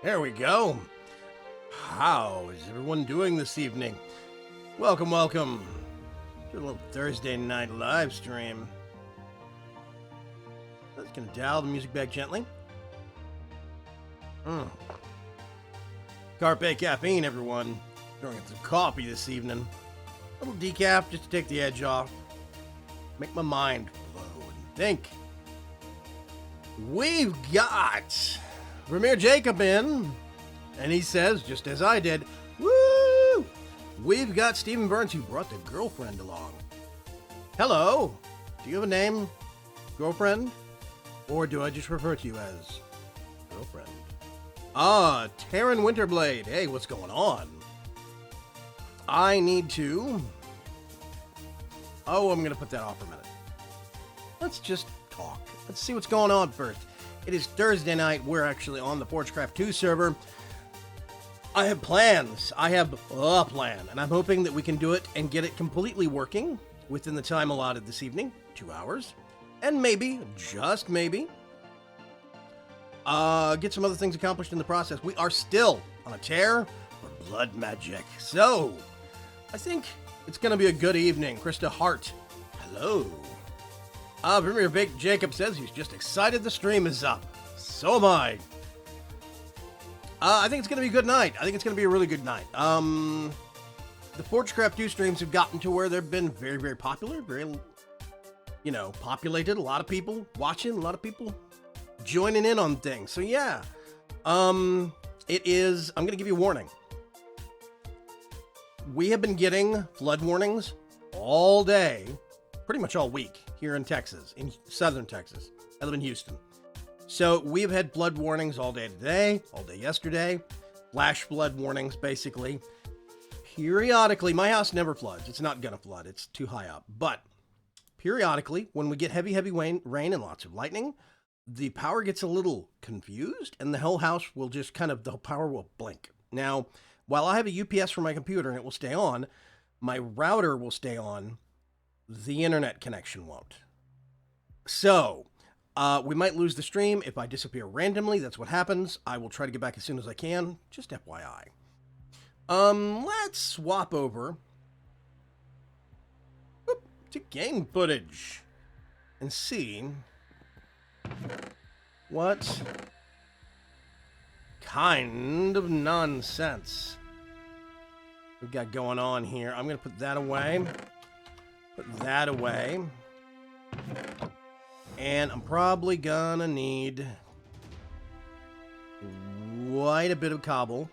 There we go. How is everyone doing this evening? Welcome to a little Thursday night live stream. I'm just gonna dial the music back gently. Carpe caffeine, everyone. Drinking some coffee this evening. A little decaf just to take the edge off. Make my mind blow and think. We've got Vermeer Jacob in, and he says, just as I did, woo! We've got Stephen Burns who brought the girlfriend along. Hello. Do you have a name, girlfriend? Or do I just refer to you as girlfriend? Taryn Winterblade. Hey, what's going on? I need to... I'm going to put that off for a minute. Let's just talk. Let's see what's going on first. It is Thursday night. We're actually on the ForgeCraft 2 server. I have plans. I have a plan, and I'm hoping that we can do it and get it completely working within the time allotted this evening, 2 hours, and maybe, just maybe, get some other things accomplished in the process. We are still on a tear for blood magic, so I think it's going to be a good evening. Krista Hart, hello. Premier Big Jacob says he's just excited the stream is up. So am I. I think it's going to be a good night. I think it's going to be a really good night. The ForgeCraft 2 streams have gotten to where they've been very, very popular. Very, populated. A lot of people watching. A lot of people joining in on things. So, yeah. It is... I'm going to give you a warning. We have been getting flood warnings all day, pretty much all week, here in Texas, in southern Texas. I live in Houston. So we've had flood warnings all day today, all day yesterday, flash flood warnings, basically. Periodically, my house never floods. It's not gonna flood. It's too high up. But periodically, when we get heavy, heavy rain and lots of lightning, the power gets a little confused and the whole house will just the power will blink. Now, while I have a UPS for my computer and it will stay on, my router will stay on. The internet connection won't. So, we might lose the stream if I disappear randomly. That's what happens. I will try to get back as soon as I can. Just FYI. Let's swap over to game footage and see what kind of nonsense we've got going on here. I'm going to put that away. Put that away. And I'm probably gonna need quite a bit of cobble.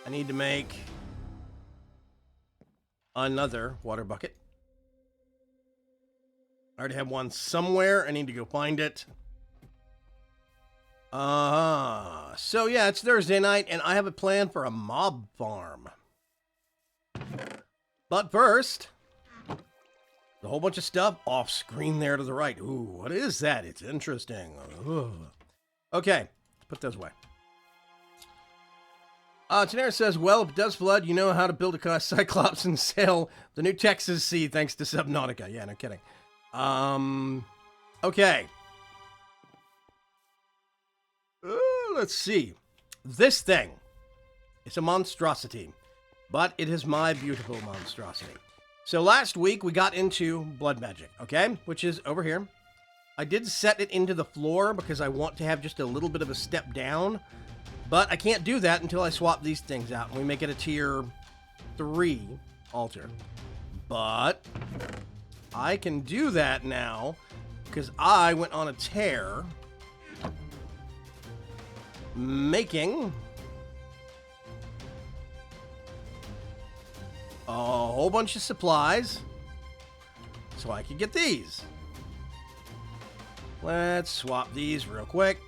I need to make another water bucket. I already have one somewhere. I need to go find it. So yeah, it's Thursday night, and I have a plan for a mob farm. But first, a whole bunch of stuff off screen there to the right. Ooh, what is that? It's interesting. Ooh. Okay, let's put those away. Tenera says, well, if it does flood, you know how to build a Cyclops and sail the new Texas Sea thanks to Subnautica. Yeah, no kidding. Okay. Let's see. This thing is a monstrosity, but it is my beautiful monstrosity. So last week we got into blood magic, okay? Which is over here. I did set it into the floor because I want to have just a little bit of a step down, but I can't do that until I swap these things out and we make it a tier 3 altar. But I can do that now because I went on a tear making a whole bunch of supplies so I could get these. Let's swap these real quick.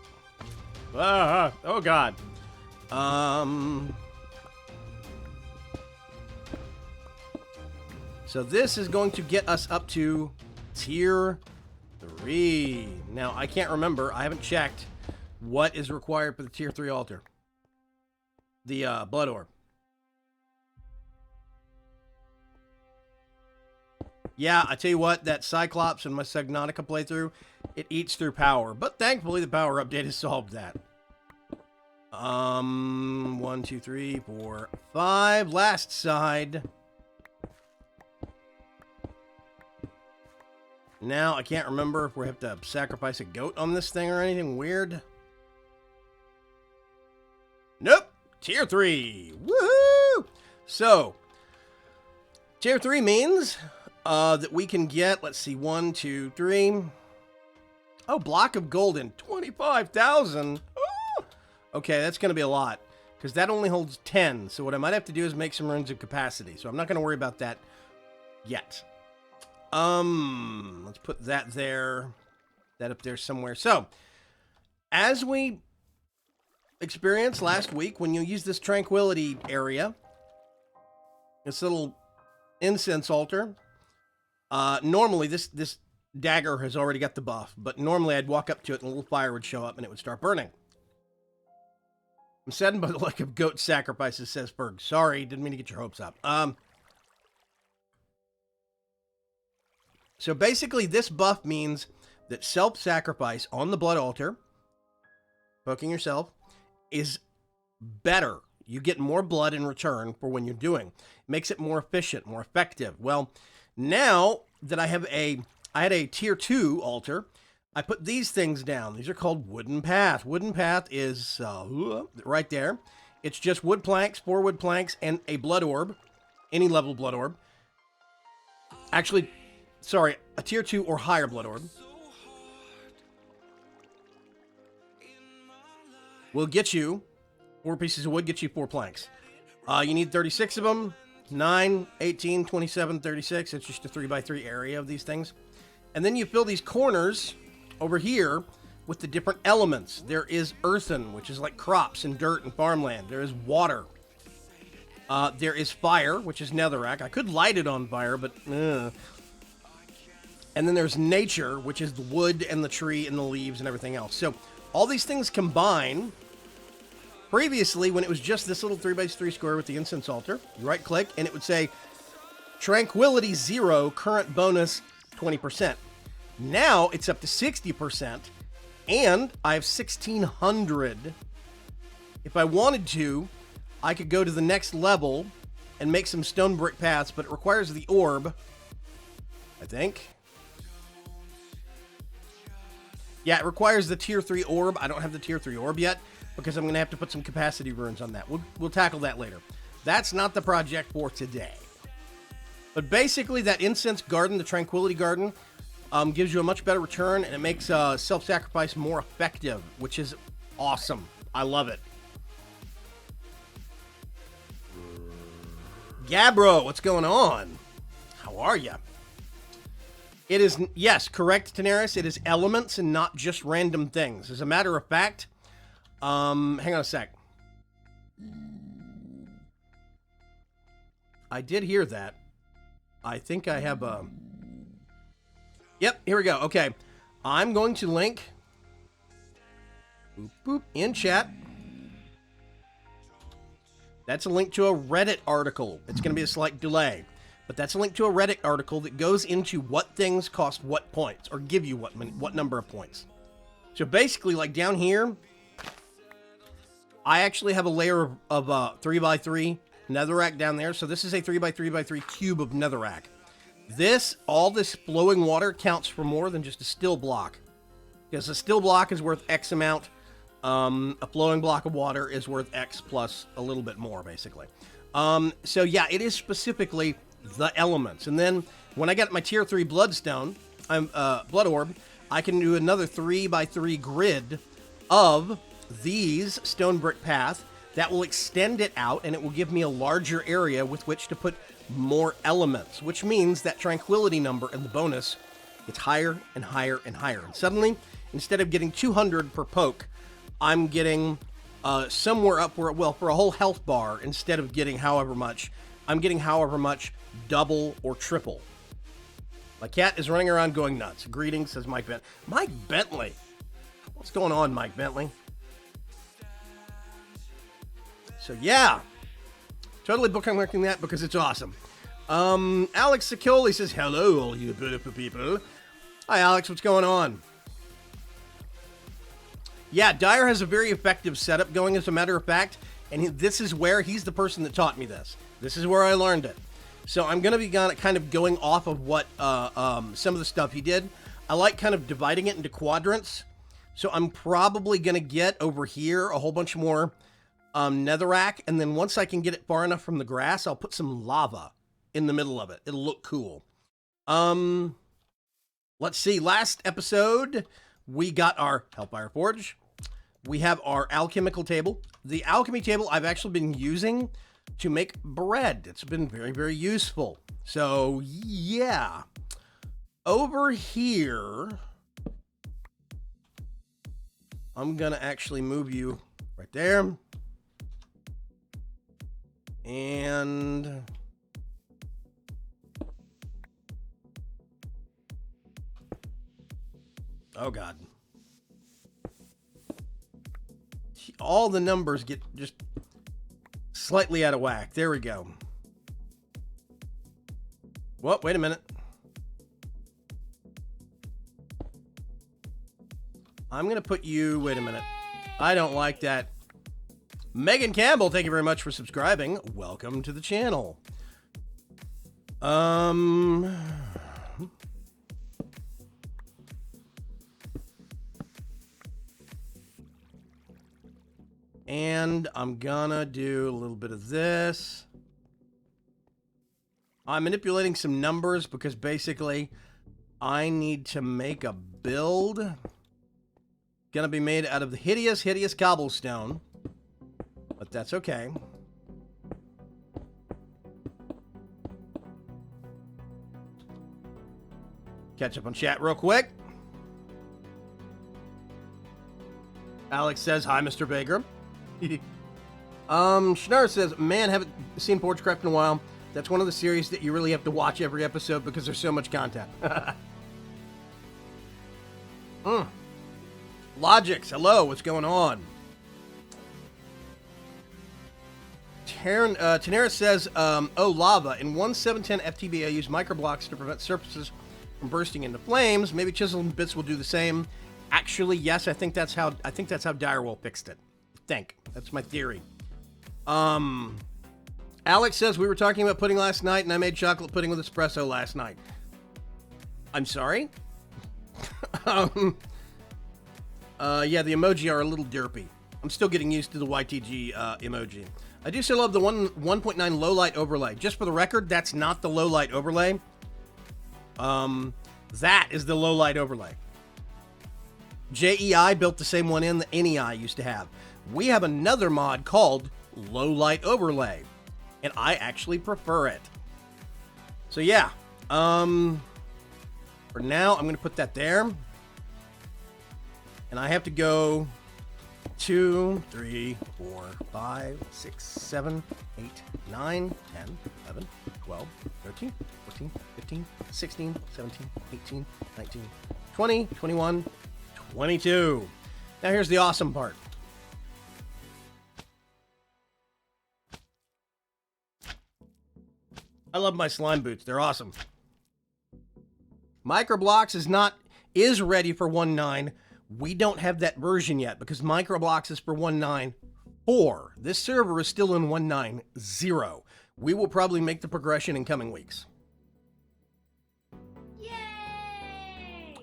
Oh god. So this is going to get us up to tier 3. Now I can't remember, I haven't checked what is required for the tier 3 altar. The blood orb. Yeah, I tell you what, that Cyclops in my Subnautica playthrough, it eats through power. But thankfully, the power update has solved that. 1, 2, 3, 4, 5. Last side. Now, I can't remember if we have to sacrifice a goat on this thing or anything weird. Nope. Tier 3. Woohoo! So, Tier 3 means that we can get, let's see, 1, 2, 3. Oh, block of golden. 25,000. Oh! Okay, that's going to be a lot, because that only holds 10. So what I might have to do is make some runes of capacity. So I'm not going to worry about that yet. Let's put that there. That up there somewhere. So, as we experienced last week, when you use this tranquility area, this little incense altar, normally this dagger has already got the buff, but normally I'd walk up to it and a little fire would show up and it would start burning. I'm saddened by the lack of goat sacrifices, says Ferg. Sorry, didn't mean to get your hopes up. So basically, this buff means that self-sacrifice on the blood altar, poking yourself, is better. You get more blood in return for when you're doing. It makes it more efficient, more effective. Well, now that I had a tier 2 altar, I put these things down. These are called Wooden Path. Wooden Path is right there. It's just wood planks, 4 wood planks, and a blood orb, any level blood orb. Actually, sorry, a tier 2 or higher blood orb. Will get you 4 pieces of wood, get you 4 planks. You need 36 of them. 9, 18, 27, 36. It's just a 3x3 area of these things. And then you fill these corners over here with the different elements. There is earthen, which is like crops and dirt and farmland. There is water. There is fire, which is netherrack. I could light it on fire, but... And then there's nature, which is the wood and the tree and the leaves and everything else. So all these things combine. Previously, when it was just this little 3x3 square with the incense altar, you right-click, and it would say, Tranquility 0, current bonus 20%. Now, it's up to 60%, and I have 1,600. If I wanted to, I could go to the next level and make some stone brick paths, but it requires the orb, I think. Yeah, it requires the tier 3 orb. I don't have the tier 3 orb yet, because I'm going to have to put some capacity runes on that. We'll tackle that later. That's not the project for today. But basically, that incense garden, the Tranquility Garden, gives you a much better return, and it makes self-sacrifice more effective, which is awesome. I love it. Gabbro, what's going on? How are you? It is, yes, correct, Daenerys. It is elements and not just random things. As a matter of fact, hang on a sec. I did hear that. I think I have a... Yep, here we go. Okay. I'm going to link boop, boop, in chat. That's a link to a Reddit article. It's going to be a slight delay. But that's a link to a Reddit article that goes into what things cost what points, or give you what number of points. So basically, like down here, I actually have a layer of 3x3 netherrack down there. So this is a 3x3x3 cube of netherrack. All this flowing water counts for more than just a still block. Because a still block is worth X amount. A flowing block of water is worth X plus a little bit more, basically. So yeah, it is specifically the elements. And then when I get my tier 3 bloodstone, blood orb, I can do another 3x3 grid of these stone brick path that will extend it out, and it will give me a larger area with which to put more elements, which means that tranquility number and the bonus gets higher and higher and higher. And suddenly, instead of getting 200 per poke, I'm getting somewhere up where, well, for a whole health bar, instead of getting however much, I'm getting however much double or triple. My cat is running around going nuts. Greetings, says Mike Bentley. Mike Bentley. What's going on, Mike Bentley? So yeah, totally bookmarking that because it's awesome. Alex Sicoli says, hello, all you beautiful people. Hi, Alex. What's going on? Yeah, Dyer has a very effective setup going, as a matter of fact, and this is where he's the person that taught me this. This is where I learned it. So I'm going to be kind of going off of what some of the stuff he did. I like kind of dividing it into quadrants. So I'm probably going to get over here a whole bunch more netherrack, and then once I can get it far enough from the grass, I'll put some lava in the middle of it. It'll look cool. Let's see. Last episode, we got our Hellfire Forge. We have our alchemical table. The alchemy table I've actually been using to make bread. It's been very, very useful. So, yeah. Over here, I'm going to actually move you right there. And oh, God. All the numbers get just slightly out of whack. There we go. Whoa, wait a minute. I'm going to put you... Wait a minute. I don't like that. Megan Campbell, thank you very much for subscribing. Welcome to the channel. And I'm gonna do a little bit of this. I'm manipulating some numbers because basically I need to make a build. Gonna be made out of the hideous cobblestone. But that's okay. Catch up on chat real quick. Alex says, hi, Mr. Baker. Schnarr says, man, haven't seen ForgeCraft in a while. That's one of the series that you really have to watch every episode because there's so much content. Logix, hello, what's going on? Tanera says, oh, lava. In 1.7.10 FTB, I use microblocks to prevent surfaces from bursting into flames. Maybe chisel and bits will do the same. Actually, yes, I think that's how Direwolf fixed it. That's my theory. Alex says, we were talking about pudding last night, and I made chocolate pudding with espresso last night. I'm sorry? Yeah, the emoji are a little derpy. I'm still getting used to the YTG emoji. I do still love the 1.9 low light overlay. Just for the record, that's not the low light overlay. That is the low light overlay. JEI built the same one in that NEI used to have. We have another mod called low light overlay, and I actually prefer it. So yeah, for now I'm going to put that there, and I have to go 2, 3, 4, 5, 6, 7, 8, 9, 10, 11, 12, 13, 14, 15, 16, 17, 18, 19, 20, 21, 22. Now here's the awesome part. I love my slime boots. They're awesome. Microblocks is ready for 1.9. We don't have that version yet because Microblocks is for 1.9.4. This server is still in 1.9.0. We will probably make the progression in coming weeks. Yay!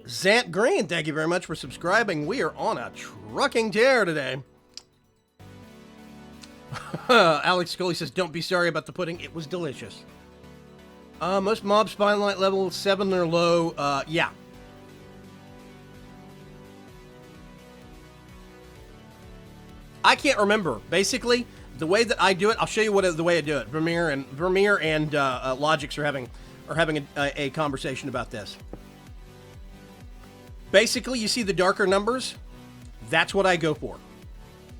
Zant Green, thank you very much for subscribing. We are on a trucking tear today. Alex Scully says, don't be sorry about the pudding. It was delicious. Most mobs find light level 7 or low. Yeah. I can't remember. Basically, the way that I do it, I'll show you the way I do it. Vermeer and Logix are having a conversation about this. Basically, you see the darker numbers. That's what I go for.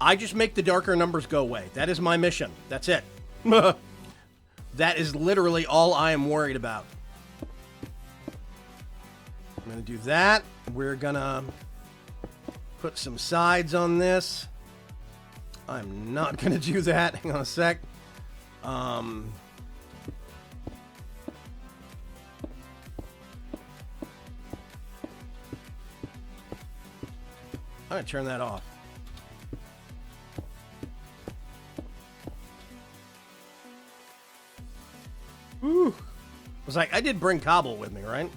I just make the darker numbers go away. That is my mission. That's it. That is literally all I am worried about. I'm going to do that. We're going to put some sides on this. I'm not going to do that. Hang on a sec. gonna turn that off. Whew. Was like, I did bring cobble with me, right?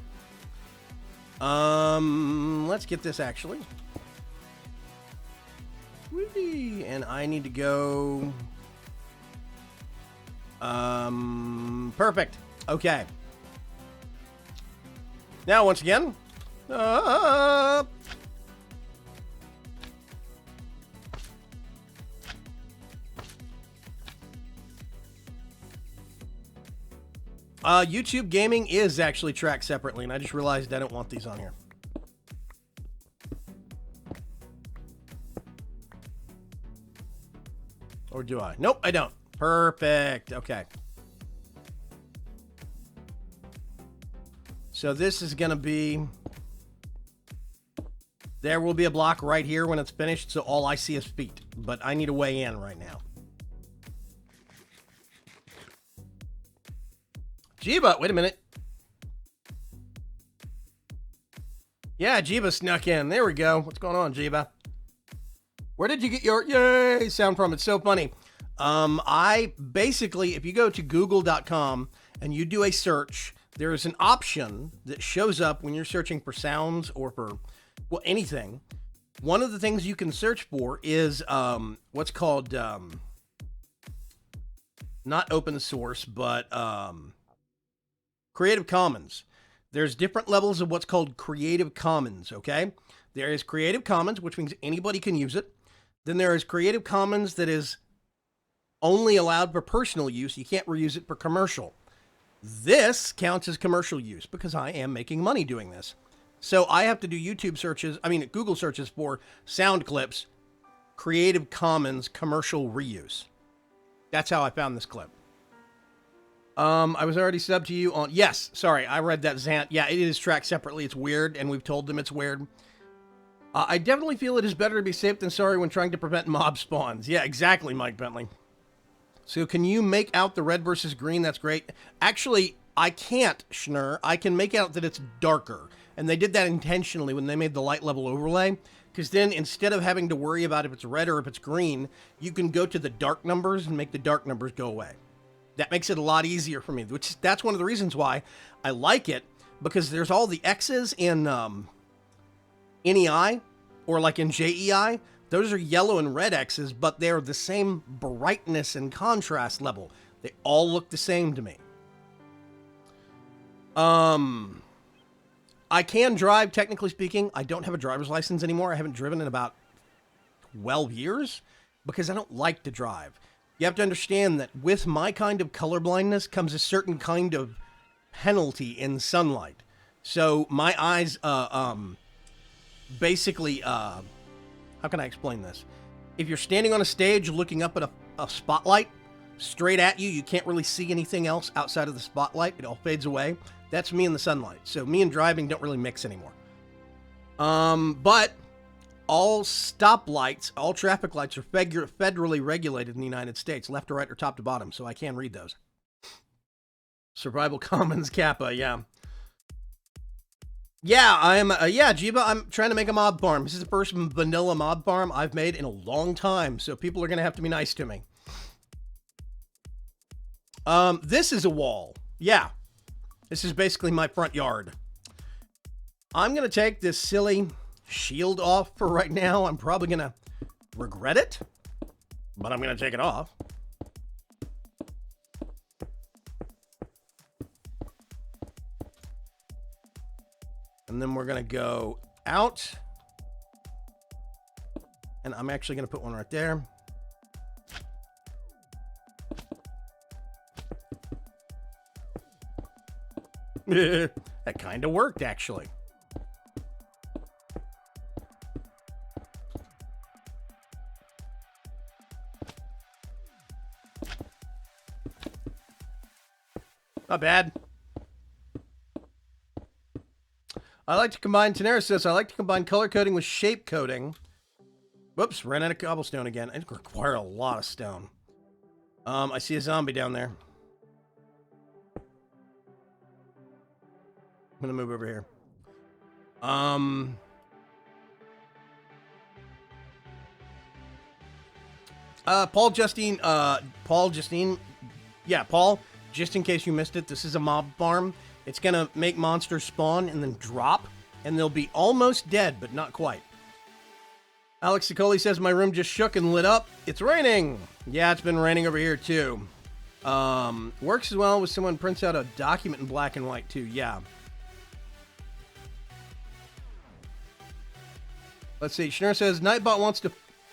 Let's get this actually. Whee! And I need to go. Perfect. Okay. Now, once again, YouTube gaming is actually tracked separately, and I just realized I don't want these on here. Or do I? Nope, I don't. Perfect. Okay. So this is going to be... There will be a block right here when it's finished, so all I see is feet. But I need to weigh in right now. Jiba, wait a minute. Yeah, Jiba snuck in. There we go. What's going on, Jiba? Where did you get your yay sound from? It's so funny. I basically, if you go to google.com and you do a search, there is an option that shows up when you're searching for sounds or for, well, anything. One of the things you can search for is what's called, not open source, but Creative Commons. There's different levels of what's called Creative Commons, okay? There is Creative Commons, which means anybody can use it. Then there is Creative Commons that is only allowed for personal use. You can't reuse it for commercial. This counts as commercial use because I am making money doing this. So I have to do YouTube searches, Google searches for sound clips, Creative Commons commercial reuse. That's how I found this clip. I was already subbed to you on... Yes, sorry, I read that, Zant. Yeah, it is tracked separately. It's weird, and we've told them it's weird. I definitely feel it is better to be safe than sorry when trying to prevent mob spawns. Yeah, exactly, Mike Bentley. So can you make out the red versus green? That's great. Actually, I can't, Schnur. I can make out that it's darker. And they did that intentionally when they made the light level overlay. Because then instead of having to worry about if it's red or if it's green, you can go to the dark numbers and make the dark numbers go away. That makes it a lot easier for me, which that's one of the reasons why I like it, because there's all the X's in NEI or like in JEI. Those are yellow and red X's, but they're the same brightness and contrast level. They all look the same to me. I can drive, technically speaking. I don't have a driver's license anymore. I haven't driven in about 12 years because I don't like to drive. You have to understand that with my kind of colorblindness comes a certain kind of penalty in sunlight. So my eyes, basically, how can I explain this? If you're standing on a stage looking up at a spotlight straight at you, you can't really see anything else outside of the spotlight. It all fades away. That's me in the sunlight. So me and driving don't really mix anymore. But all stoplights, all traffic lights are federally regulated in the United States, left to right or top to bottom, so I can read those. Survival Commons Kappa, yeah. Yeah, Jiba, I'm trying to make a mob farm. This is the first vanilla mob farm I've made in a long time, so people are going to have to be nice to me. This is a wall. Yeah. This is basically my front yard. I'm going to take this silly shield off for right now. I'm probably going to regret it, but I'm going to take it off. And then we're going to go out. And I'm actually going to put one right there. That kind of worked, actually. Not bad. I like to combine, Tenera says, I like to combine color coding with shape coding. Whoops, ran out of cobblestone again. It require a lot of stone. I see a zombie down there. I'm gonna move over here. Justine, yeah, Paul, just in case you missed it, this is a mob farm. It's gonna make monsters spawn and then drop, and they'll be almost dead, but not quite. Alex Sicoli says, my room just shook and lit up. It's raining. Yeah, it's been raining over here, too. Works as well when someone prints out a document in black and white, too. Yeah. Let's see. Schnurr says, Nightbot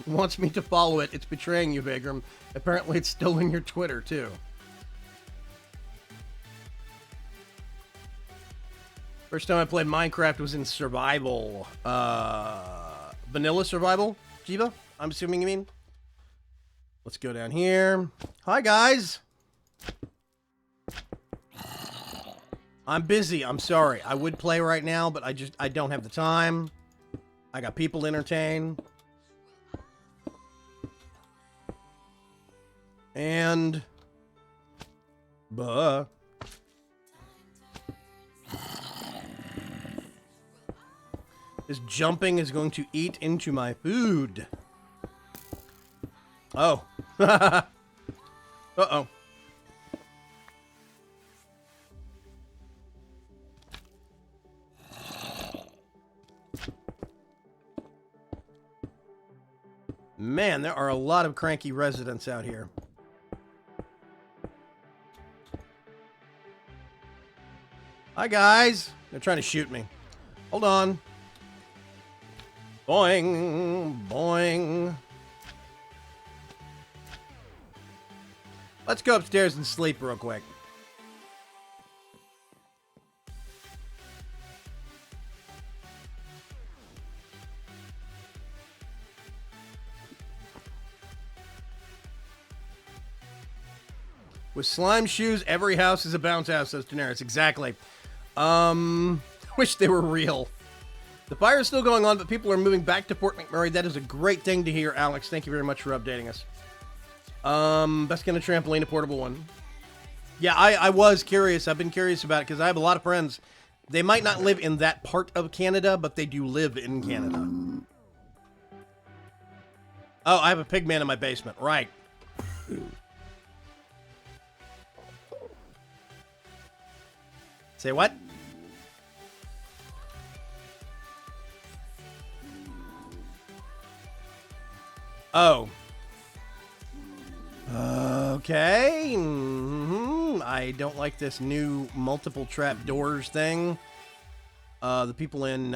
wants me to follow it. It's betraying you, Vagram. Apparently, it's still in your Twitter, too. First time I played Minecraft was in survival. Vanilla survival, Jiva? I'm assuming you mean? Let's go down here. Hi, guys. I'm busy. I'm sorry. I would play right now, but I don't have the time. I got people to entertain. And... This jumping is going to eat into my food. Oh. Uh-oh. Man, there are a lot of cranky residents out here. Hi, guys. They're trying to shoot me. Hold on. Boing, boing. Let's go upstairs and sleep real quick. With slime shoes, every house is a bounce house, says Daenerys. Exactly. Wish they were real. The fire is still going on, but people are moving back to Fort McMurray. That is a great thing to hear, Alex. Thank you very much for updating us. Best kind of trampoline, a portable one. Yeah, I was curious. I've been curious about it because I have a lot of friends. They might not live in that part of Canada, but they do live in Canada. Oh, I have a pigman in my basement. Right. Say what? Oh. Okay. I don't like this new multiple trap doors thing. The people in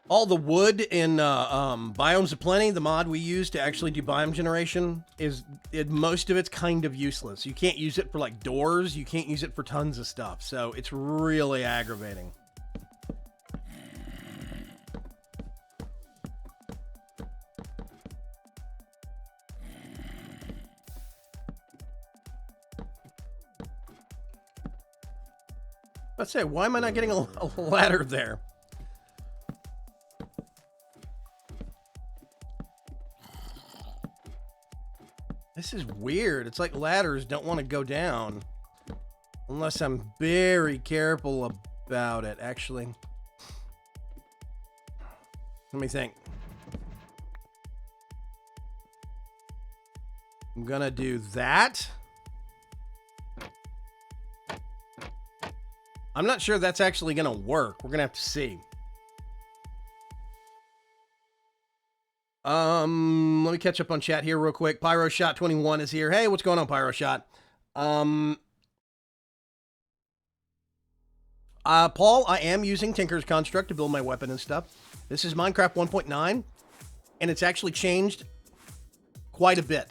all the wood in Biomes of Plenty, the mod we use to actually do biome generation, most of it's kind of useless. You can't use it for like doors. You can't use it for tons of stuff. So it's really aggravating. Let's say, why am I not getting a ladder there? This is weird. It's like ladders don't want to go down. Unless I'm very careful about it, actually. Let me think. I'm gonna do that. I'm not sure that's actually gonna work. We're gonna have to see. Let me catch up on chat here real quick. PyroShot21 is here. Hey, what's going on, PyroShot? Paul, I am using Tinker's Construct to build my weapon and stuff. This is Minecraft 1.9, and it's actually changed quite a bit.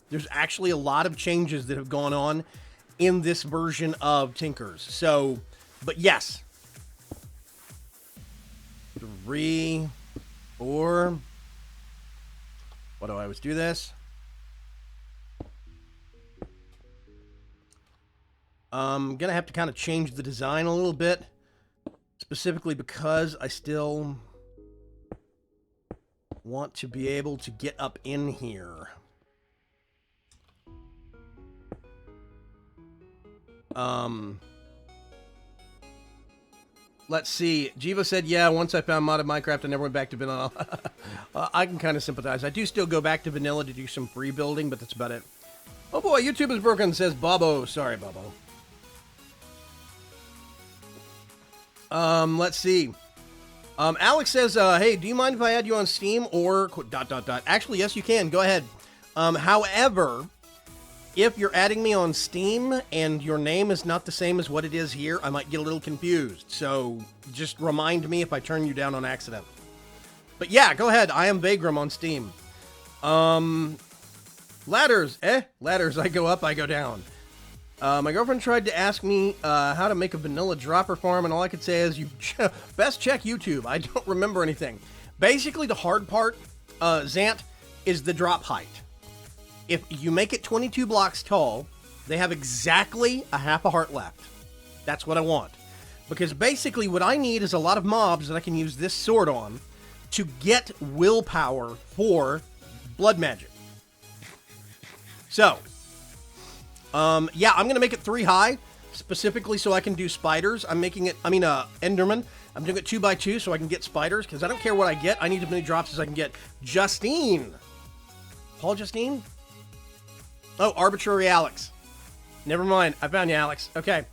There's actually a lot of changes that have gone on in this version of Tinker's. So, but yes. 3, 4... Why do I always do this? I'm gonna have to kind of change the design a little bit, specifically because I still want to be able to get up in here. Let's see. Jiva said, yeah, once I found modded Minecraft, I never went back to vanilla. I can kind of sympathize. I do still go back to vanilla to do some free building, but that's about it. Oh boy, YouTube is broken, says Bobo. Sorry, Bobo. Let's see. Alex says, hey, do you mind if I add you on Steam or ... Actually, yes, you can. Go ahead. However, if you're adding me on Steam and your name is not the same as what it is here, I might get a little confused. So just remind me if I turn you down on accident. But yeah, go ahead. I am Vagram on Steam. Ladders. Ladders. I go up, I go down. My girlfriend tried to ask me how to make a vanilla dropper farm, and all I could say is, you best check YouTube. I don't remember anything. Basically, the hard part, Zant, is the drop height. If you make it 22 blocks tall, they have exactly a half a heart left. That's what I want. Because basically what I need is a lot of mobs that I can use this sword on to get willpower for blood magic. So, yeah, I'm going to make it 3 high, specifically so I can do spiders. I'm making it, Enderman. I'm doing it 2 by 2 so I can get spiders, because I don't care what I get. I need as many drops as I can get. Justine. Paul Justine? Oh, Arbitrary Alex. Never mind. I found you, Alex. Okay.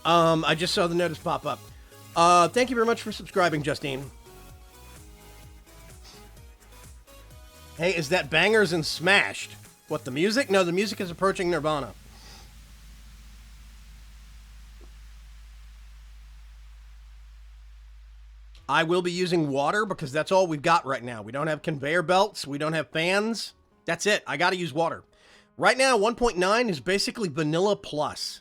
I just saw the notice pop up. Thank you very much for subscribing, Justine. Hey, is that Bangers and Smashed? What, the music? No, the music is approaching Nirvana. I will be using water because that's all we've got right now. We don't have conveyor belts. We don't have fans. That's it. I got to use water. Right now, 1.9 is basically vanilla plus.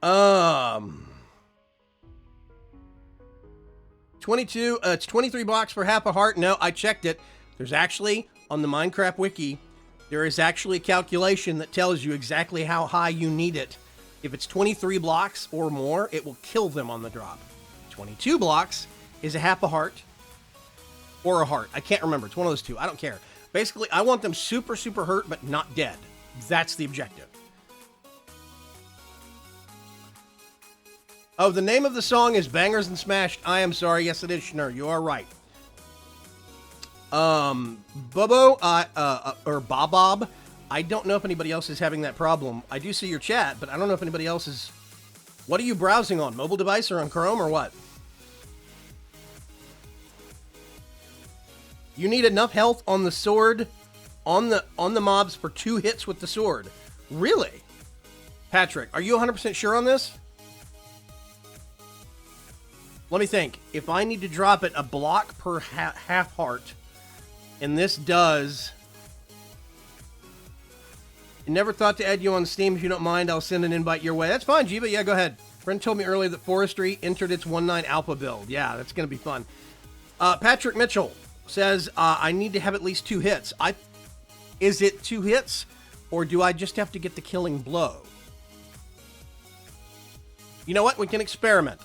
22, it's 23 blocks for half a heart. No, I checked it. There's actually, on the Minecraft wiki, there is actually a calculation that tells you exactly how high you need it. If it's 23 blocks or more, it will kill them on the drop. 22 blocks is a half a heart or a heart. I can't remember. It's one of those two. I don't care. Basically, I want them super, super hurt, but not dead. That's the objective. Oh, the name of the song is Bangers and Smashed. I am sorry. Yes, it is, Schnur. You are right. Bobo, or Bob, I don't know if anybody else is having that problem. I do see your chat, but I don't know if anybody else is... What are you browsing on? Mobile device or on Chrome or what? You need enough health on the sword, on the mobs for 2 hits with the sword. Really? Patrick, are you 100% sure on this? Let me think. If I need to drop it a block per half heart, and this does... I never thought to add you on Steam. If you don't mind, I'll send an invite your way. That's fine, Jiba. Yeah, go ahead. Friend told me earlier that Forestry entered its 1.9 alpha build. Yeah, that's going to be fun. Patrick Mitchell says, I need to have at least 2 hits. Is it 2 hits, or do I just have to get the killing blow? You know what? We can experiment.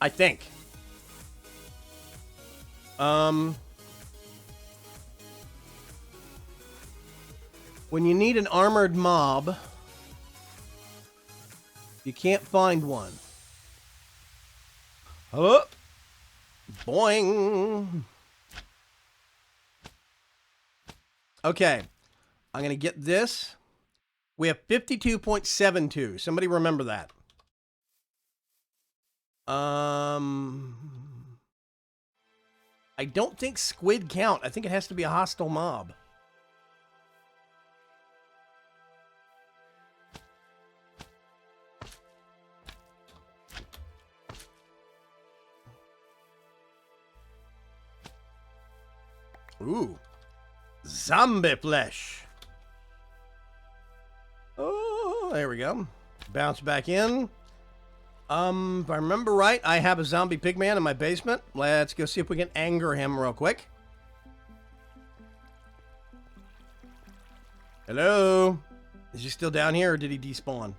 I think. When you need an armored mob, you can't find one. Oh, boing. Okay, I'm going to get this. We have 52.72. Somebody remember that. I don't think squid count. I think it has to be a hostile mob. Ooh. Zombie flesh. Oh, there we go. Bounce back in. If I remember right, I have a zombie pigman in my basement. Let's go see if we can anger him real quick. Hello? Is he still down here, or did he despawn?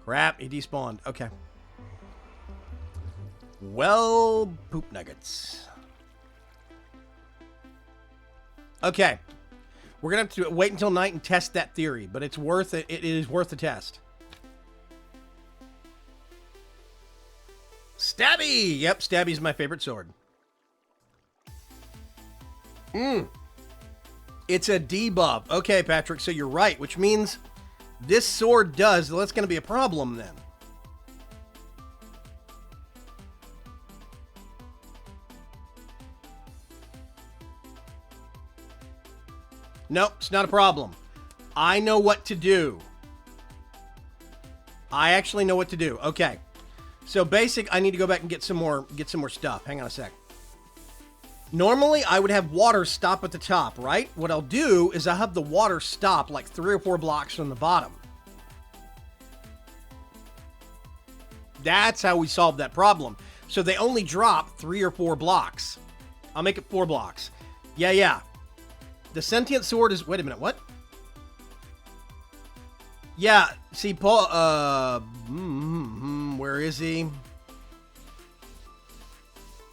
Crap, he despawned. Okay. Well, poop nuggets. Okay. We're going to have to wait until night and test that theory, but it's worth it. It is worth the test. Stabby! Yep, Stabby's my favorite sword. It's a debuff. Okay, Patrick, so you're right, which means this sword does. Well, that's going to be a problem then. Nope, it's not a problem. I know what to do. I actually know what to do. Okay. So I need to go back and get some more stuff. Hang on a sec. Normally, I would have water stop at the top, right? What I'll do is I'll have the water stop like 3 or 4 blocks from the bottom. That's how we solve that problem. So they only drop 3 or 4 blocks. I'll make it 4 blocks. Yeah. The sentient sword is... Wait a minute, what? Yeah, see, Paul... where is he?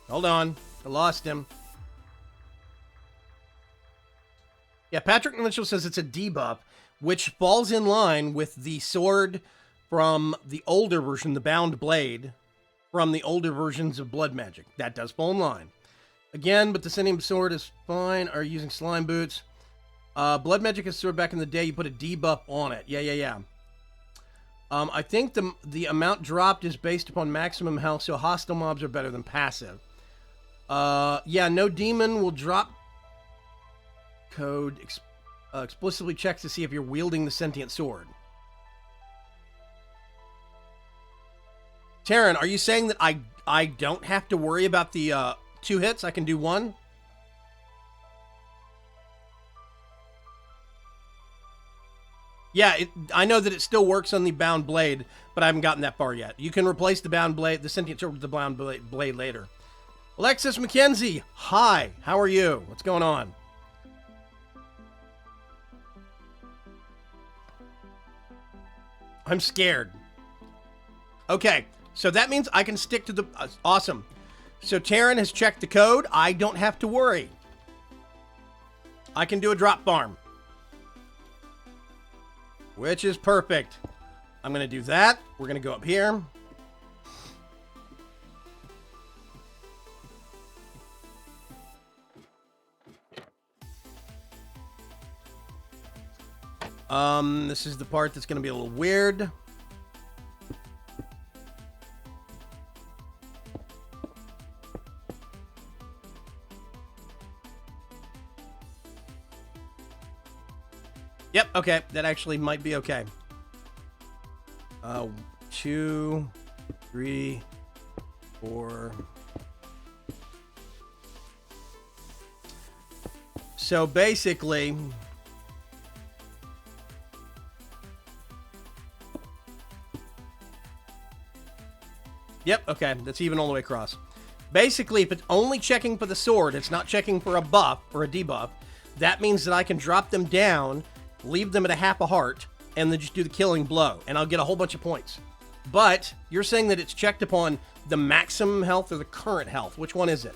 Hold on. I lost him. Yeah, Patrick Mitchell says it's a debuff, which falls in line with the sword from the older version, the bound blade, from the older versions of Blood Magic. That does fall in line. Again, but the sentient sword is fine. Are you using slime boots? Blood Magic is sword back in the day. You put a debuff on it. Yeah. I think the amount dropped is based upon maximum health, so hostile mobs are better than passive. Yeah, no demon will drop code explicitly checks to see if you're wielding the sentient sword. Taryn, are you saying that I don't have to worry about the 2 hits? I can do 1? Yeah, I know that it still works on the bound blade, but I haven't gotten that far yet. You can replace the bound blade, the sentient sword with the bound blade later. Alexis McKenzie, hi. How are you? What's going on? I'm scared. Okay, so that means I can stick to the... awesome. So Taryn has checked the code. I don't have to worry. I can do a drop farm, which is perfect. I'm going to do that. We're going to go up here. This is the part that's going to be a little weird. Yep, okay. That actually might be okay. 2, 3, 4. So basically... Yep, okay. That's even all the way across. Basically, if it's only checking for the sword, it's not checking for a buff or a debuff, that means that I can drop them down, leave them at a half a heart, and then just do the killing blow, and I'll get a whole bunch of points. But you're saying that it's checked upon the maximum health or the current health. Which one is it?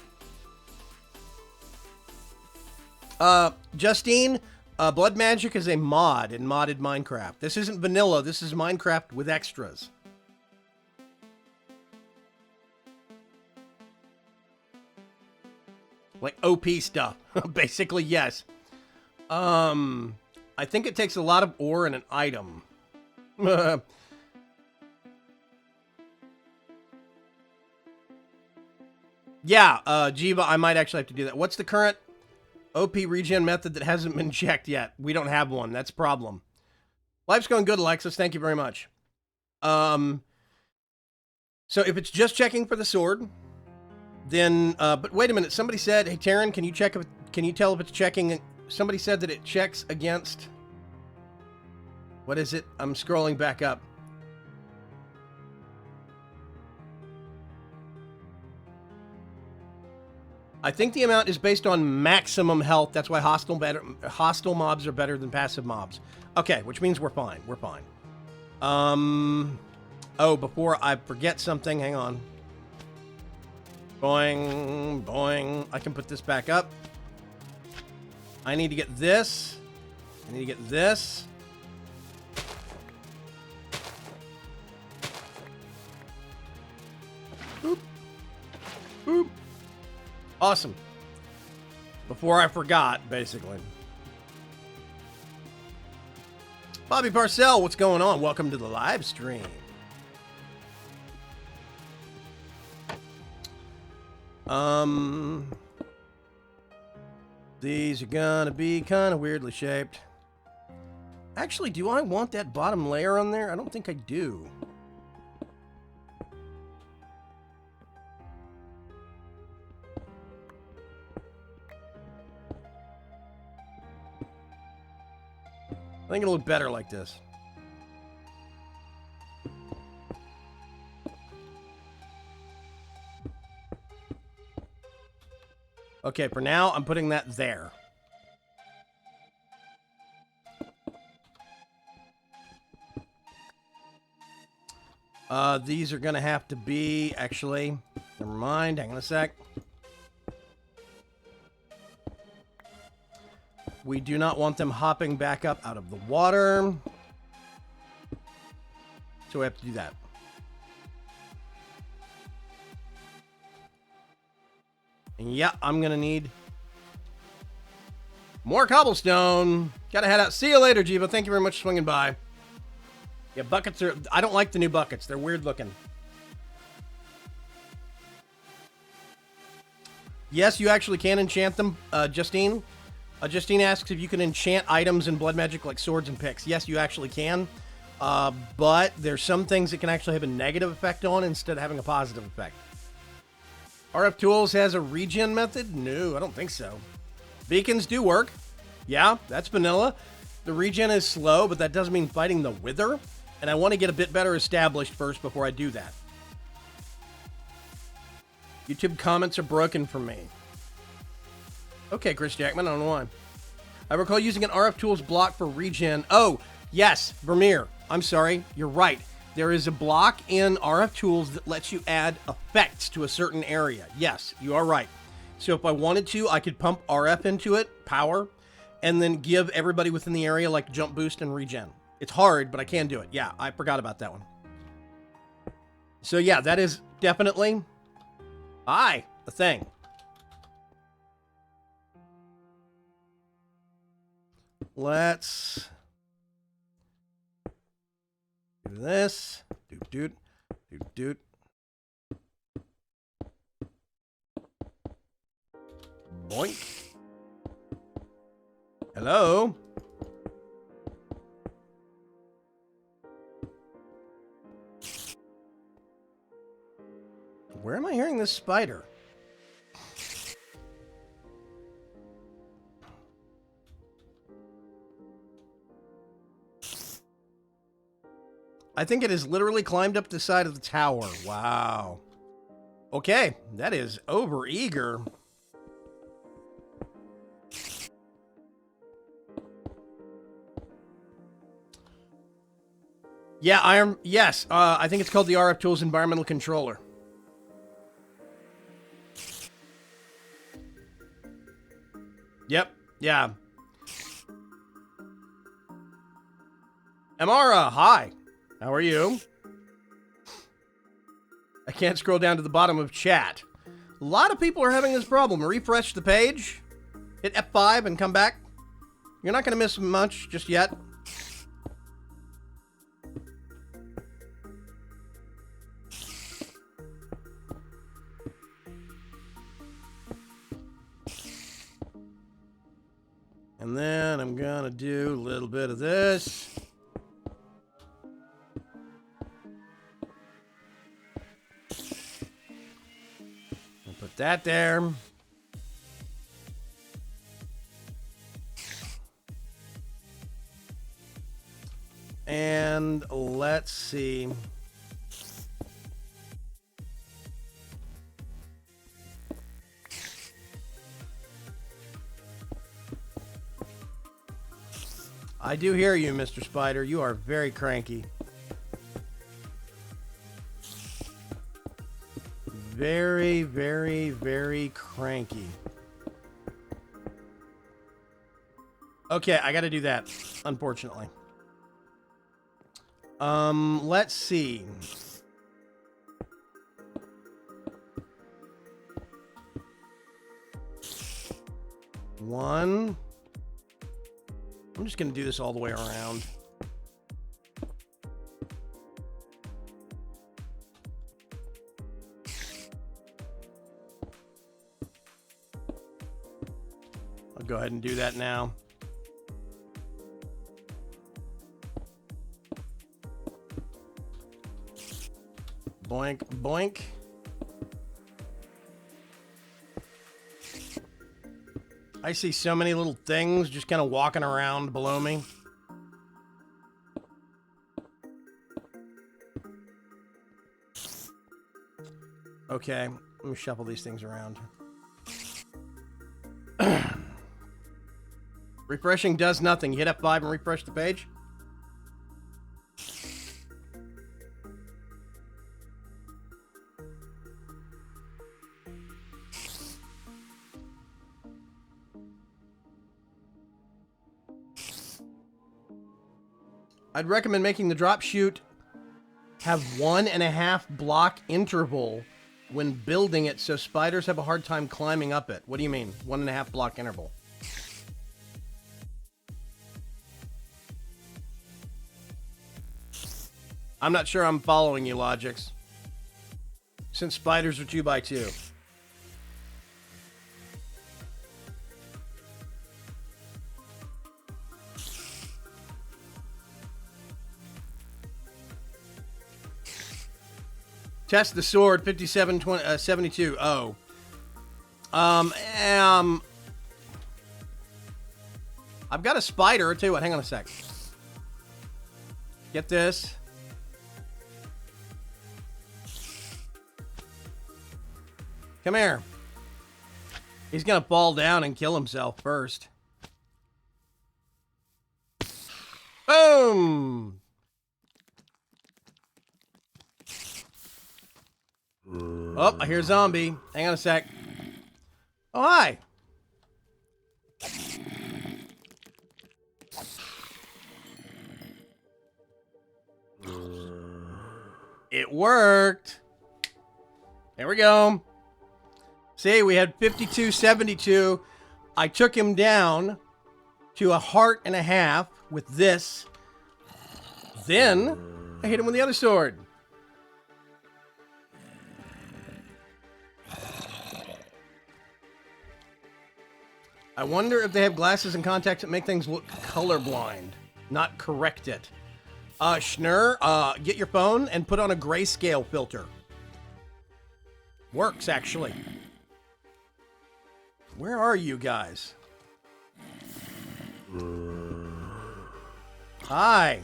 Justine, Blood Magic is a mod in modded Minecraft. This isn't vanilla. This is Minecraft with extras. Like OP stuff. Basically, yes. I think it takes a lot of ore and an item. Yeah, Jiva, I might actually have to do that. What's the current OP regen method that hasn't been checked yet? We don't have one. That's a problem. Life's going good, Alexis. Thank you very much. So if it's just checking for the sword, then, but wait a minute. Somebody said, hey, Taryn, can you tell if it's checking? Somebody said that it checks against, what is it? I'm scrolling back up. I think the amount is based on maximum health. That's why hostile mobs are better than passive mobs. Okay, which means we're fine. We're fine. Oh, before I forget something, hang on. Boing, boing. I can put this back up. I need to get this. I need to get this. Boop. Boop. Awesome. Before I forgot, basically. Bobby Parcell, what's going on? Welcome to the live stream. These are gonna be kind of weirdly shaped. Actually, do I want that bottom layer on there? I don't think I do. I think it'll look better like this. Okay, for now, I'm putting that there. These are gonna have to be, actually, never mind, hang on a sec. We do not want them hopping back up out of the water. So we have to do that. And yeah, I'm gonna need more cobblestone. Gotta head out. See you later, Jiva. Thank you very much for swinging by. Yeah, buckets are... I don't like the new buckets. They're weird looking. Yes, you actually can enchant them, Justine. Justine asks if you can enchant items in Blood Magic like swords and picks. Yes, you actually can. But there's some things that can actually have a negative effect on instead of having a positive effect. RF Tools has a regen method? No, I don't think so. Beacons do work. Yeah, that's vanilla. The regen is slow, but that doesn't mean fighting the Wither. And I want to get a bit better established first before I do that. YouTube comments are broken for me. Okay, Chris Jackman, I don't know why. I recall using an RF Tools block for regen. Oh, yes, Vermeer. I'm sorry, you're right. There is a block in RF Tools that lets you add effects to a certain area. Yes, you are right. So if I wanted to, I could pump RF into it, power, and then give everybody within the area like jump boost and regen. It's hard, but I can do it. Yeah, I forgot about that one. So yeah, that is definitely a thing. Let's do this. Doot, doot, doot. Boink. Hello? Where am I hearing this spider? I think it has literally climbed up the side of the tower. Wow. Okay, that is over-eager. Yeah, yes, I think it's called the RF Tools Environmental Controller. Yep, yeah. Amara, hi. How are you? I can't scroll down to the bottom of chat. A lot of people are having this problem. Refresh the page, hit F5 and come back. You're not going to miss much just yet. And then I'm going to do a little bit of this. Put that there. And let's see. I do hear you, Mr. Spider. You are very cranky. Very, very, very cranky. Okay, I gotta do that, unfortunately. Let's see. one. I'm just going to do this all the way around. I'll go ahead and do that now. Boink, boink. I see so many little things just kind of walking around below me. Okay, let me shuffle these things around. Refreshing does nothing. You hit F5 and refresh the page. I'd recommend making the drop chute have 1.5 block interval when building it so spiders have a hard time climbing up it. What do you mean, 1.5 block interval? I'm not sure I'm following you, Logix. Since spiders are 2x2. Test the sword, 72. Oh. I've got a spider. I'll tell you what, hang on a sec. Get this. Come here. He's gonna fall down and kill himself first. Boom! Oh, I hear a zombie. Hang on a sec. Oh, hi. It worked. There we go. See, we had 52-72. I took him down to 1.5 hearts with this. Then I hit him with the other sword. I wonder if they have glasses and contacts that make things look colorblind, not correct it. Schnur, get your phone and put on a grayscale filter. Works, actually. Where are you guys? Hi.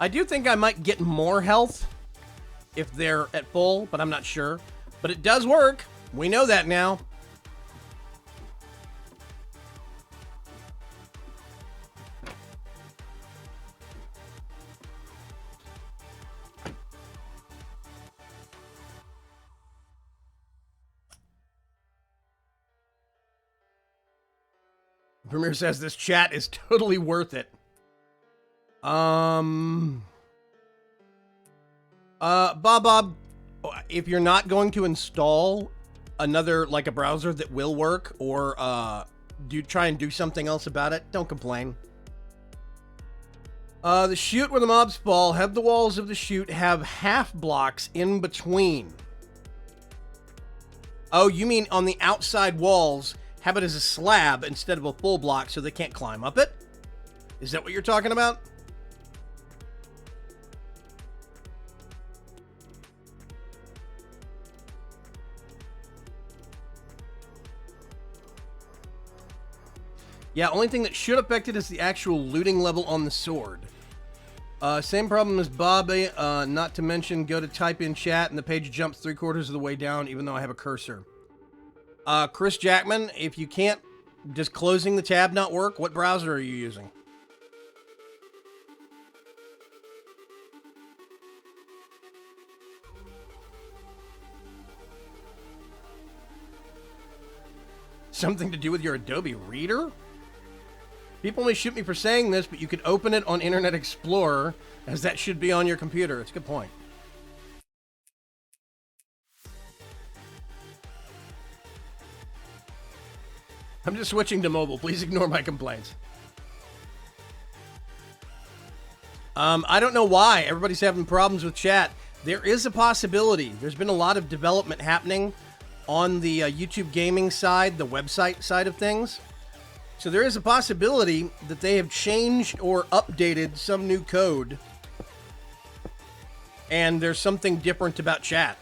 I do think I might get more health if they're at full, but I'm not sure. But it does work. We know that now. Premier says this chat is totally worth it. Bob, if you're not going to install another, like a browser that will work, or try and do something else about it, don't complain. The chute where the mobs fall, have the walls of the chute have half blocks in between. Oh, you mean on the outside walls, have it as a slab instead of a full block so they can't climb up it? Is that what you're talking about? Yeah, only thing that should affect it is the actual looting level on the sword. Same problem as Bobby, not to mention go to type in chat and the page jumps 3/4 of the way down even though I have a cursor. Chris Jackman, if you can't, does closing the tab not work? What browser are you using? Something to do with your Adobe Reader? People may shoot me for saying this, but you could open it on Internet Explorer, as that should be on your computer. It's a good point. I'm just switching to mobile. Please ignore my complaints. I don't know why everybody's having problems with chat. There is a possibility. There's been a lot of development happening on the YouTube gaming side, the website side of things. So there is a possibility that they have changed or updated some new code, and there's something different about chat.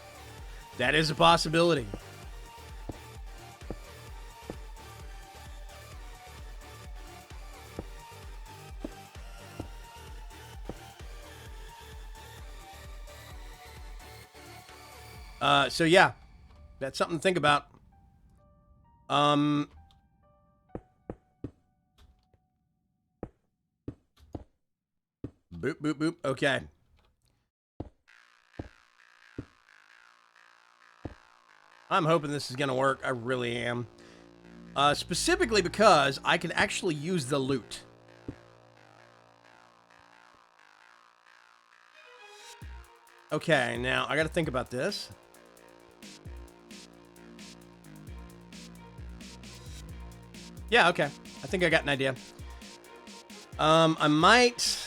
That is a possibility. So yeah, that's something to think about. Boop, boop, boop. Okay. I'm hoping this is going to work. I really am. Specifically because I can actually use the loot. Okay, now I got to think about this. Yeah, okay. I think I got an idea. I might...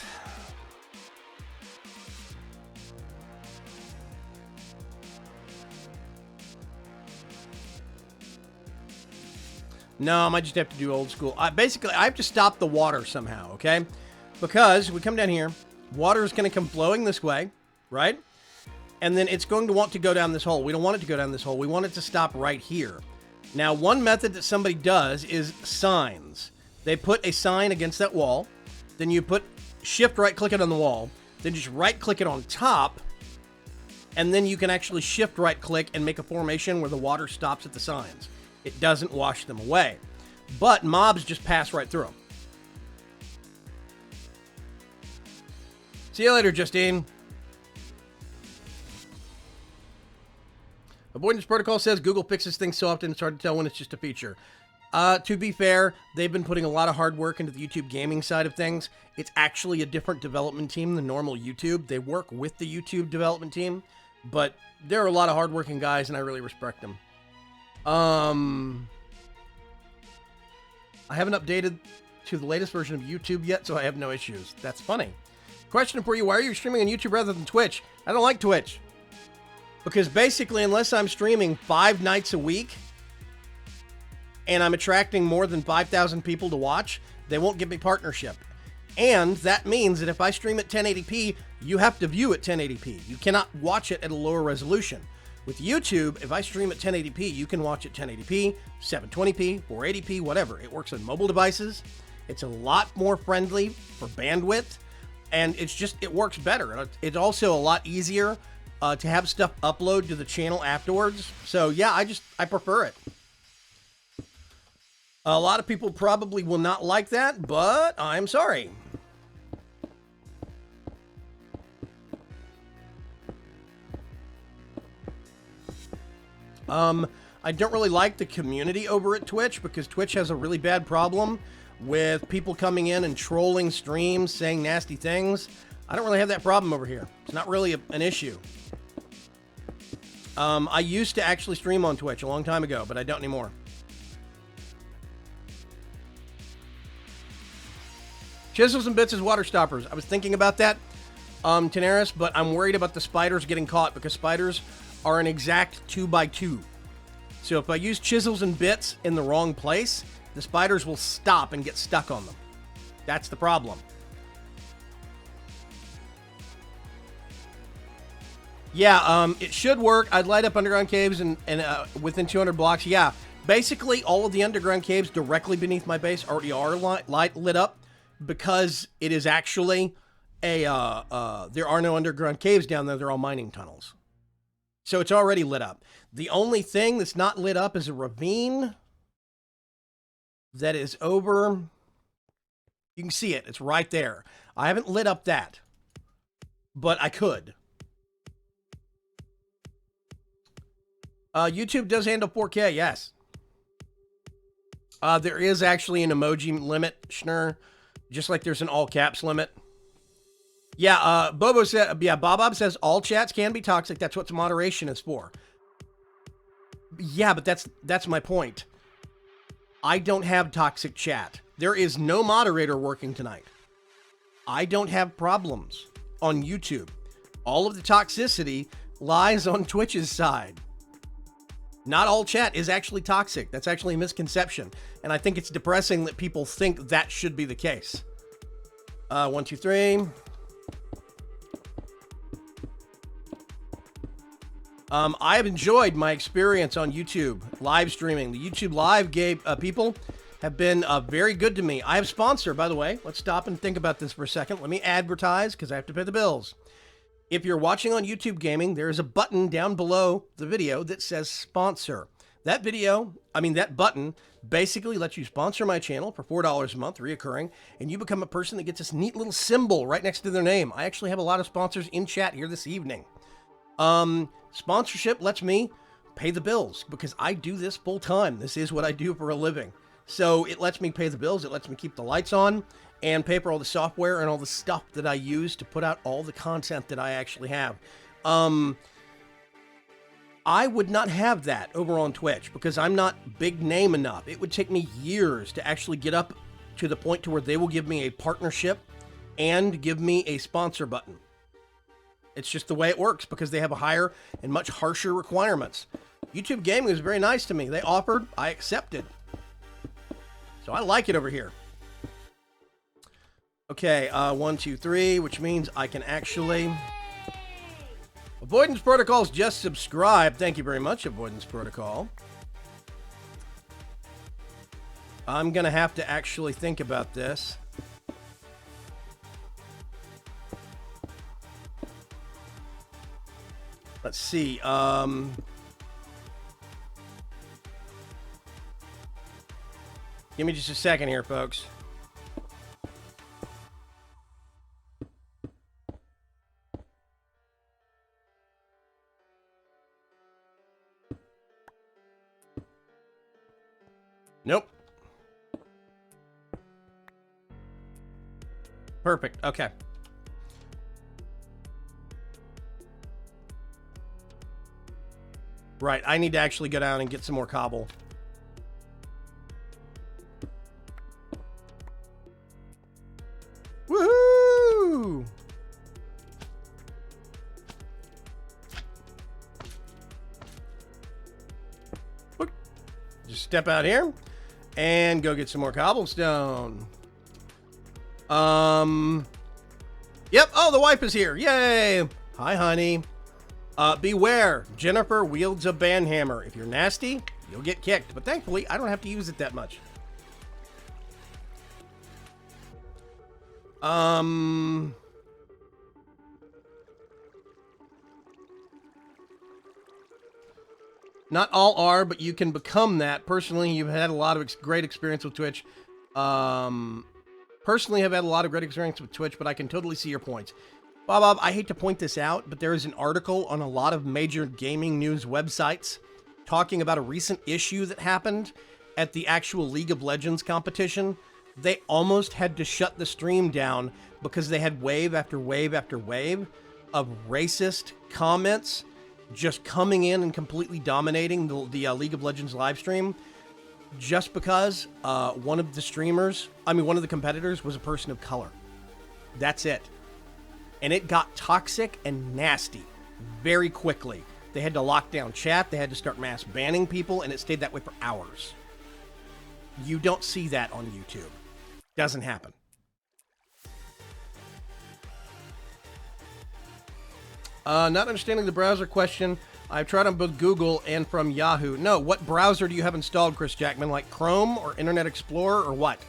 No, I might just have to do old school. Basically, I have to stop the water somehow, okay? Because we come down here, water is going to come flowing this way, right? And then it's going to want to go down this hole. We don't want it to go down this hole. We want it to stop right here. Now, one method that somebody does is signs. They put a sign against that wall. Then you put shift right click it on the wall. Then just right click it on top. And then you can actually shift right click and make a formation where the water stops at the signs. It doesn't wash them away. But mobs just pass right through them. See you later, Justine. Avoidance Protocol says Google fixes things so often it's hard to tell when it's just a feature. To be fair, they've been putting a lot of hard work into the YouTube gaming side of things. It's actually a different development team than normal YouTube. They work with the YouTube development team, but there are a lot of hardworking guys, and I really respect them. I haven't updated to the latest version of YouTube yet, so I have no issues. That's funny. Question for you, why are you streaming on YouTube rather than Twitch? I don't like Twitch. Because basically, unless I'm streaming 5 nights a week, and I'm attracting more than 5,000 people to watch, they won't give me partnership. And that means that if I stream at 1080p, you have to view at 1080p. You cannot watch it at a lower resolution. With YouTube, if I stream at 1080p, you can watch at 1080p, 720p, 480p, whatever. It works on mobile devices. It's a lot more friendly for bandwidth, and it works better. It's also a lot easier to have stuff upload to the channel afterwards. So yeah, I prefer it. A lot of people probably will not like that, but I'm sorry. I don't really like the community over at Twitch because Twitch has a really bad problem with people coming in and trolling streams, saying nasty things. I don't really have that problem over here. It's not really an issue. I used to actually stream on Twitch a long time ago, but I don't anymore. Chisels and bits as water stoppers. I was thinking about that, Tenaris, but I'm worried about the spiders getting caught because spiders are an exact 2x2. So if I use chisels and bits in the wrong place, the spiders will stop and get stuck on them. That's the problem. Yeah, it should work. I'd light up underground caves and within 200 blocks. Yeah, basically all of the underground caves directly beneath my base already are lit up because it is actually there are no underground caves down there. They're all mining tunnels. So it's already lit up. The only thing that's not lit up is a ravine that is over. You can see it. It's right there. I haven't lit up that, but I could. YouTube does handle 4K, yes. There is actually an emoji limit, Schnur, just like there's an all caps limit. Yeah, Bobo said, yeah, Bob says all chats can be toxic. That's what moderation is for. Yeah, but that's my point. I don't have toxic chat. There is no moderator working tonight. I don't have problems on YouTube. All of the toxicity lies on Twitch's side. Not all chat is actually toxic. That's actually a misconception. And I think it's depressing that people think that should be the case. 1, 2, 3. I have enjoyed my experience on YouTube live streaming. The YouTube live people have been very good to me. I have a sponsor, by the way. Let's stop and think about this for a second. Let me advertise because I have to pay the bills. If you're watching on YouTube Gaming, there is a button down below the video that says sponsor. That button basically lets you sponsor my channel for $4 a month, reoccurring, and you become a person that gets this neat little symbol right next to their name. I actually have a lot of sponsors in chat here this evening. Sponsorship lets me pay the bills because I do this full time. This is what I do for a living. So it lets me pay the bills. It lets me keep the lights on and pay for all the software and all the stuff that I use to put out all the content that I actually have. I would not have that over on Twitch because I'm not big name enough. It would take me years to actually get up to the point to where they will give me a partnership and give me a sponsor button. It's just the way it works because they have a higher and much harsher requirements. YouTube Gaming was very nice to me. They offered, I accepted. So I like it over here. Okay, 1, 2, 3, which means I can actually... Avoidance Protocol's just subscribed. Thank you very much, Avoidance Protocol. I'm going to have to actually think about this. Let's see. Give me just a second here, folks. Nope. Perfect. Okay. Right, I need to actually go down and get some more cobble. Woohoo! Just step out here and go get some more cobblestone. Yep, oh, the wife is here. Yay! Hi, honey. Beware, Jennifer wields a banhammer. If you're nasty, you'll get kicked. But thankfully, I don't have to use it that much. Not all are, but you can become that. Personally, you've had a lot of great experience with Twitch. Personally, I've had a lot of great experience with Twitch, but I can totally see your points. Bob, I hate to point this out, but there is an article on a lot of major gaming news websites talking about a recent issue that happened at the actual League of Legends competition. They almost had to shut the stream down because they had wave after wave after wave of racist comments just coming in and completely dominating the League of Legends live stream just because one of the competitors was a person of color. That's it. And it got toxic and nasty very quickly. They had to lock down chat. They had to start mass banning people, and it stayed that way for hours. You don't see that on YouTube. Doesn't happen. Not understanding the browser question. I've tried on both Google and from Yahoo. No, what browser do you have installed, Chris Jackman? Like Chrome or Internet Explorer or what?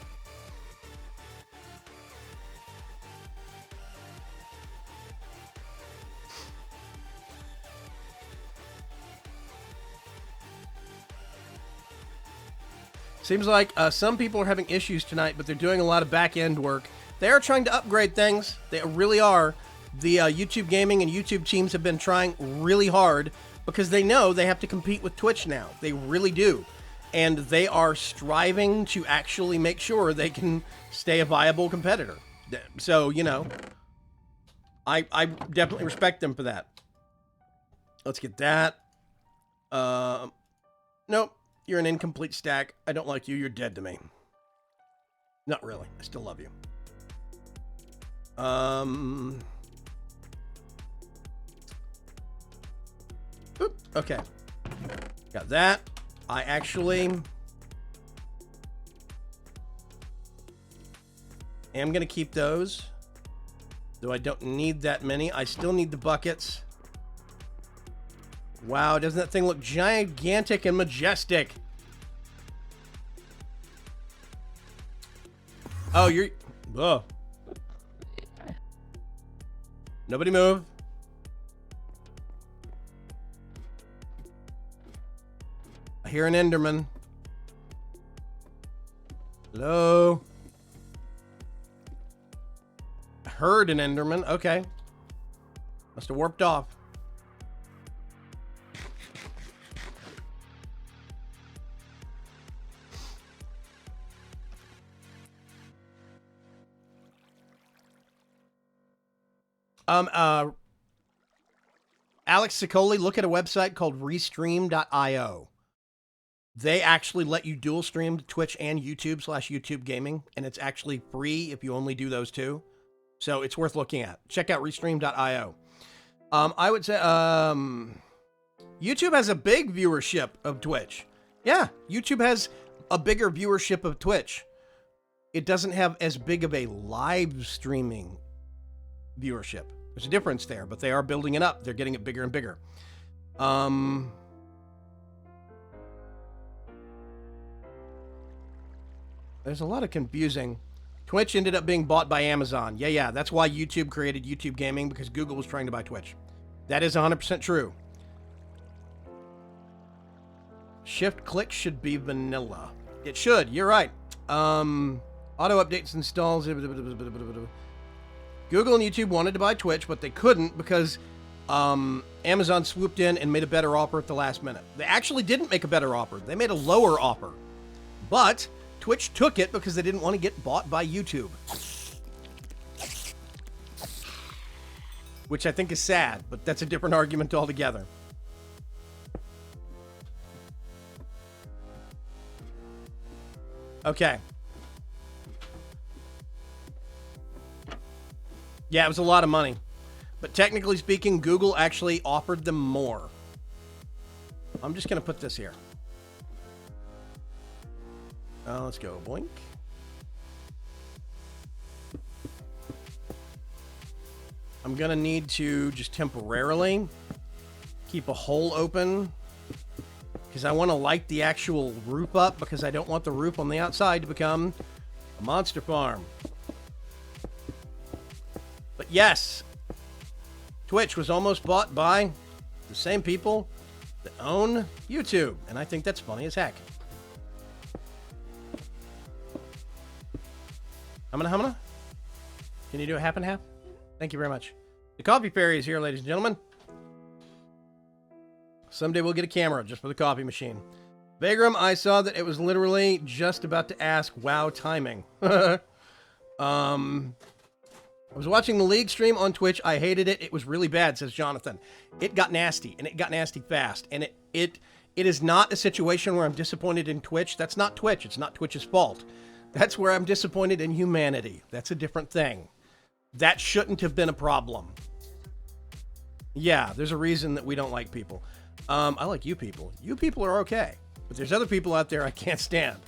Seems like some people are having issues tonight, but they're doing a lot of back-end work. They are trying to upgrade things. They really are. The YouTube Gaming and YouTube teams have been trying really hard because they know they have to compete with Twitch now. They really do. and they are striving to actually make sure they can stay a viable competitor. So, you know, I definitely respect them for that. Let's get that. Nope. You're an incomplete stack. I don't like you. You're dead to me. Not really. I still love you. Oop, okay. Got that. I actually am going to keep those. Though I don't need that many. I still need the buckets. Wow, doesn't that thing look gigantic and majestic? Oh, you're... Ugh. Nobody move. I hear an Enderman. Hello? I heard an Enderman. Okay. Must have warped off. Alex Sicoli, look at a website called restream.io. They actually let you dual stream to Twitch and YouTube/YouTube Gaming, and it's actually free if you only do those two. So it's worth looking at. Check out restream.io. I would say YouTube has a big viewership of Twitch. Yeah, YouTube has a bigger viewership of Twitch. It doesn't have as big of a live streaming viewership. There's a difference there, but they are building it up. They're getting it bigger and bigger. There's a lot of confusing. Twitch ended up being bought by Amazon. Yeah, that's why YouTube created YouTube Gaming, because Google was trying to buy Twitch. That is 100% true. Shift click should be vanilla. It should. You're right. Auto updates installs. Google and YouTube wanted to buy Twitch, but they couldn't because Amazon swooped in and made a better offer at the last minute. They actually didn't make a better offer. They made a lower offer. But Twitch took it because they didn't want to get bought by YouTube. Which I think is sad, but that's a different argument altogether. Okay. Yeah, it was a lot of money. But technically speaking, Google actually offered them more. I'm just going to put this here. Let's go. Boink. I'm going to need to just temporarily keep a hole open because I want to light the actual roof up because I don't want the roof on the outside to become a monster farm. But yes, Twitch was almost bought by the same people that own YouTube, and I think that's funny as heck. Humana? Can you do a half and half? Thank you very much. The coffee fairy is here, ladies and gentlemen. Someday we'll get a camera just for the coffee machine. Vagram, I saw that it was literally just about to ask, wow, timing. I was watching the League stream on Twitch. I hated it. It was really bad, says Jonathan. It got nasty, and it got nasty fast. And it is not a situation where I'm disappointed in Twitch. That's not Twitch. It's not Twitch's fault. That's where I'm disappointed in humanity. That's a different thing. That shouldn't have been a problem. Yeah, there's a reason that we don't like people. I like you people. You people are okay. But there's other people out there I can't stand.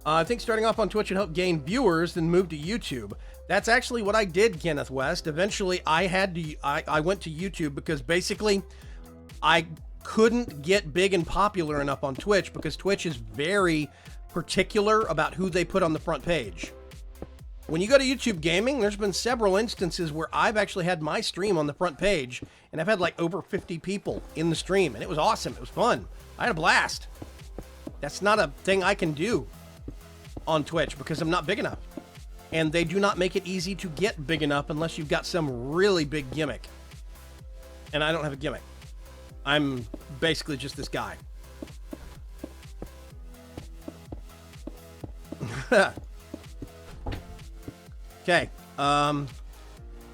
I think starting off on Twitch would help gain viewers, then move to YouTube. That's actually what I did, Kenneth West. Eventually, I went to YouTube because basically I couldn't get big and popular enough on Twitch because Twitch is very particular about who they put on the front page. When you go to YouTube Gaming, there's been several instances where I've actually had my stream on the front page, and I've had like over 50 people in the stream, and it was awesome. It was fun. I had a blast. That's not a thing I can do on Twitch because I'm not big enough. And they do not make it easy to get big enough unless you've got some really big gimmick. And I don't have a gimmick. I'm basically just this guy. Okay.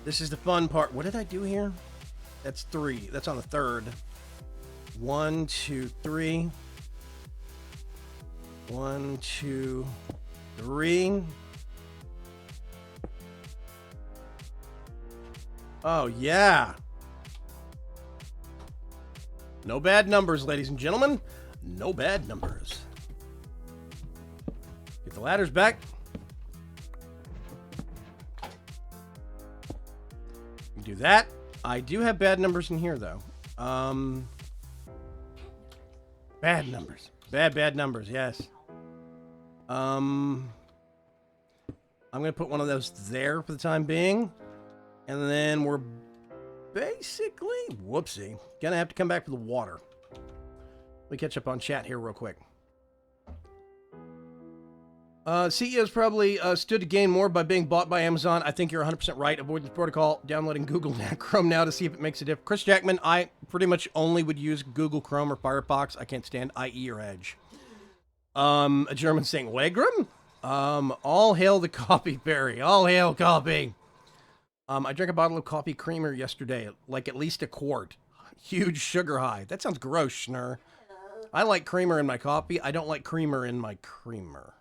This is the fun part. What did I do here? That's 3. That's on the 3rd. 1, 2, 3. 1, 2, 3. Oh, yeah. No bad numbers, ladies and gentlemen. No bad numbers. Get the ladders back. You do that. I do have bad numbers in here, though. Bad numbers. Bad numbers, yes. I'm going to put one of those there for the time being. And then we're basically, whoopsie, gonna have to come back for the water. Let me catch up on chat here real quick. CEOs probably stood to gain more by being bought by Amazon. I think you're 100% right. Avoid the protocol. Downloading Google Chrome now to see if it makes a difference. Chris Jackman, I pretty much only would use Google Chrome or Firefox. I can't stand IE or Edge. A German saying, Wagram? All hail the coffee fairy. All hail coffee. I drank a bottle of coffee creamer yesterday, like at least a quart. Huge sugar high. That sounds gross, Schnurr. I like creamer in my coffee. I don't like creamer in my creamer.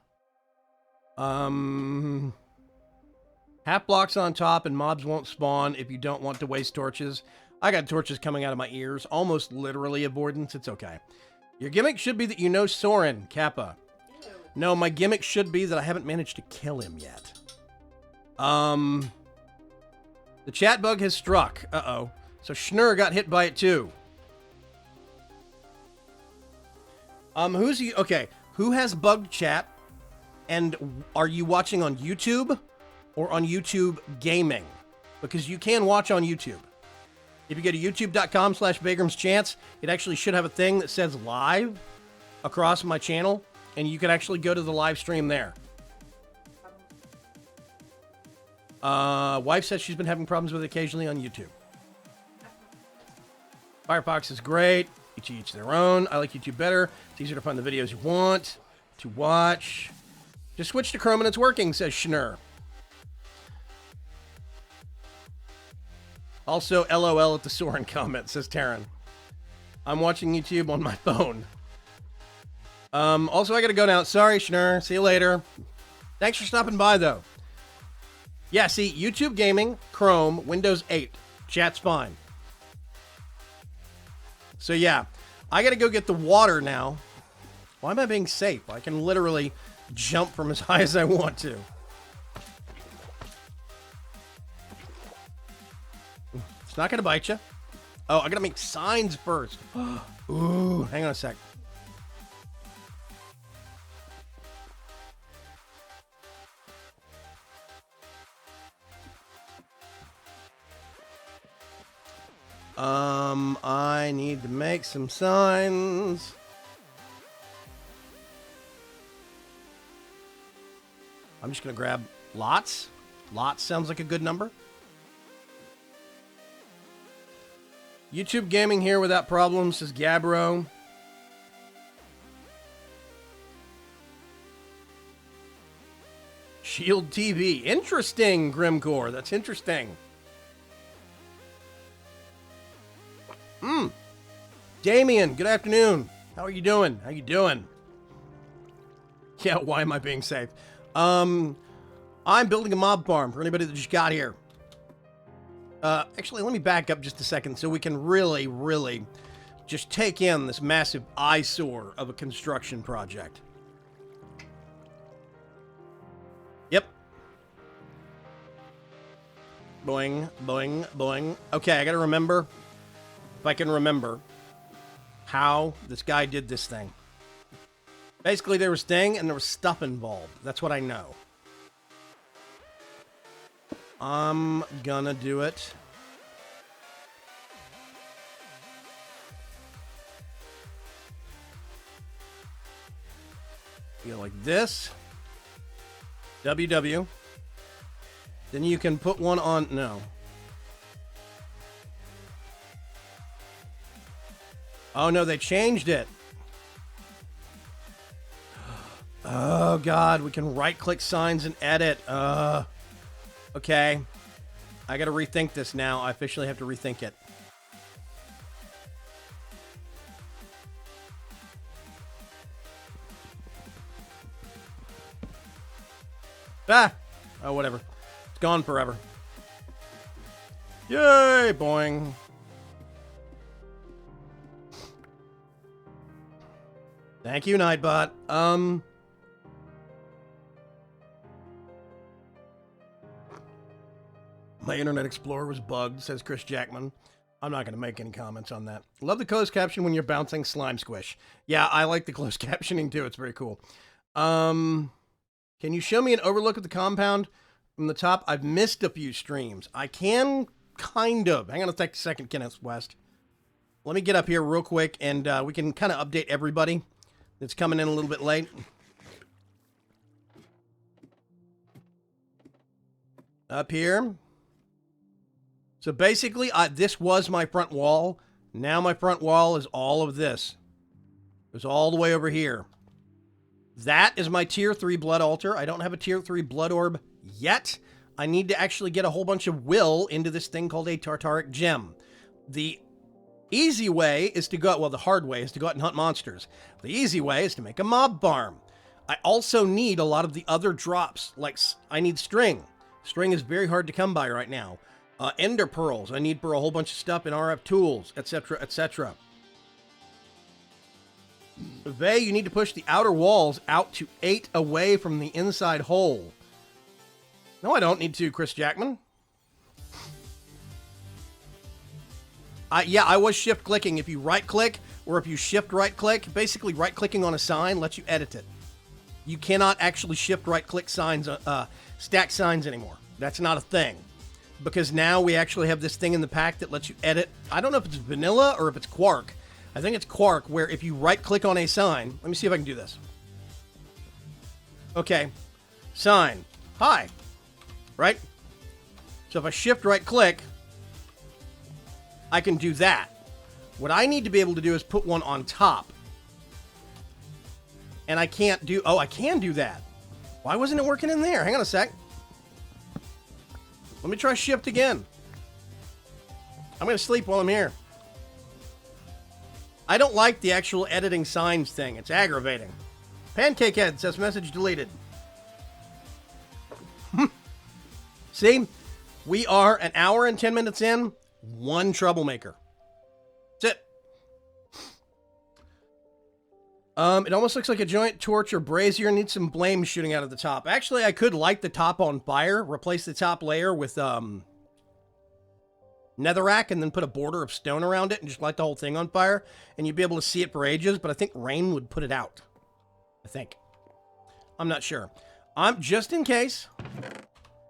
Half blocks on top and mobs won't spawn if you don't want to waste torches. I got torches coming out of my ears. Almost literally avoidance. It's okay. Your gimmick should be that you know Soren, Kappa. No, my gimmick should be that I haven't managed to kill him yet. The chat bug has struck. Uh-oh. So Schnurr got hit by it too. Okay, who has bugged chat? And are you watching on YouTube or on YouTube Gaming? Because you can watch on YouTube. If you go to youtube.com/BagramsChance, it actually should have a thing that says live across my channel, and you can actually go to the live stream there. Wife says she's been having problems with it occasionally on YouTube. Firefox is great. Each their own. I like YouTube better. It's easier to find the videos you want to watch. Just switch to Chrome and it's working, says Schnurr. Also, LOL at the Soren comment, says Taryn. I'm watching YouTube on my phone. Also, I gotta go now. Sorry, Schnurr. See you later. Thanks for stopping by, though. Yeah, see, YouTube Gaming, Chrome, Windows 8. Chat's fine. So, yeah. I gotta go get the water now. Why am I being safe? I can literally jump from as high as I want to. It's not gonna bite you. Oh, I gotta make signs first. Ooh, hang on a sec. I need to make some signs. I'm just gonna grab lots. Lots sounds like a good number. YouTube Gaming here without problems, says Gabro. Shield TV. Interesting, Grimcore. That's interesting. Damien, good afternoon. How are you doing? How you doing? Yeah, why am I being safe? I'm building a mob farm for anybody that just got here. Actually, let me back up just a second so we can really just take in this massive eyesore of a construction project. Yep. Boing, boing, boing. Okay, I gotta remember, if I can remember, how this guy did this thing. Basically, there was thing and there was stuff involved. That's what I know. I'm gonna do it. You go like this. WW. Then you can put one on... No. Oh, no, they changed it. Oh, God. We can right-click signs and edit. Okay. I got to rethink this now. I officially have to rethink it. Ah! Oh, whatever. It's gone forever. Yay! Boing. Thank you, Nightbot. My Internet Explorer was bugged, says Chris Jackman. I'm not going to make any comments on that. Love the closed caption when you're bouncing slime squish. Yeah, I like the closed captioning too. It's very cool. Can you show me an overlook of the compound from the top? I've missed a few streams. I can kind of. Hang on a second, Kenneth West. Let me get up here real quick and we can kind of update everybody that's coming in a little bit late. Up here. So basically, this was my front wall. Now my front wall is all of this. It's all the way over here. That is my tier 3 blood altar. I don't have a tier 3 blood orb yet. I need to actually get a whole bunch of will into this thing called a Tartaric gem. The easy way is to go, well, the hard way is to go out and hunt monsters. The easy way is to make a mob farm. I also need a lot of the other drops, like I need string. String is very hard to come by right now. Ender pearls I need for a whole bunch of stuff in RF tools, etc., etc. Vey, you need to push the outer walls out to 8 away from the inside hole. No, I don't need to, Chris Jackman. Yeah, I was shift clicking. If you right click or if you shift right click, basically right clicking on a sign lets you edit it. You cannot actually shift right click signs, stack signs anymore. That's not a thing. Because now we actually have this thing in the pack that lets you edit. I don't know if it's vanilla or if it's Quark. I think it's Quark, where if you right-click on a sign... Let me see if I can do this. Okay. Sign. Hi. Right? So if I shift right-click, I can do that. What I need to be able to do is put one on top. And I can't do... Oh, I can do that. Why wasn't it working in there? Hang on a sec. Let me try shift again. I'm going to sleep while I'm here. I don't like the actual editing signs thing. It's aggravating. Pancakehead says message deleted. See? We are an hour and 10 minutes in. One troublemaker. That's it. It almost looks like a giant torch or brazier. Needs some flames shooting out of the top. Actually, I could light the top on fire, replace the top layer with netherrack, and then put a border of stone around it and just light the whole thing on fire, and you'd be able to see it for ages, but I think rain would put it out. I think. I'm not sure. Just in case,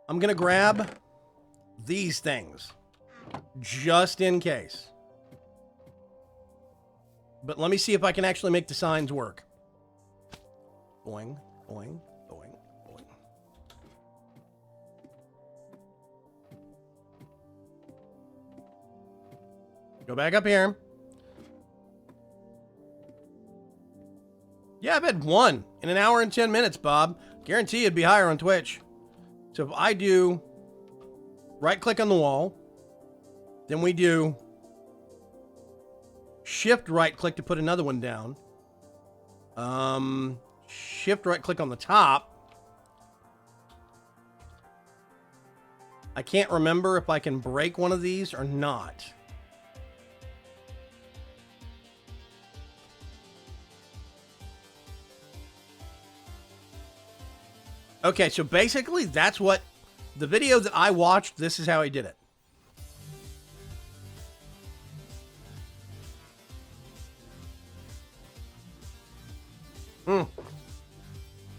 I'm going to grab these things. Just in case. But let me see if I can actually make the signs work. Boing, boing, boing, boing. Go back up here. Yeah, I've had one in an hour and 10 minutes, Bob. Guarantee it'd be higher on Twitch. So if I do right-click on the wall, then we do shift right-click to put another one down. Shift right-click on the top. I can't remember if I can break one of these or not. Okay, so basically that's what the video that I watched, this is how he did it.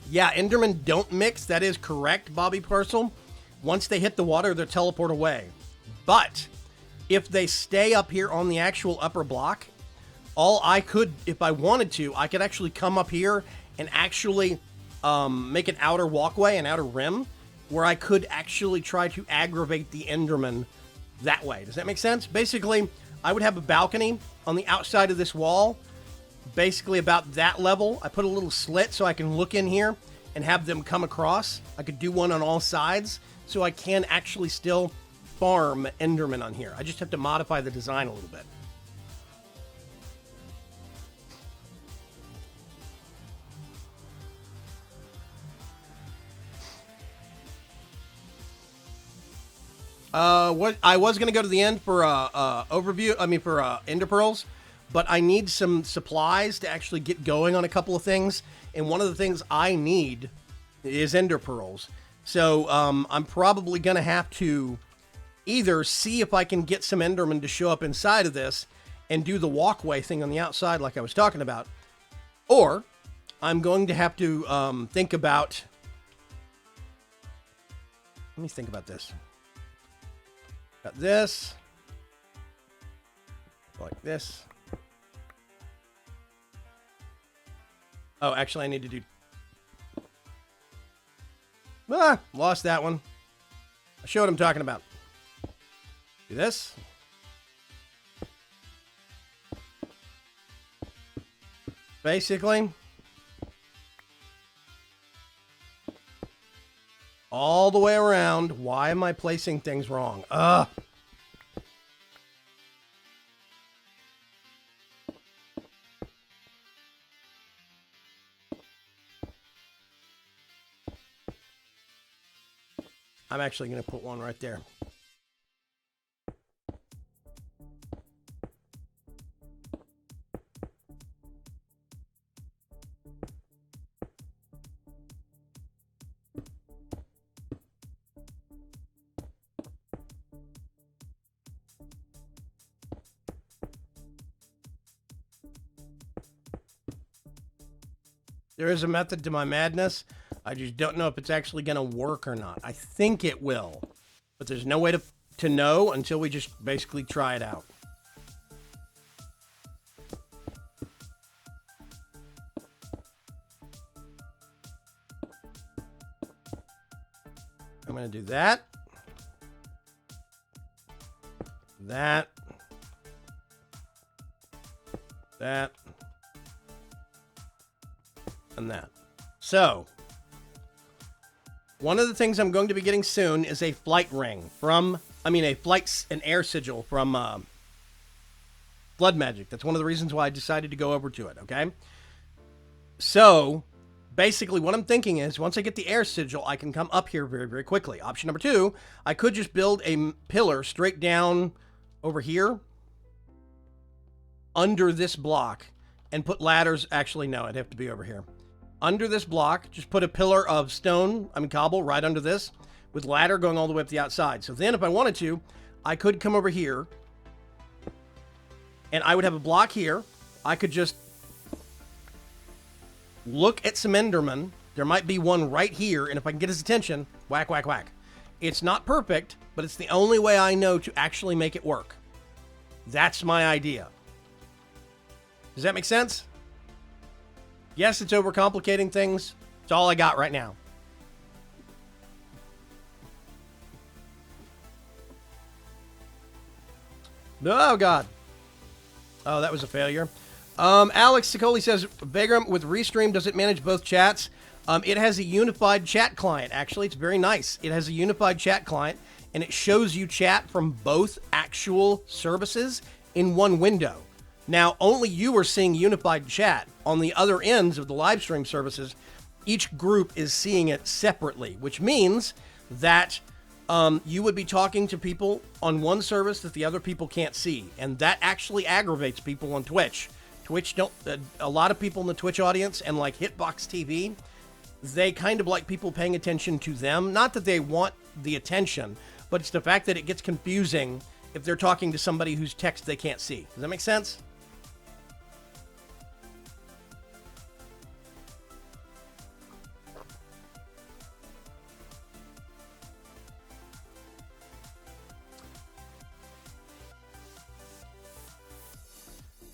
Yeah, Endermen don't mix. That is correct, Bobby Parcel. Once they hit the water, they'll teleport away. But if they stay up here on the actual upper block, all I could, if I wanted to, I could actually come up here and actually make an outer walkway, an outer rim, where I could actually try to aggravate the Enderman that way. Does that make sense? Basically, I would have a balcony on the outside of this wall, basically about that level. I put a little slit so I can look in here and have them come across. I could do one on all sides, so I can actually still farm Enderman on here. I just have to modify the design a little bit. What I was gonna go to the end for overview. I mean for Ender Pearls, but I need some supplies to actually get going on a couple of things. And one of the things I need is Ender Pearls. So I'm probably gonna have to either see if I can get some Endermen to show up inside of this and do the walkway thing on the outside, like I was talking about, or I'm going to have to think about. Let me think about this. Got this, like this. Oh, actually, I need to do. Lost that one. I showed what I'm talking about. Do this. Basically, all the way around. Why am I placing things wrong? I'm actually going to put one right there. There is a method to my madness. I just don't know if it's actually going to work or not. I think it will, but there's no way to know until we just basically try it out. I'm going to do that. That. And that. So, one of the things I'm going to be getting soon is a flight ring from, an air sigil from Blood Magic. That's one of the reasons why I decided to go over to it, okay? So, basically what I'm thinking is, once I get the air sigil, I can come up here very, very quickly. Option number 2, I could just build a pillar straight down over here, under this block, and put ladders. Actually, no, it'd have to be over here. Under this block, just put a pillar of stone, cobble, right under this, with ladder going all the way up the outside. So then if I wanted to, I could come over here, and I would have a block here. I could just look at some Endermen. There might be one right here, and if I can get his attention, whack, whack, whack. It's not perfect, but it's the only way I know to actually make it work. That's my idea. Does that make sense? Yes, it's overcomplicating things. It's all I got right now. Oh, God. Oh, that was a failure. Alex Sicoli says, Vagram, with Restream, does it manage both chats? It has a unified chat client, actually. It's very nice. It has a unified chat client, and it shows you chat from both actual services in one window. Now, only you are seeing unified chat. On the other ends of the live stream services, each group is seeing it separately, which means that you would be talking to people on one service that the other people can't see. And that actually aggravates people on Twitch. A lot of people in the Twitch audience and like Hitbox TV, they kind of like people paying attention to them. Not that they want the attention, but it's the fact that it gets confusing if they're talking to somebody whose text they can't see. Does that make sense?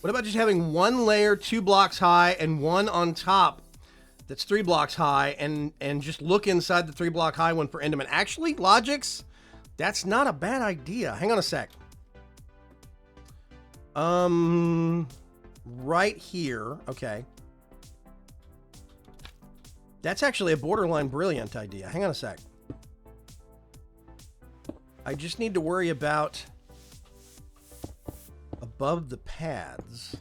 What about just having one layer 2 blocks high and one on top that's 3 blocks high and just look inside the 3 block high one for Enderman? Actually, Logix, that's not a bad idea. Hang on a sec. right here. Okay. That's actually a borderline brilliant idea. Hang on a sec. I just need to worry about above the pads.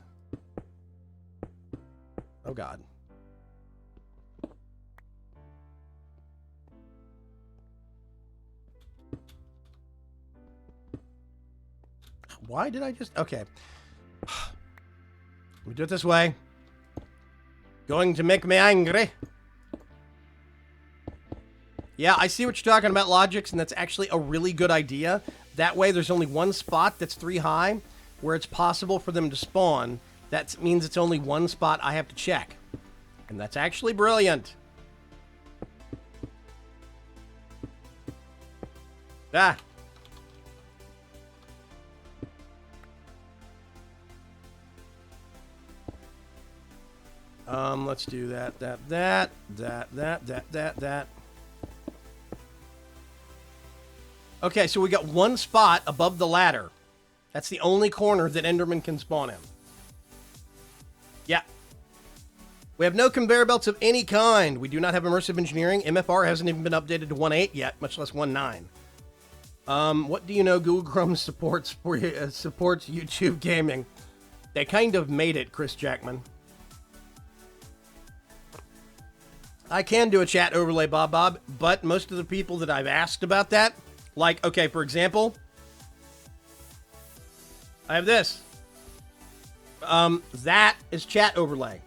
Oh, God. Why did I just... Okay. We do it this way. Going to make me angry. Yeah, I see what you're talking about, Logix, and that's actually a really good idea. That way, there's only one spot that's 3 high where it's possible for them to spawn. That means it's only one spot I have to check. And that's actually brilliant. Ah. Let's do that. Okay, so we got one spot above the ladder. That's the only corner that Enderman can spawn in. Yeah. We have no conveyor belts of any kind. We do not have immersive engineering. MFR hasn't even been updated to 1.8 yet, much less 1.9. What do you know Google Chrome supports supports YouTube gaming? They kind of made it, Chris Jackman. I can do a chat overlay, Bob, but most of the people that I've asked about that, like, okay, for example, I have this. That is chat overlay.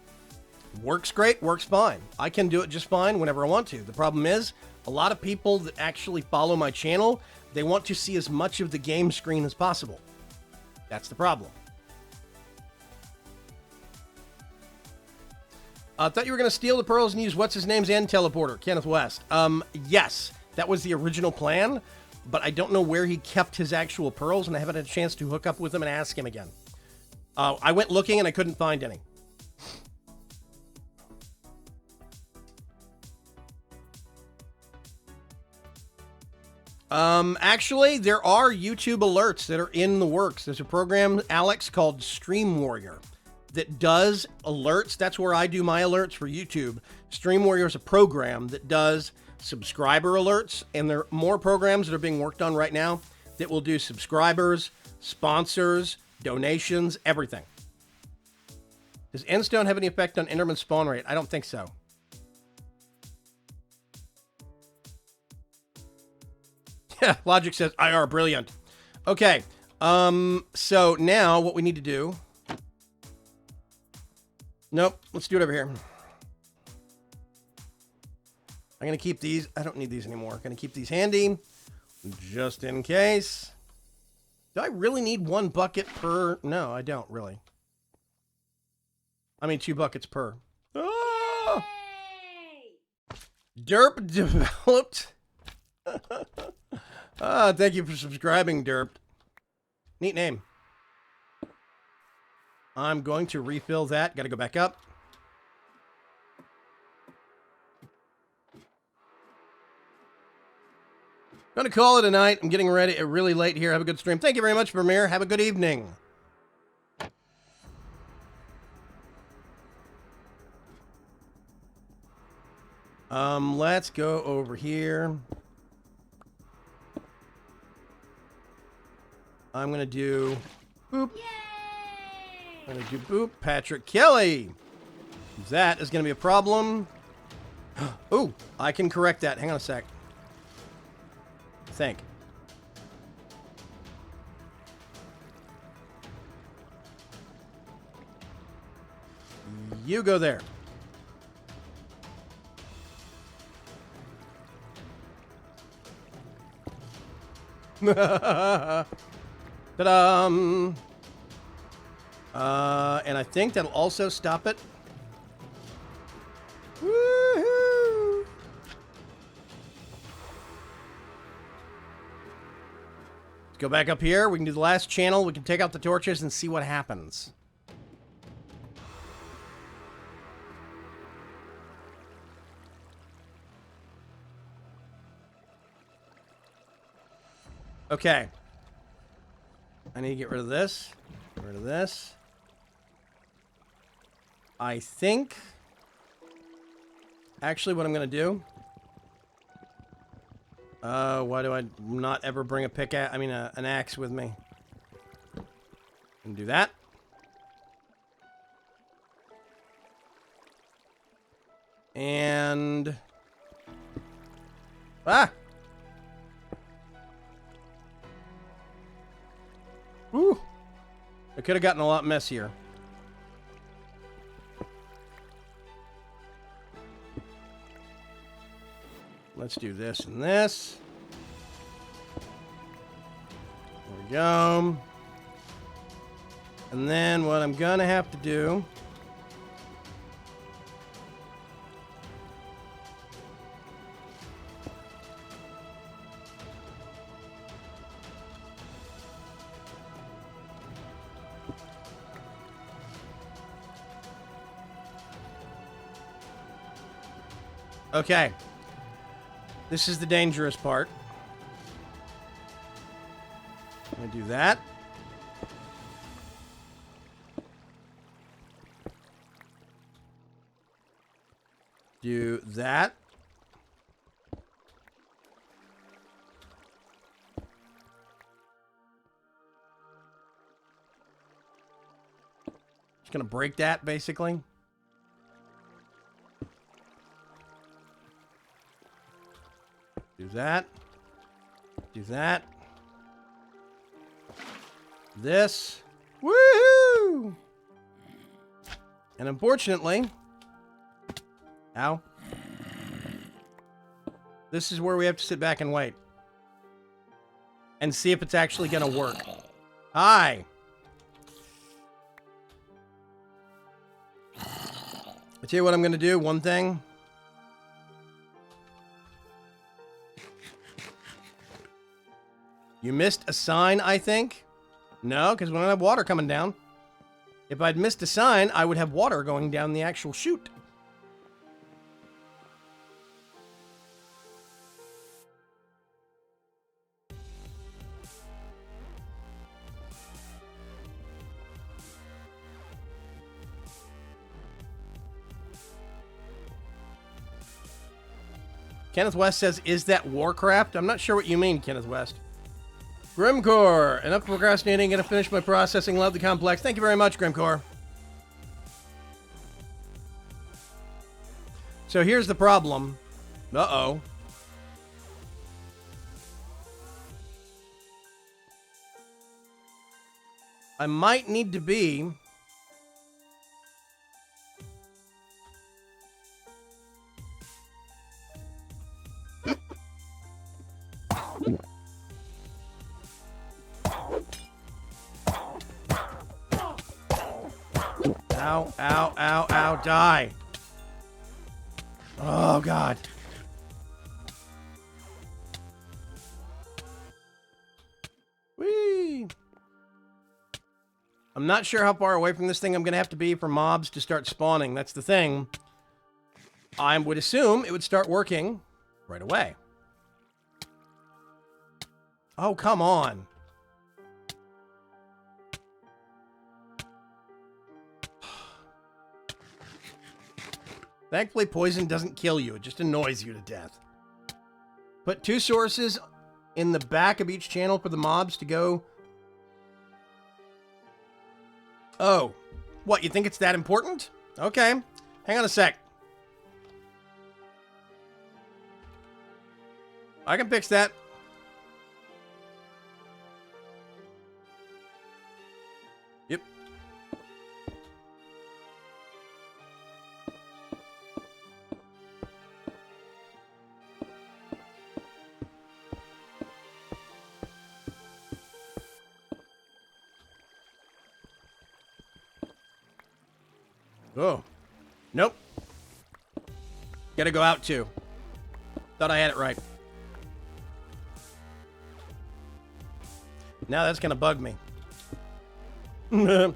Works great, works fine. I can do it just fine whenever I want to. The problem is, a lot of people that actually follow my channel, they want to see as much of the game screen as possible. That's the problem. I thought you were going to steal the pearls and use what's-his-name's end teleporter, Kenneth West. Yes, that was the original plan, but I don't know where he kept his actual pearls, and I haven't had a chance to hook up with him and ask him again. I went looking, and I couldn't find any. Actually, there are YouTube alerts that are in the works. There's a program, Alex, called Stream Warrior that does alerts. That's where I do my alerts for YouTube. Stream Warrior is a program that does subscriber alerts, and there are more programs that are being worked on right now that will do subscribers, sponsors, donations, everything. Does Endstone have any effect on Enderman spawn rate? I don't think so. Yeah, Logic says IR, brilliant. Okay, so now what we need to do... Nope, let's do it over here. I'm going to keep these. I don't need these anymore. I'm going to keep these handy just in case. Do I really need 1 bucket per? No, I don't really. I mean, 2 buckets per. Oh! Derp developed. Thank you for subscribing, Derp. Neat name. I'm going to refill that. Got to go back up. Going to call it a night. I'm getting ready. Really late here. Have a good stream. Thank you very much, Vermeer. Have a good evening. Let's go over here. I'm going to do... Boop. Yay! I'm going to do boop. Patrick Kelly. That is going to be a problem. Ooh, I can correct that. Hang on a sec. Think. You go there. Ta-da! And I think that'll also stop it. Woohoo! Let's go back up here. We can do the last channel. We can take out the torches and see what happens. Okay. I need to get rid of this. Get rid of this. I think... Actually, what I'm going to do... why do I not ever bring a pickaxe? I mean, an axe with me. And do that. And... Ah! Whew! It could have gotten a lot messier. Let's do this and this. There we go. And then what I'm gonna have to do... Okay. This is the dangerous part. I'm going to do that. Do that. Just going to break that, basically. Do that. Do that. This. Woohoo! And unfortunately... Ow. This is where we have to sit back and wait. And see if it's actually going to work. Hi! I'll tell you what I'm going to do. One thing. You missed a sign, I think? No, because we don't have water coming down. If I'd missed a sign, I would have water going down the actual chute. Kenneth West says, is that Warcraft? I'm not sure what you mean, Kenneth West. Grimcore, enough procrastinating, gonna finish my processing, love the complex. Thank you very much, Grimcore. So here's the problem. Uh-oh. I might need to be... Ow, ow, ow, ow, die. Oh, God. Whee! I'm not sure how far away from this thing I'm going to have to be for mobs to start spawning. That's the thing. I would assume it would start working right away. Oh, come on. Thankfully, poison doesn't kill you. It just annoys you to death. Put 2 sources in the back of each channel for the mobs to go. Oh. What, you think it's that important? Okay. Hang on a sec. I can fix that. Yep. Oh. Nope. Gotta go out too. Thought I had it right. Now that's gonna bug me. The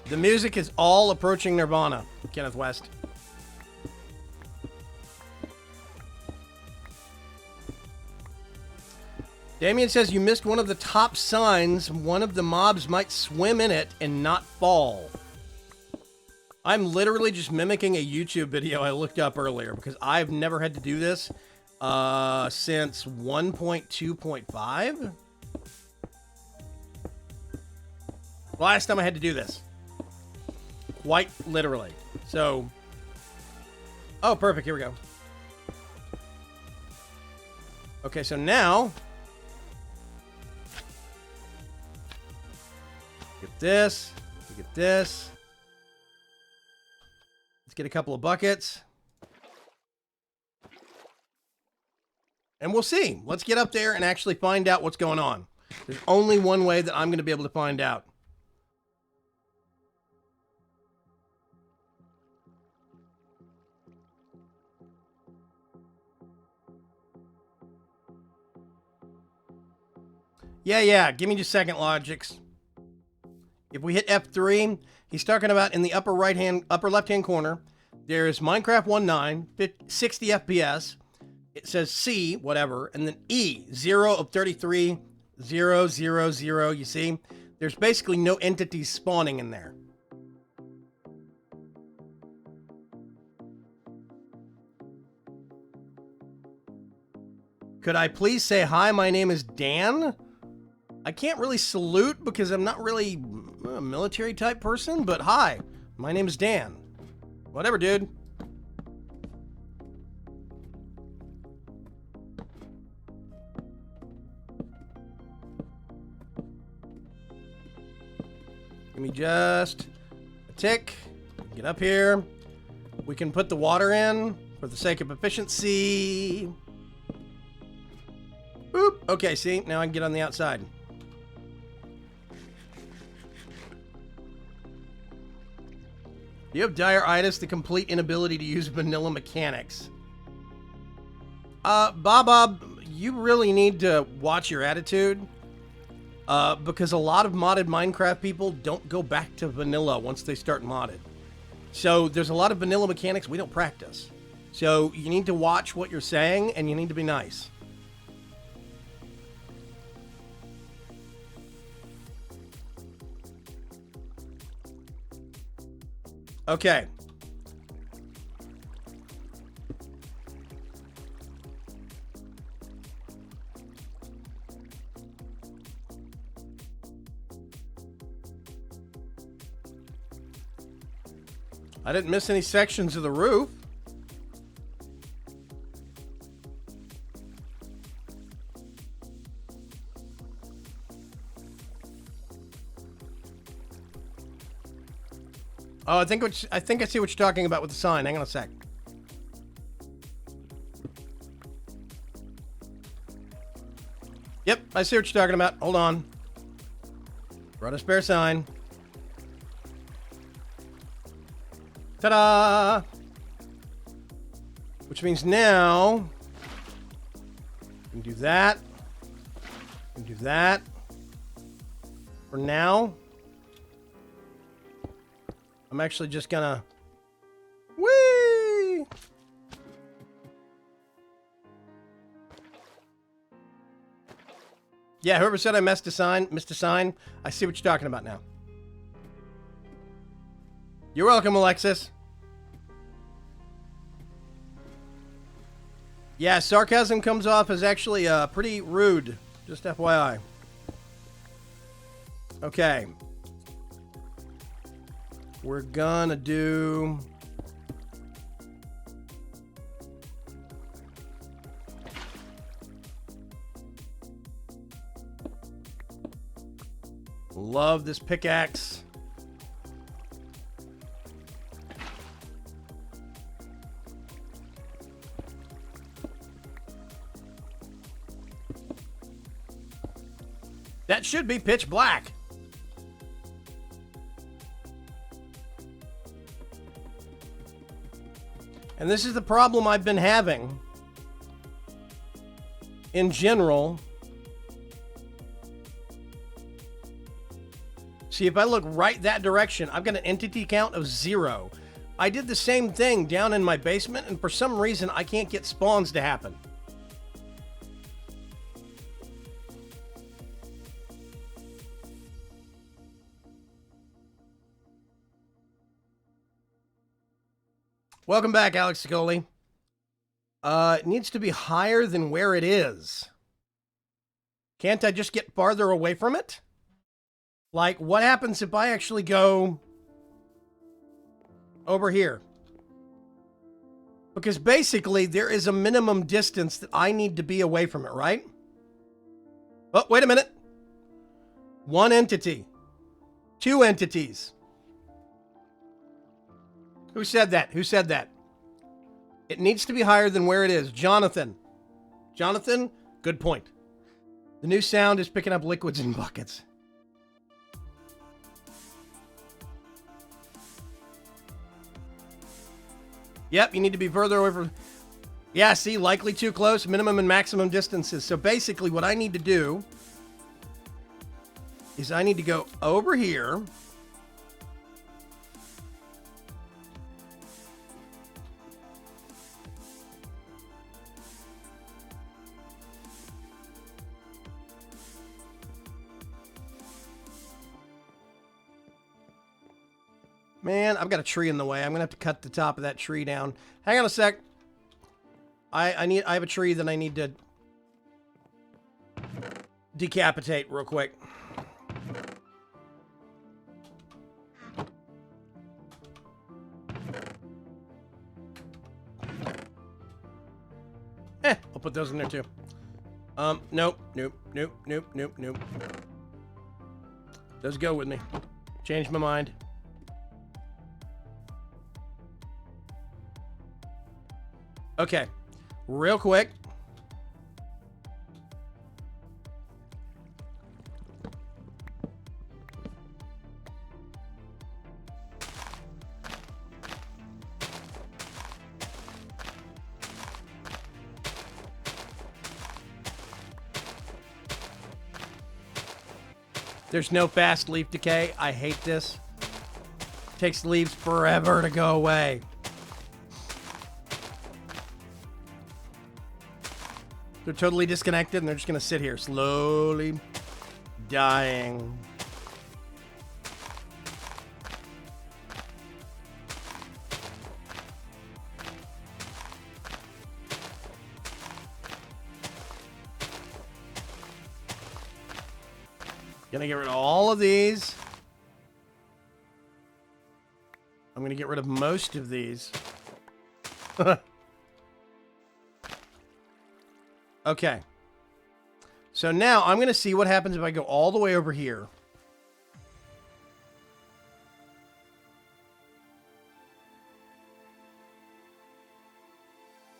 music is all approaching Nirvana, Kenneth West. Damien says you missed one of the top signs. One of the mobs might swim in it and not fall. I'm literally just mimicking a YouTube video I looked up earlier because I've never had to do this since 1.2.5. Last time I had to do this. Quite literally. So, oh, perfect. Here we go. Okay, so now, get this, get this. Let's get a couple of buckets. And we'll see. Let's get up there and actually find out what's going on. There's only one way that I'm going to be able to find out. Yeah. Give me just a second, Logix. If we hit F3, he's talking about in the upper left-hand corner, there's Minecraft 1.9, 60 FPS. It says C, whatever, and then E, 0 of 33, 0, 0, 0. You see? There's basically no entities spawning in there. Could I please say hi? My name is Dan. I can't really salute because I'm not really a military type person, but hi, my name is Dan. Whatever, dude. Give me just a tick. Get up here. We can put the water in for the sake of efficiency. Boop. Okay, see, now I can get on the outside. You have dire-itis, the complete inability to use vanilla mechanics. Bob, you really need to watch your attitude. Because a lot of modded Minecraft people don't go back to vanilla once they start modded. So there's a lot of vanilla mechanics we don't practice. So you need to watch what you're saying and you need to be nice. Okay. I didn't miss any sections of the roof. Oh, I think I see what you're talking about with the sign. Hang on a sec. Yep, I see what you're talking about. Hold on. Brought a spare sign. Ta-da! Which means now we can do that. We can do that. For now, I'm actually just gonna... Whee! Yeah, whoever said I missed a sign, I see what you're talking about now. You're welcome, Alexis. Yeah, sarcasm comes off as actually pretty rude. Just FYI. Okay. We're gonna do... Love this pickaxe. That should be pitch black. And this is the problem I've been having in general. See, if I look right that direction, I've got an entity count of 0. I did the same thing down in my basement, and for some reason, I can't get spawns to happen. Welcome back, Alex Scully. It needs to be higher than where it is. Can't I just get farther away from it? Like, what happens if I actually go over here? Because basically, there is a minimum distance that I need to be away from it, right? Oh, wait a minute. One entity. Two entities. Who said that? Who said that? It needs to be higher than where it is. Jonathan. Jonathan, good point. The new sound is picking up liquids in buckets. Yep, you need to be further away from... Yeah, see, likely too close, minimum and maximum distances. So basically what I need to do is I need to go over here. Man, I've got a tree in the way. I'm gonna have to cut the top of that tree down. Hang on a sec. I have a tree that I need to decapitate real quick. I'll put those in there too. Nope. Those go with me. Changed my mind. Okay, real quick. There's no fast leaf decay. I hate this. Takes leaves forever to go away. They're totally disconnected and they're just going to sit here slowly dying. Gonna get rid of all of these. I'm gonna get rid of most of these. Okay. So now I'm going to see what happens if I go all the way over here.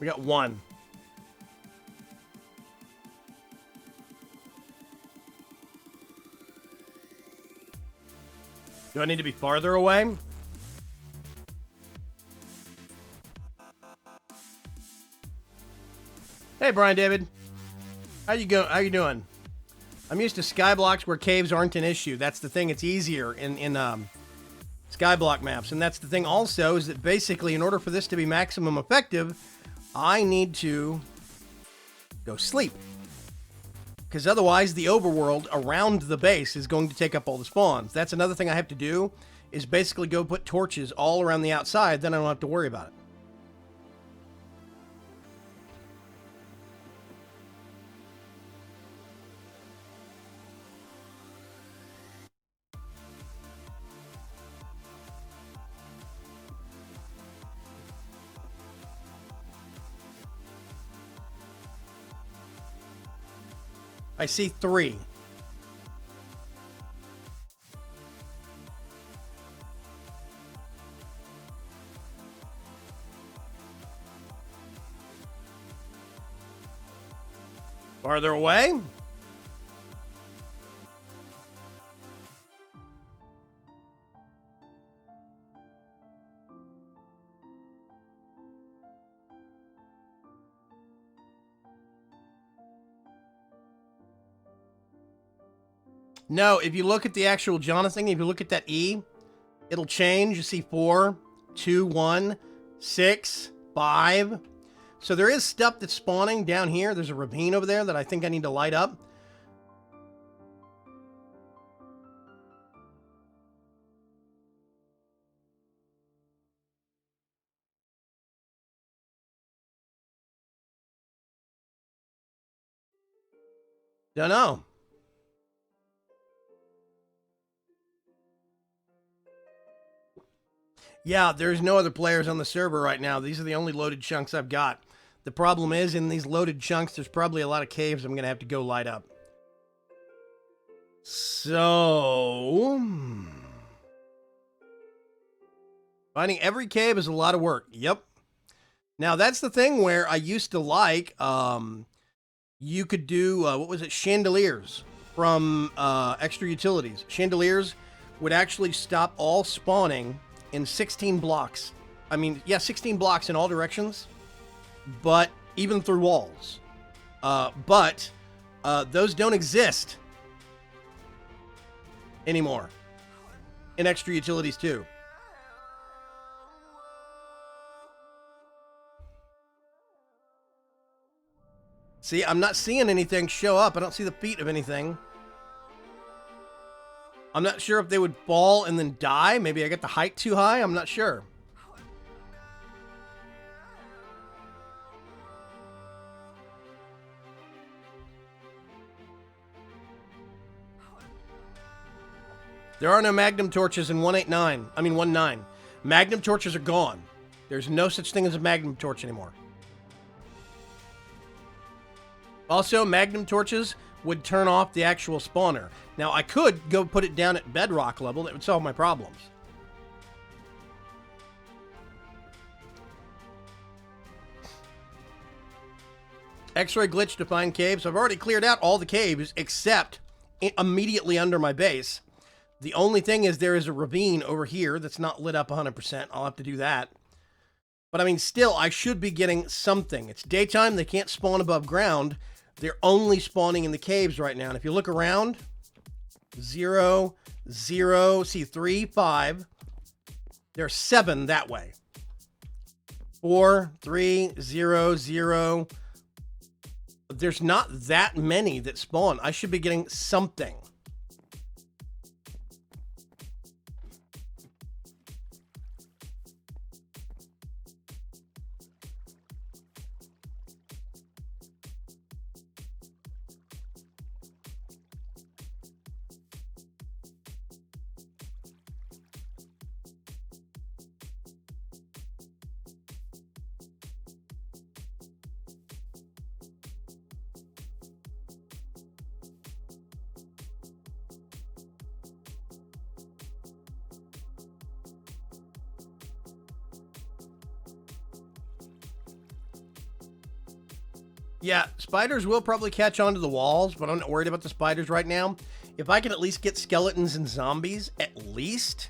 We got one. Do I need to be farther away? Hey, Brian David. How you doing? I'm used to skyblock where caves aren't an issue. That's the thing. It's easier in skyblock maps. And that's the thing also is that basically in order for this to be maximum effective, I need to go sleep. Because otherwise the overworld around the base is going to take up all the spawns. That's another thing I have to do is basically go put torches all around the outside. Then I don't have to worry about it. I see 3. Farther away? No, if you look at the actual Jonathan, if you look at that E, it'll change. You see 4, 2, 1, 6, 5. So there is stuff that's spawning down here. There's a ravine over there that I think I need to light up. Don't know. Yeah, there's no other players on the server right now. These are the only loaded chunks I've got. The problem is, in these loaded chunks, there's probably a lot of caves I'm going to have to go light up. So... finding every cave is a lot of work. Yep. Now, that's the thing where I used to like, you could do, what was it, chandeliers from extra utilities. Chandeliers would actually stop all spawning in 16 blocks. I mean, yeah, 16 blocks in all directions, but even through walls. But those don't exist anymore in extra utilities too. See, I'm not seeing anything show up. I don't see the feet of anything. I'm not sure if they would fall and then die. Maybe I get the height too high. I'm not sure. There are no magnum torches in 1.8.9. I mean 1.9. Magnum torches are gone. There's no such thing as a magnum torch anymore. Also, magnum torches would turn off the actual spawner. Now, I could go put it down at bedrock level. That would solve my problems. X-ray glitch to find caves. I've already cleared out all the caves except immediately under my base. The only thing is there is a ravine over here that's not lit up 100%. I'll have to do that. But I mean, still, I should be getting something. It's daytime. They can't spawn above ground. They're only spawning in the caves right now. And if you look around, 0, 0, see 3, 5. There's 7 that way. 4, 3, 0, 0. There's not that many that spawn. I should be getting something. Yeah, spiders will probably catch onto the walls, but I'm not worried about the spiders right now. If I can at least get skeletons and zombies, at least,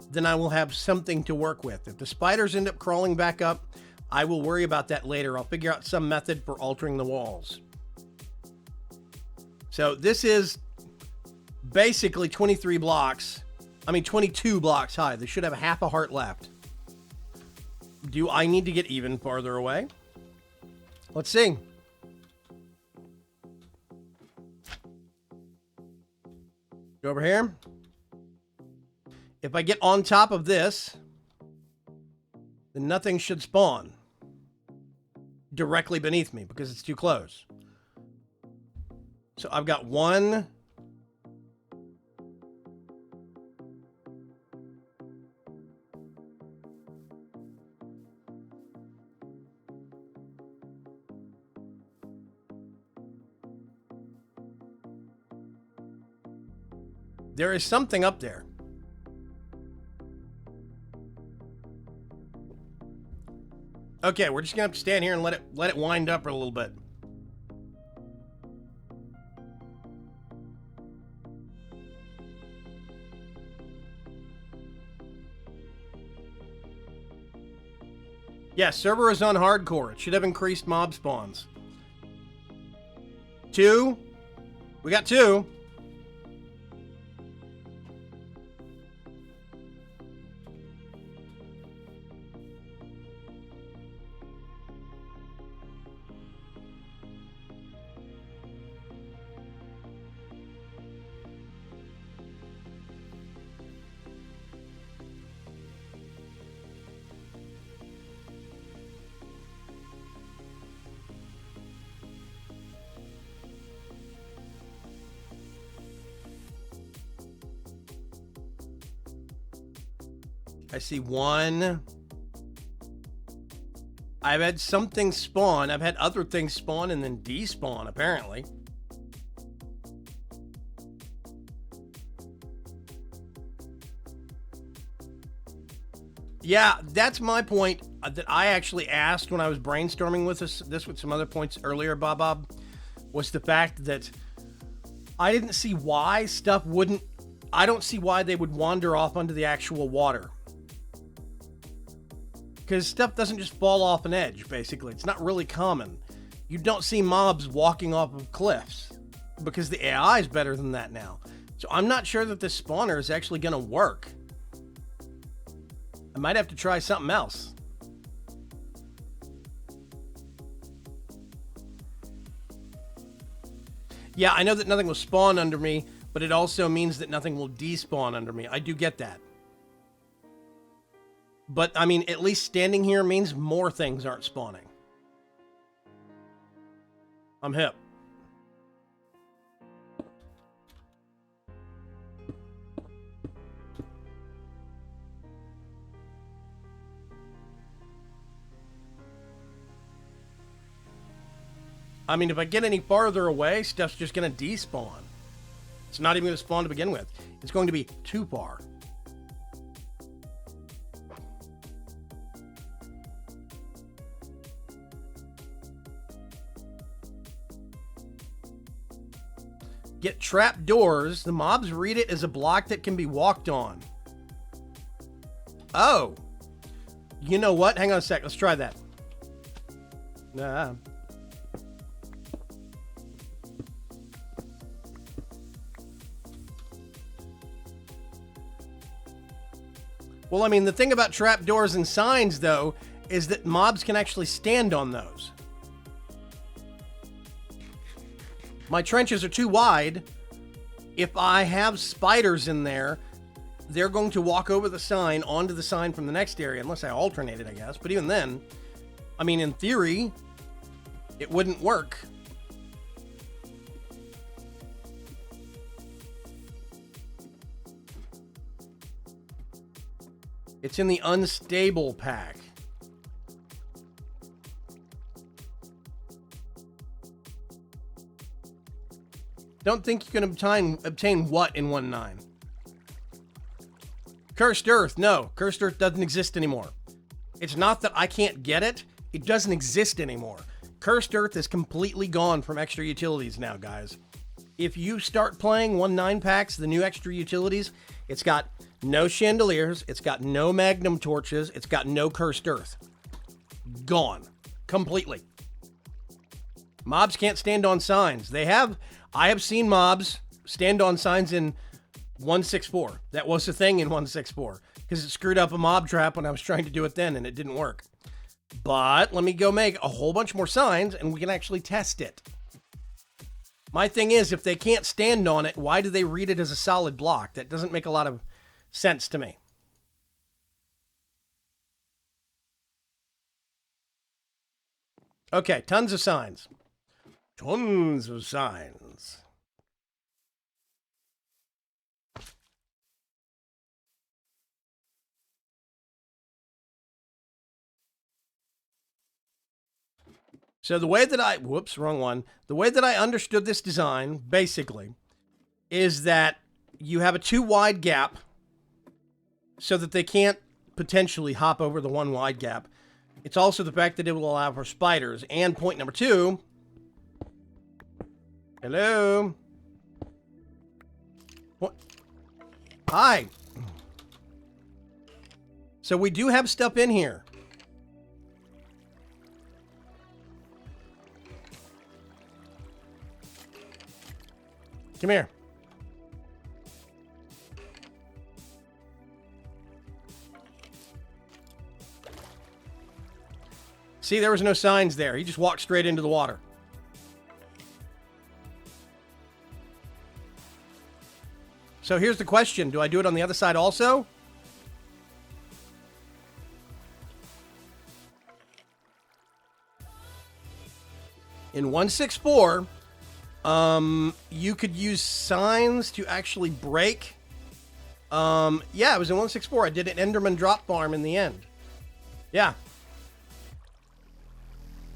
then I will have something to work with. If the spiders end up crawling back up, I will worry about that later. I'll figure out some method for altering the walls. So this is basically 23 blocks. I mean, 22 blocks high. They should have half a heart left. Do I need to get even farther away? Let's see. Go over here. If I get on top of this, then nothing should spawn directly beneath me because it's too close. So I've got 1. There is something up there. Okay, we're just gonna have to stand here and let it wind up a little bit. Yeah, server is on hardcore. It should have increased mob spawns. 2. We got 2. I see one. I've had some things spawn. I've had other things spawn and then despawn, apparently. Yeah, that's my point that I actually asked when I was brainstorming with this with some other points earlier, Bob, was the fact that I didn't see why stuff wouldn't... I don't see why they would wander off onto the actual water. Because stuff doesn't just fall off an edge, basically. It's not really common. You don't see mobs walking off of cliffs because the AI is better than that now. So I'm not sure that this spawner is actually going to work. I might have to try something else. Yeah, I know that nothing will spawn under me, but it also means that nothing will despawn under me. I do get that. But, I mean, at least standing here means more things aren't spawning. I'm hip. I mean, if I get any farther away, stuff's just going to despawn. It's not even going to spawn to begin with. It's going to be too far. Get trap doors. The mobs read it as a block that can be walked on. Oh. You know what? Hang on a sec. Let's try that. Nah. Well, I mean, the thing about trapdoors and signs, though, is that mobs can actually stand on those. My trenches are too wide. If I have spiders in there, they're going to walk over the sign onto the sign from the next area, unless I alternate it, I guess. But even then, I mean, in theory, it wouldn't work. It's in the unstable pack. Don't think you can obtain what in 1.9? Cursed Earth. No, Cursed Earth doesn't exist anymore. It's not that I can't get it. It doesn't exist anymore. Cursed Earth is completely gone from extra utilities now, guys. If you start playing 1.9 packs, the new extra utilities, it's got no chandeliers, it's got no magnum torches, it's got no Cursed Earth. Gone. Completely. Mobs can't stand on signs. I have seen mobs stand on signs in 1.6.4. That was the thing in 1.6.4, because it screwed up a mob trap when I was trying to do it then, and it didn't work. But let me go make a whole bunch more signs, and we can actually test it. My thing is, if they can't stand on it, why do they read it as a solid block? That doesn't make a lot of sense to me. Okay, tons of signs. Tons of signs. So the way that wrong one. The way that I understood this design, basically, is that you have a 2 wide gap so that they can't potentially hop over the 1 wide gap. It's also the fact that it will allow for spiders. And point number 2. Hello? What? Hi. So we do have stuff in here. Come here. See, there was no signs there. He just walked straight into the water. So here's the question. Do I do it on the other side also? In 1.6.4, you could use signs to actually break Yeah, it was in 164. I did an Enderman drop farm in the end. Yeah.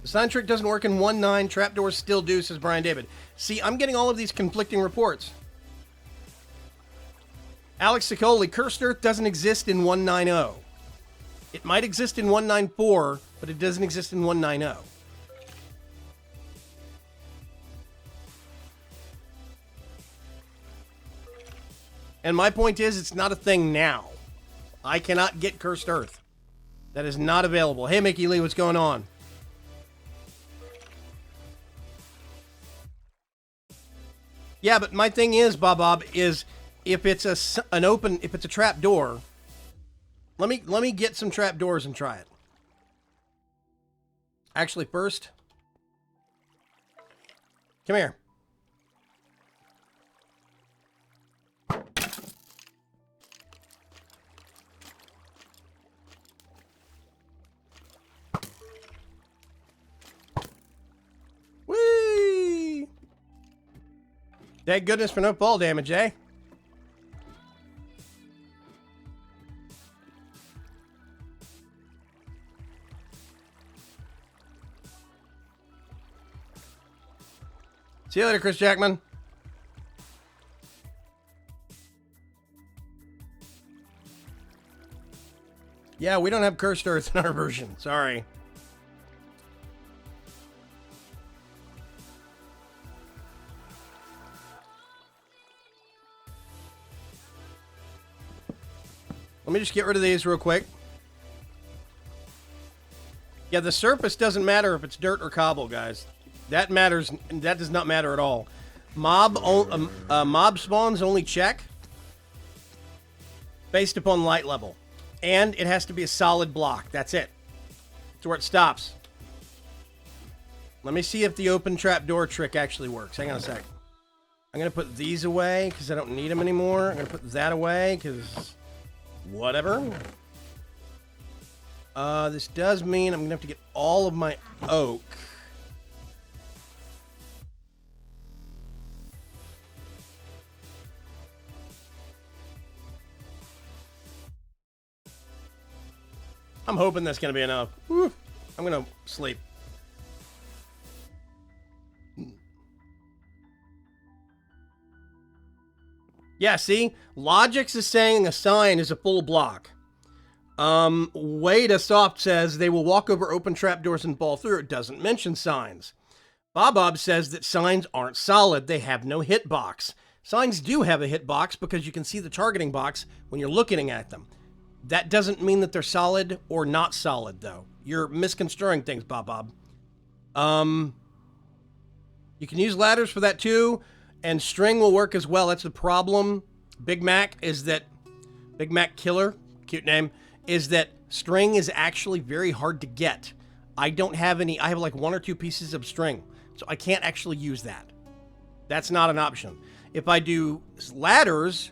The sign trick doesn't work in 1.9. Trapdoors still do, says Brian David. See, I'm getting all of these conflicting reports. Alex Sicoli, Cursed Earth doesn't exist in 1.90. It might exist in 1.94, but it doesn't exist in 1.90. And my point is, it's not a thing now. I cannot get Cursed Earth. That is not available. Hey, Mickey Lee, what's going on? Yeah, but my thing is, Bob, is if it's if it's a trap door, let me get some trap doors and try it. Actually, first, come here. Whee! Thank goodness for no fall damage, eh? See you later, Chris Jackman. Yeah, we don't have Cursed Earth in our version. Sorry. Let me just get rid of these real quick. Yeah, the surface doesn't matter if it's dirt or cobble, guys. That matters. That does not matter at all. Mob spawns only check based upon light level. And it has to be a solid block. That's it. That's where it stops. Let me see if the open trapdoor trick actually works. Hang on a sec. I'm going to put these away because I don't need them anymore. I'm going to put that away because whatever. This does mean I'm going to have to get all of my oak. I'm hoping that's going to be enough. Whew. I'm going to sleep. Yeah, see? Logix is saying a sign is a full block. Way to Soft says they will walk over open trapdoors and fall through. It doesn't mention signs. Bob says that signs aren't solid. They have no hitbox. Signs do have a hitbox because you can see the targeting box when you're looking at them. That doesn't mean that they're solid or not solid, though. You're misconstruing things, Bob. You can use ladders for that, too, and string will work as well. That's the problem. Big Mac Killer, cute name, is that string is actually very hard to get. I don't have any. I have like 1 or 2 pieces of string, so I can't actually use that. That's not an option. If I do ladders...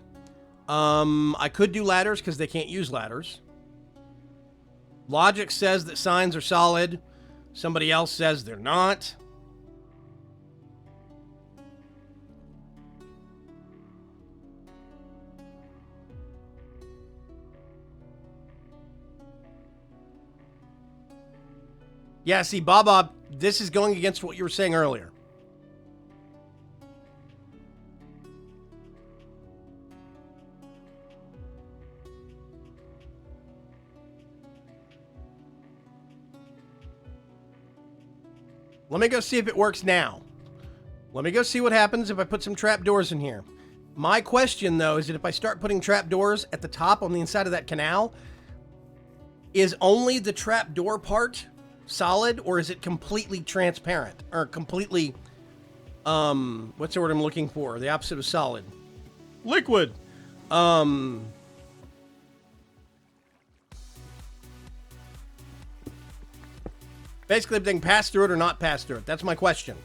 I could do ladders because they can't use ladders. Logic says that signs are solid. Somebody else says they're not. Yeah, see, Bob, this is going against what you were saying earlier. Let me go see if it works now. Let me go see what happens if I put some trapdoors in here. My question, though, is that if I start putting trapdoors at the top on the inside of that canal, is only the trapdoor part solid, or is it completely transparent? Or completely, what's the word I'm looking for? The opposite of solid. Liquid. Basically, if they can pass through it or not pass through it. That's my question.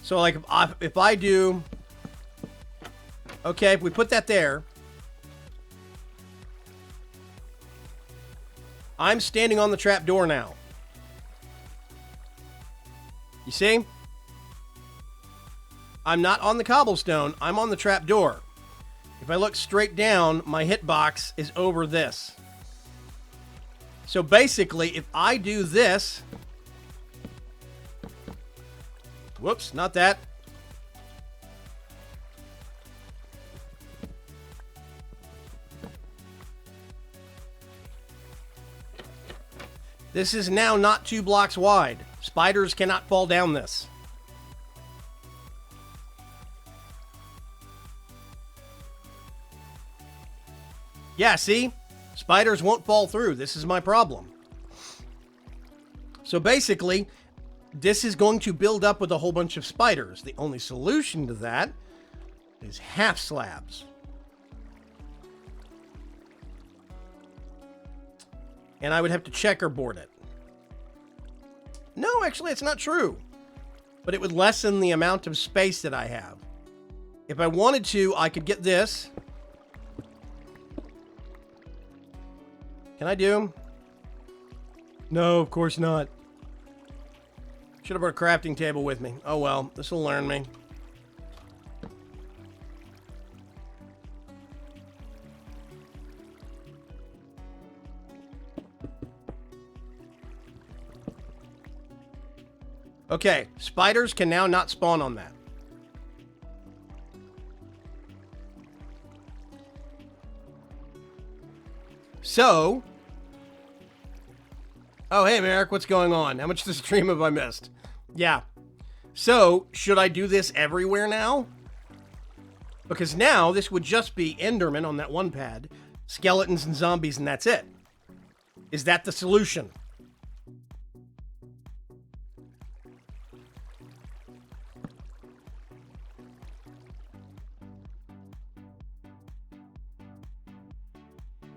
So, like, if I do... Okay, if we put that there... I'm standing on the trap door now. You see? I'm not on the cobblestone. I'm on the trap door. If I look straight down, my hitbox is over this. So basically, if I do this... Whoops, not that. This is now not 2 blocks wide. Spiders cannot fall down this. Yeah, see? Spiders won't fall through. This is my problem. So basically, this is going to build up with a whole bunch of spiders. The only solution to that is half slabs. And I would have to checkerboard it. No, actually, it's not true. But it would lessen the amount of space that I have. If I wanted to, I could get this. Can I do? No, of course not. Should have brought a crafting table with me. Oh well, this will learn me. Okay, spiders can now not spawn on that. So... Oh, hey, Merrick, what's going on? How much of the stream have I missed? Yeah. So, should I do this everywhere now? Because now, this would just be Enderman on that one pad, skeletons and zombies, and that's it. Is that the solution?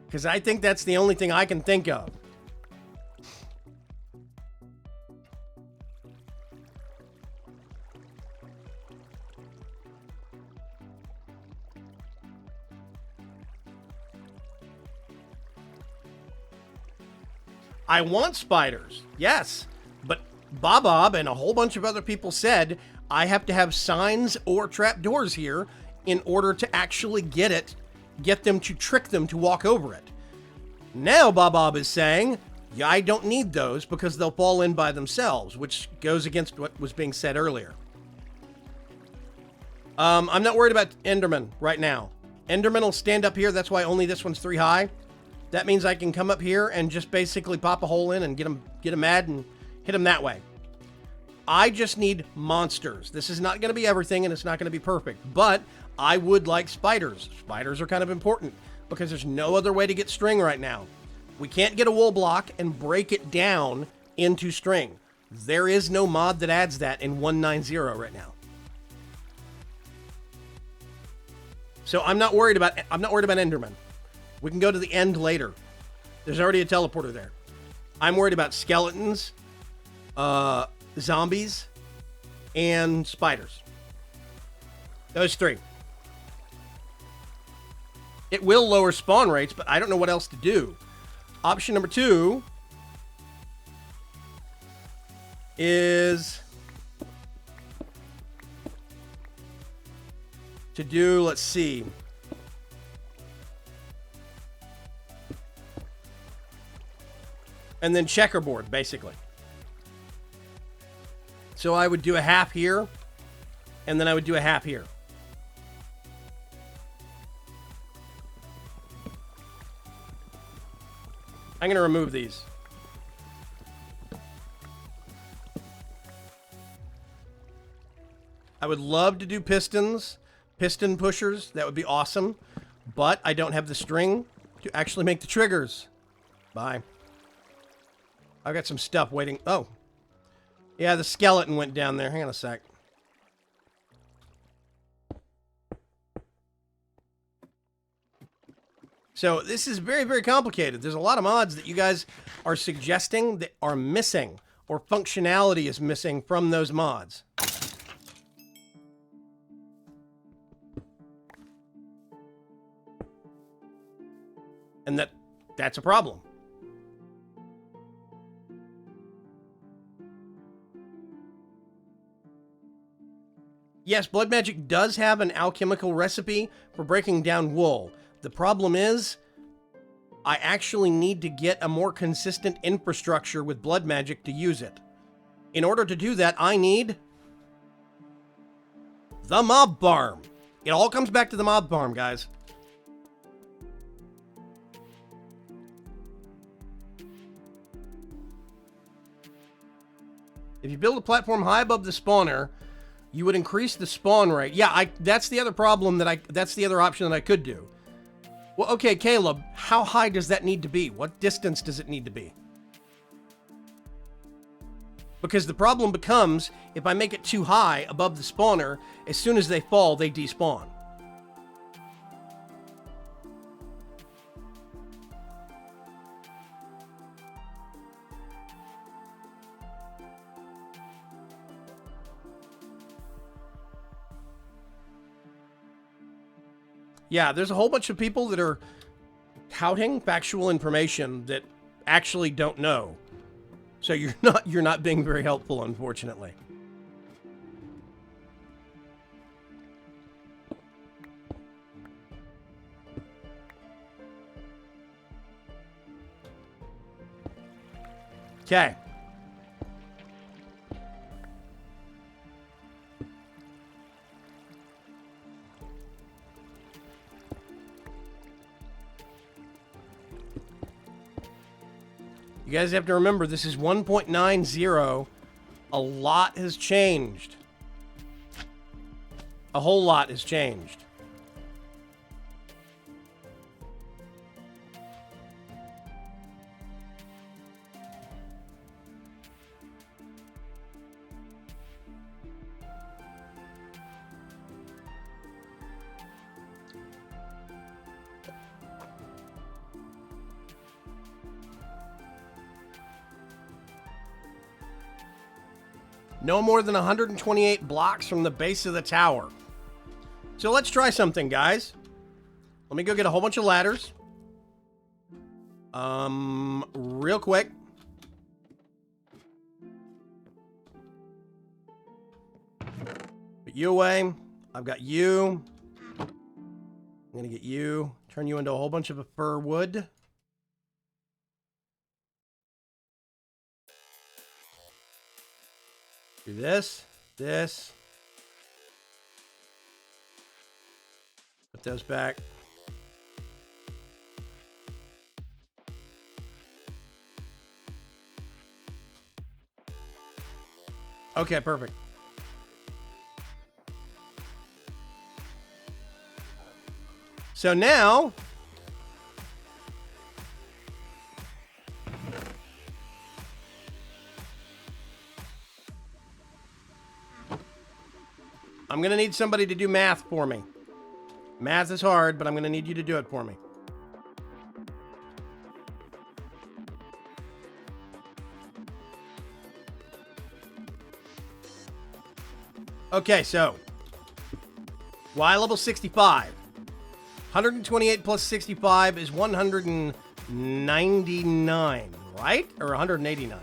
Because I think that's the only thing I can think of. I want spiders, yes, but Bob and a whole bunch of other people said I have to have signs or trapdoors here in order to actually get them to trick them to walk over it. Now Bob is saying, yeah, I don't need those because they'll fall in by themselves, which goes against what was being said earlier. I'm not worried about Enderman right now. Enderman will stand up here, that's why only this one's 3 high. That means I can come up here and just basically pop a hole in and get them mad and hit them that way. I just need monsters. This is not going to be everything and it's not going to be perfect, but I would like spiders. Spiders are kind of important because there's no other way to get string right now. We can't get a wool block and break it down into string. There is no mod that adds that in 1.90 right now. So I'm not worried about Enderman. We can go to the end later. There's already a teleporter there. I'm worried about skeletons, zombies, and spiders. Those 3. It will lower spawn rates, but I don't know what else to do. Option number 2 is to do, let's see. And then checkerboard, basically. So I would do a half here, and then I would do a half here. I'm going to remove these. I would love to do pistons, piston pushers. That would be awesome. But I don't have the string to actually make the triggers. Bye. I've got some stuff waiting. Oh. Yeah, the skeleton went down there. Hang on a sec. So this is very, very complicated. There's a lot of mods that you guys are suggesting that are missing, or functionality is missing from those mods. And that's a problem. Yes, blood magic does have an alchemical recipe for breaking down wool. The problem is, I actually need to get a more consistent infrastructure with blood magic to use it. In order to do that, I need the mob farm. It all comes back to the mob farm, guys. If you build a platform high above the spawner, you would increase the spawn rate. Yeah, that's the other problem that's the other option that I could do. Well, okay, Caleb, how high does that need to be? What distance does it need to be? Because the problem becomes, if I make it too high above the spawner, as soon as they fall, they despawn. Yeah, there's a whole bunch of people that are touting factual information that actually don't know. So you're not being very helpful, unfortunately. Okay. You guys have to remember, this is 1.90. A lot has changed. A whole lot has changed. No more than 128 blocks from the base of the tower. So let's try something, guys. Let me go get a whole bunch of ladders. Real quick. Put you away. I've got you. I'm gonna get you. Turn you into a whole bunch of fir wood. Do this. Put those back. Okay, perfect. So now, I'm going to need somebody to do math for me. Math is hard, but I'm going to need you to do it for me. Okay, so Y level 65. 128 plus 65 is 199, right? Or 189?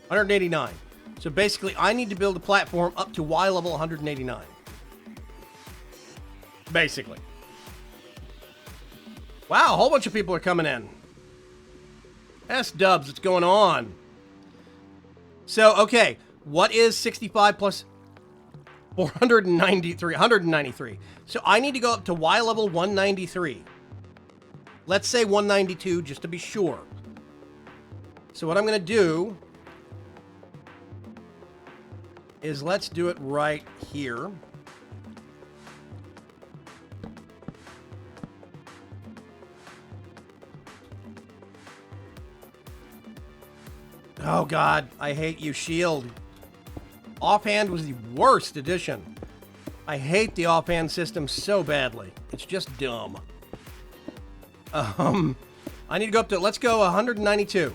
189. So basically, I need to build a platform up to Y level 189. Basically. Wow, a whole bunch of people are coming in. S-dubs, what's going on? So, okay, what is 65 plus 493? 193. So I need to go up to Y level 193. Let's say 192, just to be sure. So what I'm going to do is let's do it right here. Oh God, I hate you, Shield. Offhand was the worst addition. I hate the offhand system so badly. It's just dumb. I need to go up to, let's go 192.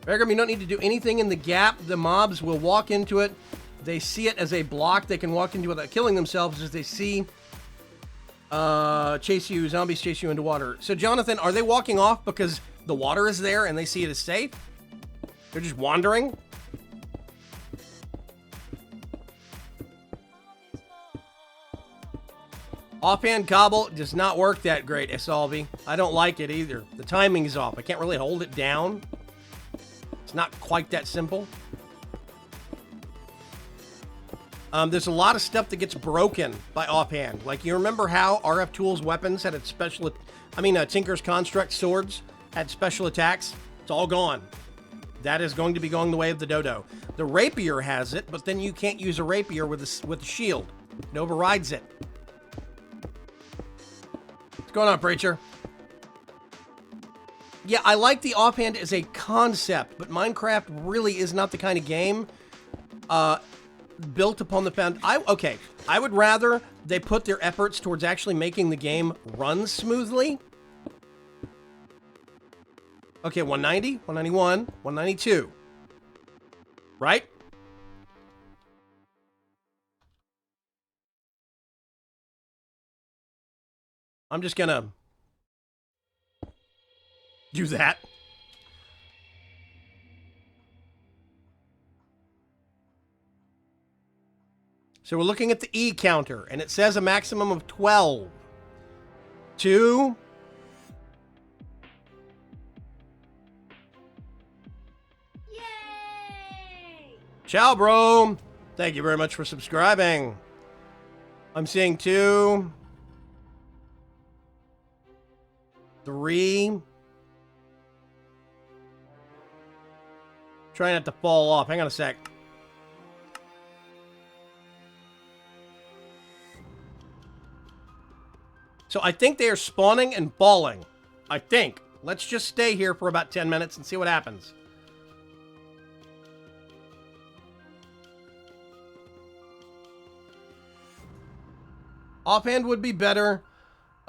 Beargum, you don't need to do anything in the gap. The mobs will walk into it. They see it as a block. They can walk into it without killing themselves as they see zombies chase you into water. So, Jonathan, are they walking off because the water is there and they see it as safe? They're just wandering? Offhand cobble does not work that great, Esalvi. I don't like it either. The timing is off. I can't really hold it down. It's not quite that simple. There's a lot of stuff that gets broken by offhand. Like, you remember how RF Tools weapons had its special... Tinker's Construct swords had special attacks? It's all gone. That is going to be going the way of the dodo. The rapier has it, but then you can't use a rapier with a shield. It overrides it. What's going on, Preacher? Yeah, I like the offhand as a concept, but Minecraft really is not the kind of game built upon the Okay, I would rather they put their efforts towards actually making the game run smoothly. Okay, 190, 191, 192. Right? I'm just gonna do that. So we're looking at the E counter, and it says a maximum of 12. 2. Yay! Ciao, bro. Thank you very much for subscribing. I'm seeing 2. 3. Try not to fall off. Hang on a sec. So I think they are spawning and falling. I think. Let's just stay here for about 10 minutes and see what happens. Offhand would be better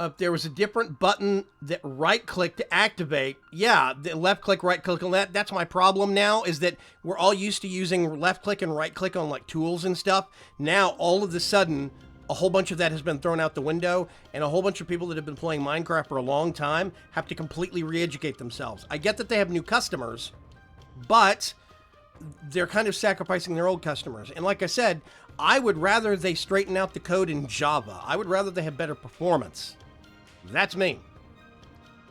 if there was a different button that right-click to activate. Yeah, the left-click, right-click on that. That's my problem now, is that we're all used to using left-click and right-click on, like, tools and stuff. Now, all of a sudden, a whole bunch of that has been thrown out the window, and a whole bunch of people that have been playing Minecraft for a long time have to completely re-educate themselves. I get that they have new customers, but they're kind of sacrificing their old customers. And like I said, I would rather they straighten out the code in Java. I would rather they have better performance. That's me.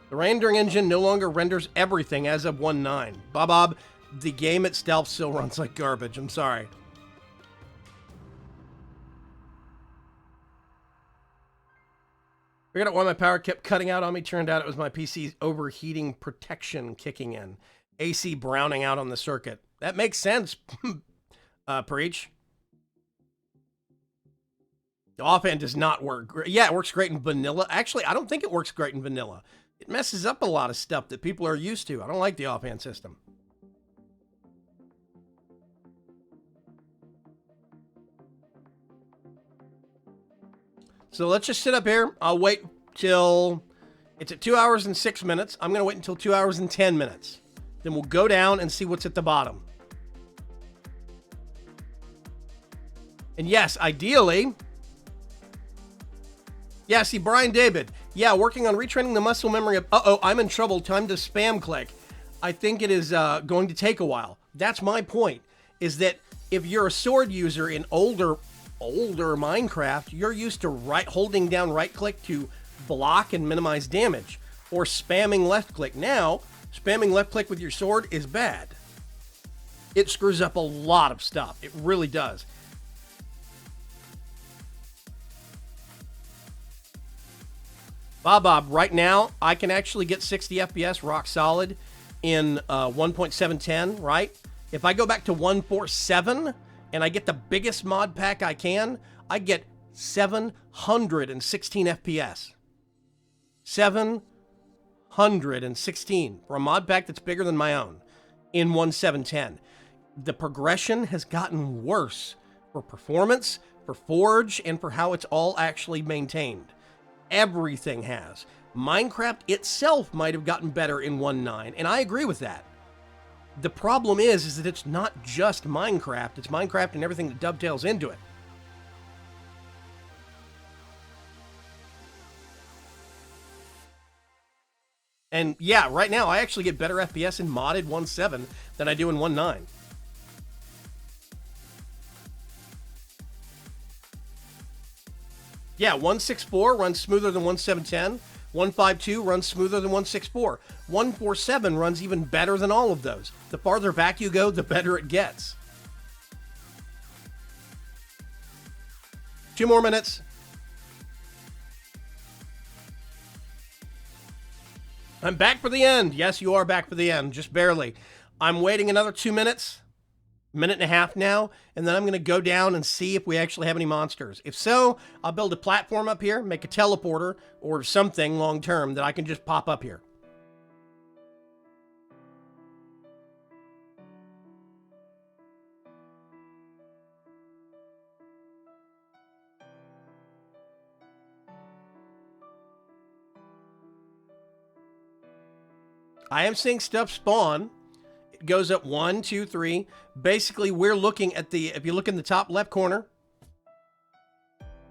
The rendering engine no longer renders everything as of 1.9. Bob, the game itself still runs like garbage. I'm sorry. Figured out why my power kept cutting out on me. Turned out it was my PC's overheating protection kicking in. AC browning out on the circuit. That makes sense, Preach. The offhand does not work. Yeah, it works great in vanilla. Actually, I don't think it works great in vanilla. It messes up a lot of stuff that people are used to. I don't like the offhand system. So let's just sit up here. I'll wait till it's at 2 hours and 6 minutes. I'm going to wait until 2 hours and 10 minutes. Then we'll go down and see what's at the bottom. And yes, ideally... Yeah, see, Brian David. Yeah, working on retraining the muscle memory of... Uh-oh, I'm in trouble. Time to spam click. I think it is going to take a while. That's my point, is that if you're a sword user in older Minecraft, you're used to holding down right-click to block and minimize damage, or spamming left-click. Now, spamming left-click with your sword is bad. It screws up a lot of stuff. It really does. Bob, right now, I can actually get 60 FPS rock solid in 1.710, right? If I go back to 1.47 and I get the biggest mod pack I can, I get 716 FPS. 716 for a mod pack that's bigger than my own in 1.710. The progression has gotten worse for performance, for Forge, and for how it's all actually maintained. Everything has. Minecraft itself might have gotten better in 1.9, and I agree with that. The problem is that it's not just Minecraft, it's Minecraft and everything that dovetails into it. And yeah, right now I actually get better FPS in modded 1.7 than I do in 1.9. Yeah, 164 runs smoother than 1710. 152 runs smoother than 164. 147 runs even better than all of those. The farther back you go, the better it gets. 2 more minutes. I'm back for the end. Yes, you are back for the end, just barely. I'm waiting another 2 minutes, minute and a half now, and then I'm going to go down and see if we actually have any monsters. If so, I'll build a platform up here, make a teleporter or something long term that I can just pop up here. I am seeing stuff spawn. It goes up 1, 2, 3. Basically, we're looking at the, if you look in the top left corner,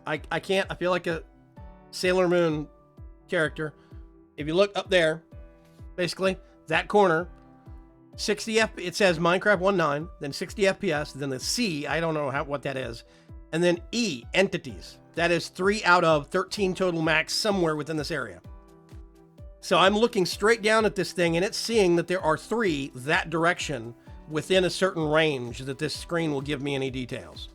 I feel like a Sailor Moon character. If you look up there, basically, that corner, 60 it says Minecraft 1.9, then 60 FPS, then the C, I don't know what that is, and then E, entities. That is 3 out of 13 total max somewhere within this area. So I'm looking straight down at this thing, and it's seeing that there are 3 that direction within a certain range that this screen will give me any details.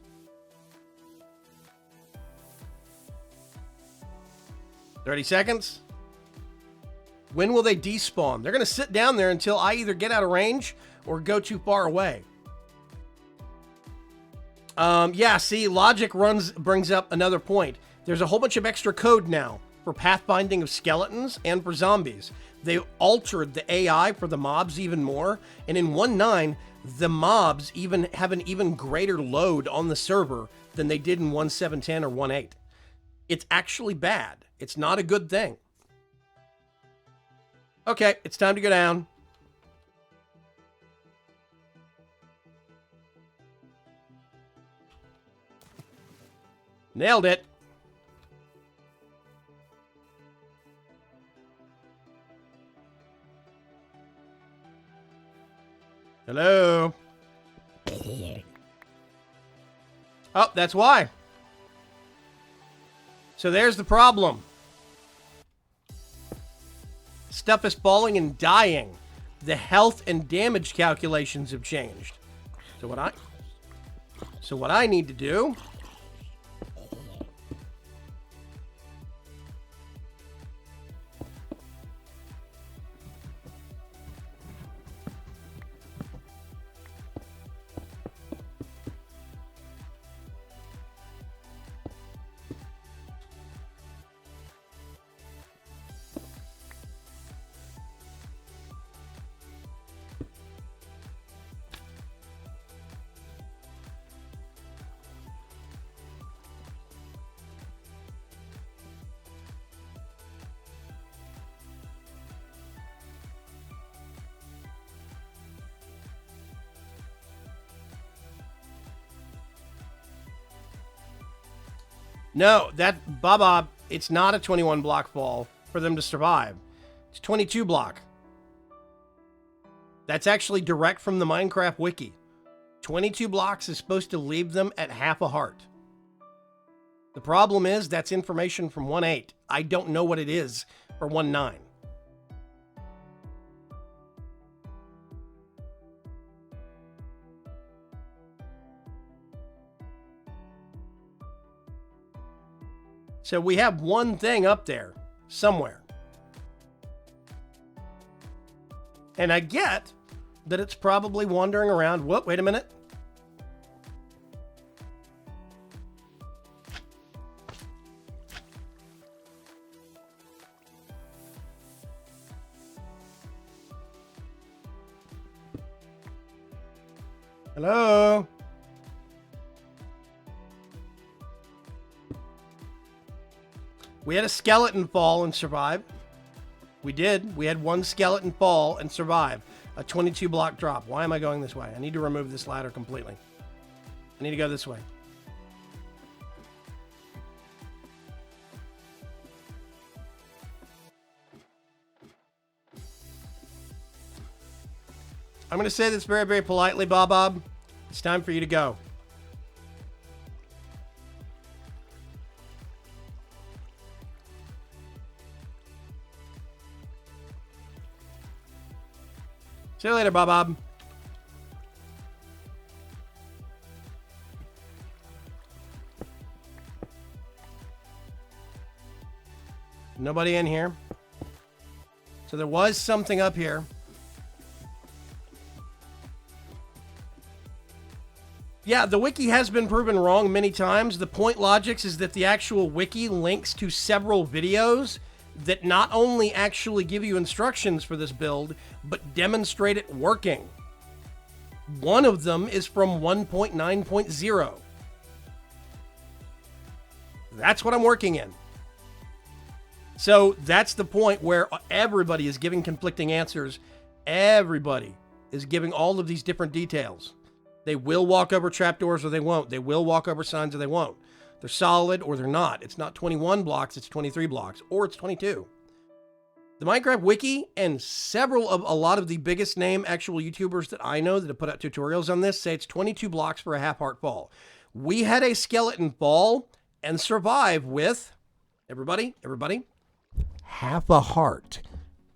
$30 seconds. When will they despawn? They're going to sit down there until I either get out of range or go too far away. Yeah, see, logic brings up another point. There's a whole bunch of extra code now for pathfinding of skeletons and for zombies. They altered the AI for the mobs even more, and in 1.9, the mobs even have an even greater load on the server than they did in 1.7.10 or 1.8. It's actually bad. It's not a good thing. Okay, it's time to go down. Nailed it. Hello? Oh, that's why. So there's the problem. Stuff is falling and dying. The health and damage calculations have changed. So what I need to do No, that Baba, it's not a 21 block fall for them to survive. It's 22 block. That's actually direct from the Minecraft wiki. 22 blocks is supposed to leave them at half a heart. The problem is that's information from 1.8. I don't know what it is for 1.9. So we have one thing up there somewhere. And I get that it's probably wandering around. Whoop, wait a minute. Hello? We had a skeleton fall and survive. We did. We had one skeleton fall and survive. A 22 block drop. Why am I going this way? I need to remove this ladder completely. I need to go this way. I'm going to say this very, very politely, Bob. It's time for you to go. See you later, Bob. Nobody in here. So there was something up here. Yeah, the wiki has been proven wrong many times. The point logics is that the actual wiki links to several videos that not only actually give you instructions for this build, but demonstrate it working. One of them is from 1.9.0. That's what I'm working in. So that's the point where everybody is giving conflicting answers. Everybody is giving all of these different details. They will walk over trapdoors or they won't. They will walk over signs or they won't. They're solid or they're not. It's not 21 blocks, it's 23 blocks, or it's 22. The Minecraft Wiki and a lot of the biggest name actual YouTubers that I know that have put out tutorials on this say it's 22 blocks for a half heart fall. We had a skeleton fall and survive with, everybody, half a heart.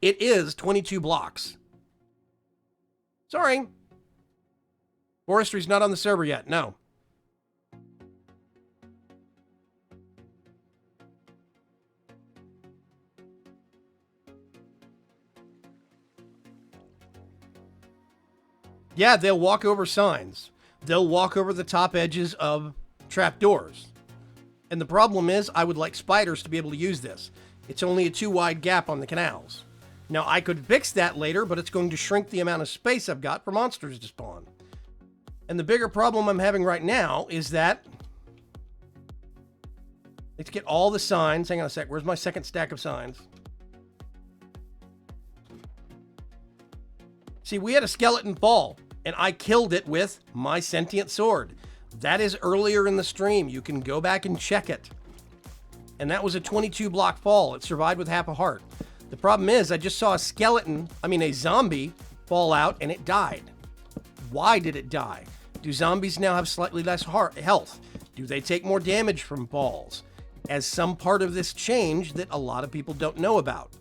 It is 22 blocks. Sorry. Forestry's not on the server yet, no. Yeah, they'll walk over signs. They'll walk over the top edges of trapdoors. And the problem is, I would like spiders to be able to use this. It's only a 2 wide gap on the canals. Now, I could fix that later, but it's going to shrink the amount of space I've got for monsters to spawn. And the bigger problem I'm having right now is that, let's get all the signs. Hang on a sec. Where's my second stack of signs? See, we had a skeleton fall, and I killed it with my sentient sword. That is earlier in the stream. You can go back and check it. And that was a 22 block fall. It survived with half a heart. The problem is, I just saw a zombie fall out, and it died. Why did it die? Do zombies now have slightly less health? Do they take more damage from falls? As some part of this change that a lot of people don't know about.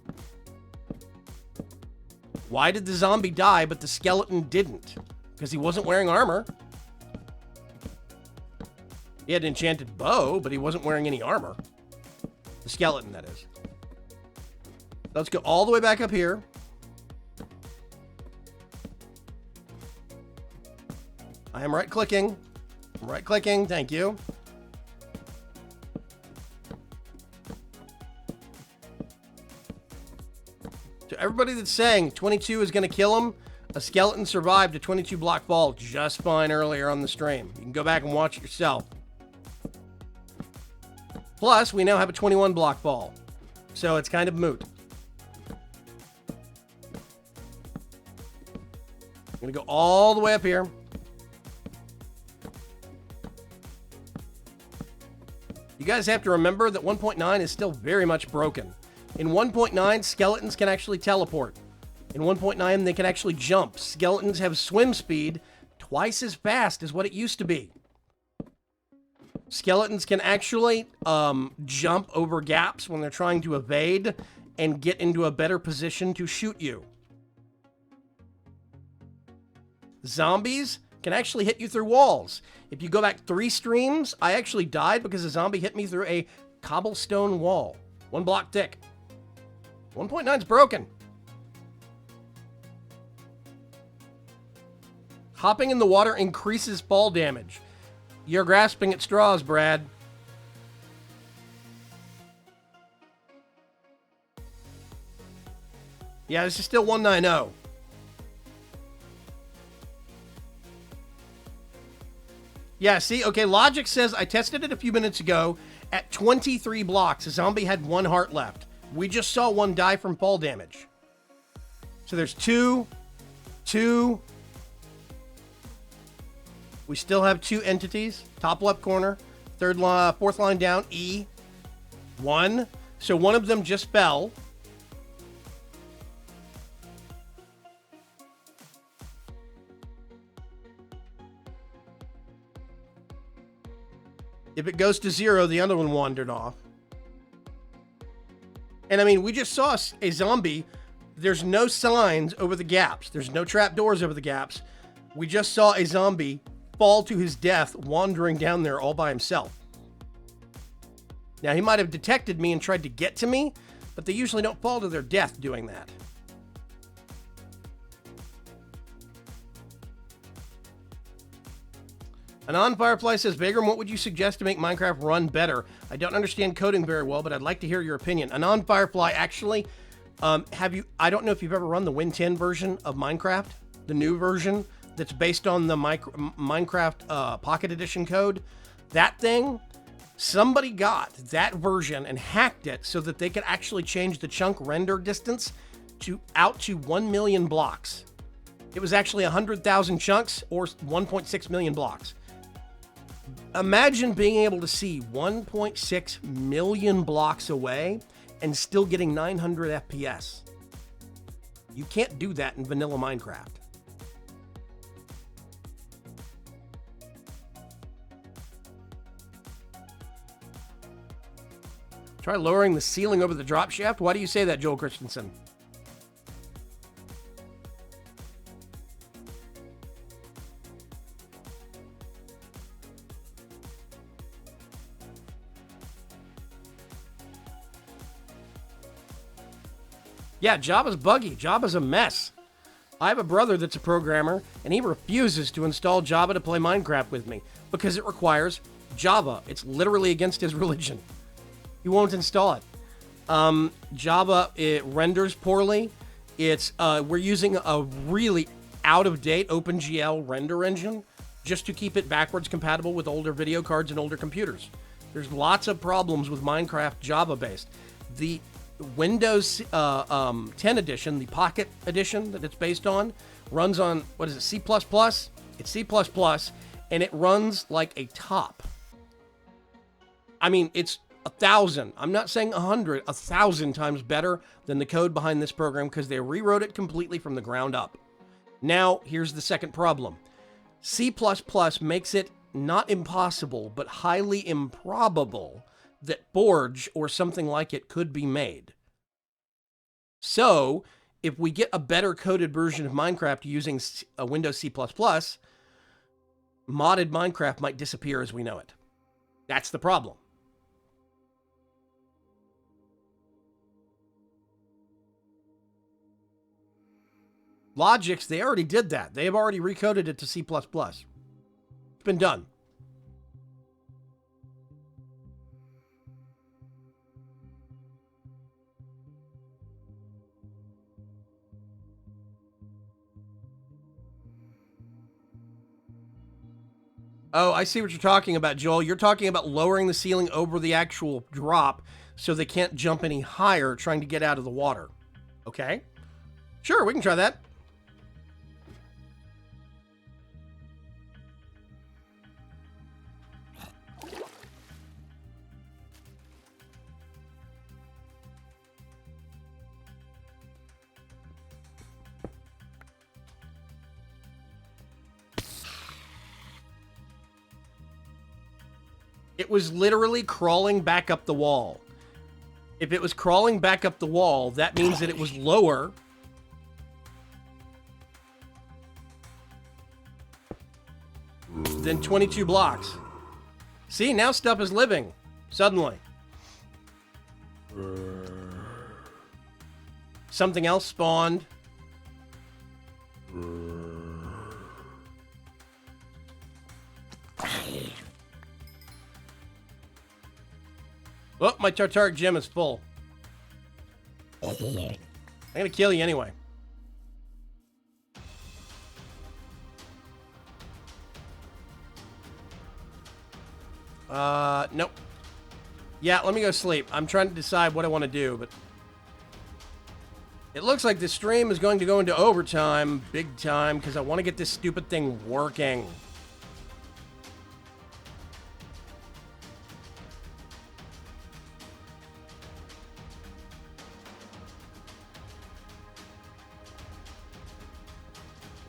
Why did the zombie die, but the skeleton didn't? Because he wasn't wearing armor. He had an enchanted bow, but he wasn't wearing any armor. The skeleton, that is. Let's go all the way back up here. I am right-clicking. Right-clicking, thank you. To everybody that's saying 22 is going to kill him, a skeleton survived a 22 block fall just fine earlier on the stream. You can go back and watch it yourself. Plus, we now have a 21 block fall. So it's kind of moot. I'm going to go all the way up here. You guys have to remember that 1.9 is still very much broken. In 1.9, skeletons can actually teleport. In 1.9, they can actually jump. Skeletons have swim speed twice as fast as what it used to be. Skeletons can actually jump over gaps when they're trying to evade and get into a better position to shoot you. Zombies can actually hit you through walls. If you go back 3 streams, I actually died because a zombie hit me through a cobblestone wall. 1 block thick. 1.9 is broken. Hopping in the water increases fall damage. You're grasping at straws, Brad. Yeah, this is still 190. Yeah, see? Okay, Logic says, I tested it a few minutes ago. At 23 blocks, a zombie had 1 heart left. We just saw 1 die from fall damage. So there's 2. We still have 2 entities. Top left corner. 4th line down, E. 1. So one of them just fell. If it goes to 0, the other one wandered off. And I mean, we just saw a zombie There's no signs over the gaps. There's no trapdoors over the gaps. We just saw a zombie fall to his death wandering down there all by himself. Now, he might have detected me and tried to get to me, but they usually don't fall to their death doing that. Anon Firefly says, Vagram, what would you suggest to make Minecraft run better? I don't understand coding very well, but I'd like to hear your opinion. Anon Firefly, actually, I don't know if you've ever run the Win 10 version of Minecraft, the new version that's based on the Minecraft Pocket Edition code. That thing, somebody got that version and hacked it so that they could actually change the chunk render distance out to 1 million blocks. It was actually 100,000 chunks or 1.6 million blocks. Imagine being able to see 1.6 million blocks away and still getting 900 FPS. You can't do that in vanilla Minecraft. Try lowering the ceiling over the drop shaft. Why do you say that, Joel Christensen? Yeah, Java's buggy. Java's a mess. I have a brother that's a programmer, and he refuses to install Java to play Minecraft with me because it requires Java. It's literally against his religion. He won't install it. Java, it renders poorly. We're using a really out-of-date OpenGL render engine just to keep it backwards compatible with older video cards and older computers. There's lots of problems with Minecraft Java-based. The Windows 10 edition, the Pocket edition that it's based on, runs on, what is it, C++? It's C++, and it runs like a top. I mean, it's 1,000. I'm not saying 100, 1,000 times better than the code behind this program because they rewrote it completely from the ground up. Now, here's the second problem. C++ makes it not impossible, but highly improbable that Forge or something like it could be made. So, if we get a better coded version of Minecraft using a Windows C++, modded Minecraft might disappear as we know it. That's the problem. Logix, they already did that. They have already recoded it to C++. It's been done. Oh, I see what you're talking about, Joel. You're talking about lowering the ceiling over the actual drop so they can't jump any higher trying to get out of the water. Okay? Sure, we can try that. It was literally crawling back up the wall. If it was crawling back up the wall, that means that it was lower. Than 22 blocks. See, now stuff is living. Suddenly. Something else spawned. Oh, my Tartaric gem is full. I'm gonna kill you anyway. Nope. Yeah, let me go sleep. I'm trying to decide what I want to do, but it looks like the stream is going to go into overtime, big time, because I want to get this stupid thing working.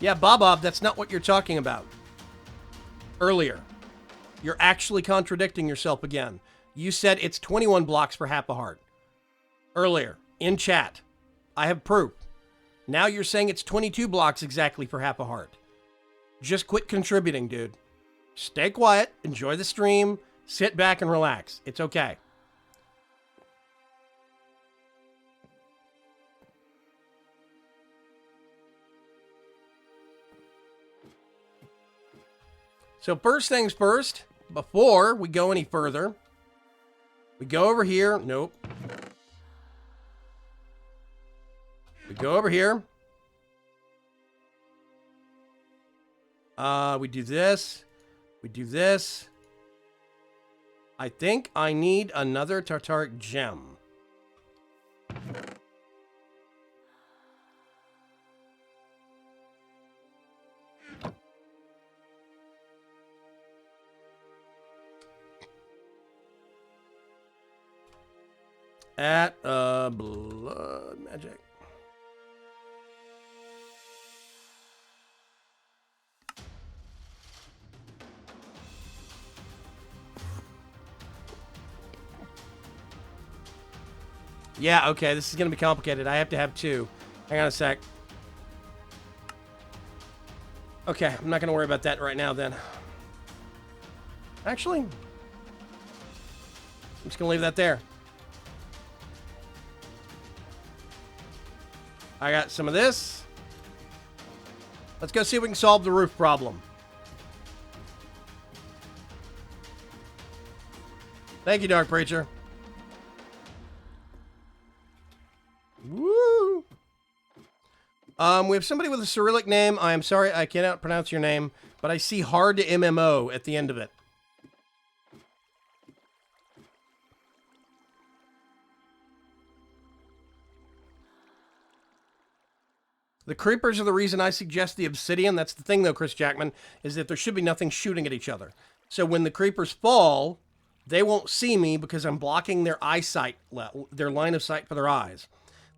Yeah, Bob, that's not what you're talking about. Earlier. You're actually contradicting yourself again. You said it's 21 blocks for half a heart. Earlier, in chat. I have proof. Now you're saying it's 22 blocks exactly for half a heart. Just quit contributing, dude. Stay quiet, enjoy the stream, sit back and relax. It's okay. So first things first, before we go any further, we go over here. Nope. We go over here. We do this. We do this. I think I need another Tartaric gem. At blood magic. Yeah, okay, this is going to be complicated. I have to have two. Hang on a sec. Okay, I'm not going to worry about that right now then. Actually, I'm just going to leave that there. I got some of this. Let's go see if we can solve the roof problem. Thank you, Dark Preacher. Woo! We have somebody with a Cyrillic name. I am sorry, I cannot pronounce your name, but I see hard to MMO at the end of it. The creepers are the reason I suggest the obsidian. That's the thing, though, Chris Jackman, is that there should be nothing shooting at each other. So when the creepers fall, they won't see me because I'm blocking their eyesight, their line of sight for their eyes.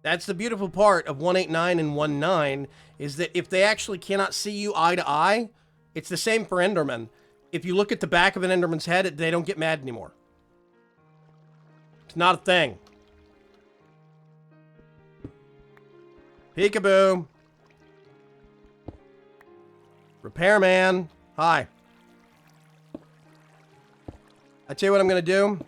That's the beautiful part of 189 and 19, is that if they actually cannot see you eye to eye, it's the same for Endermen. If you look at the back of an Enderman's head, they don't get mad anymore. It's not a thing. Peekaboo. Repairman. Hi. I tell you what I'm going to do.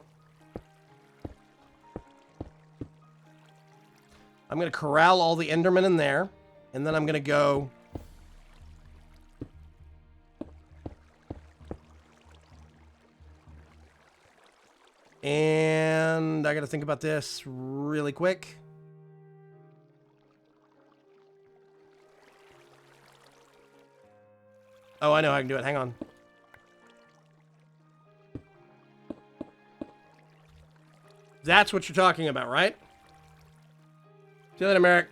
I'm going to corral all the Endermen in there. And then I'm going to go... And I got to think about this really quick. Oh, I know how I can do it. Hang on. That's what you're talking about, right? See you later, Merrick.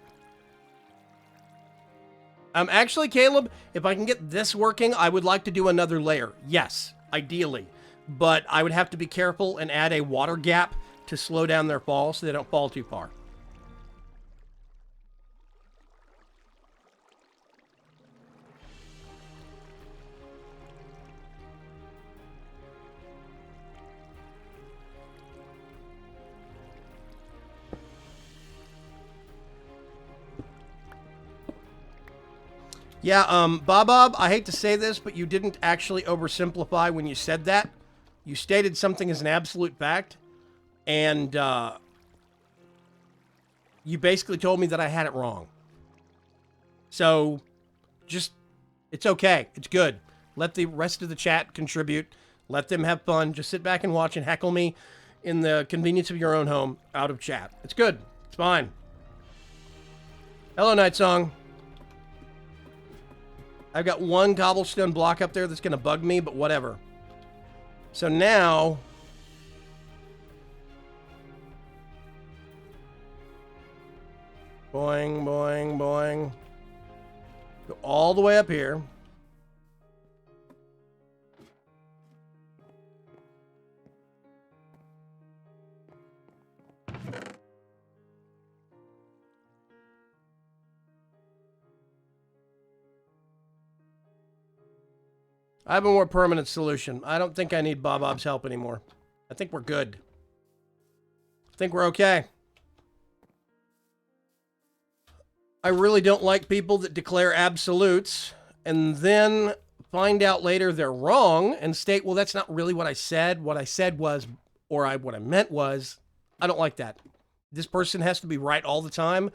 Actually, Caleb, if I can get this working, I would like to do another layer. Yes, ideally. But I would have to be careful and add a water gap to slow down their fall so they don't fall too far. Yeah, Bob, I hate to say this, but you didn't actually oversimplify when you said that. You stated something as an absolute fact, and you basically told me that I had it wrong. So, just, it's okay. It's good. Let the rest of the chat contribute. Let them have fun. Just sit back and watch and heckle me in the convenience of your own home out of chat. It's good. It's fine. Hello, Night Song. I've got one cobblestone block up there that's going to bug me, but whatever. So now... Boing, boing, boing. Go all the way up here. I have a more permanent solution. I don't think I need Bob's help anymore. I think we're good. I think we're okay. I really don't like people that declare absolutes and then find out later they're wrong and state, well, that's not really what I said. What I said was, what I meant was, I don't like that. This person has to be right all the time.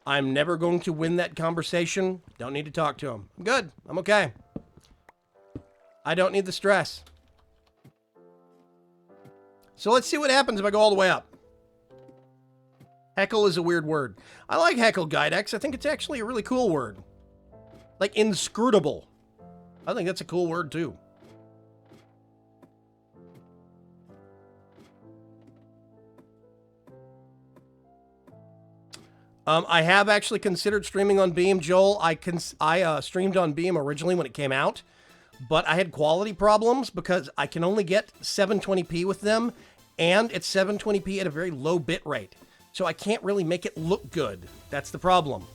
I'm never going to win that conversation. Don't need to talk to them. I'm good. I'm okay. I don't need the stress. So let's see what happens if I go all the way up. Heckle is a weird word. I like heckle, Guidex. I think it's actually a really cool word. Like inscrutable. I think that's a cool word too. I have actually considered streaming on Beam, Joel. I streamed on Beam originally when it came out, but I had quality problems because I can only get 720p with them, and it's 720p at a very low bit rate. So I can't really make it look good. That's the problem.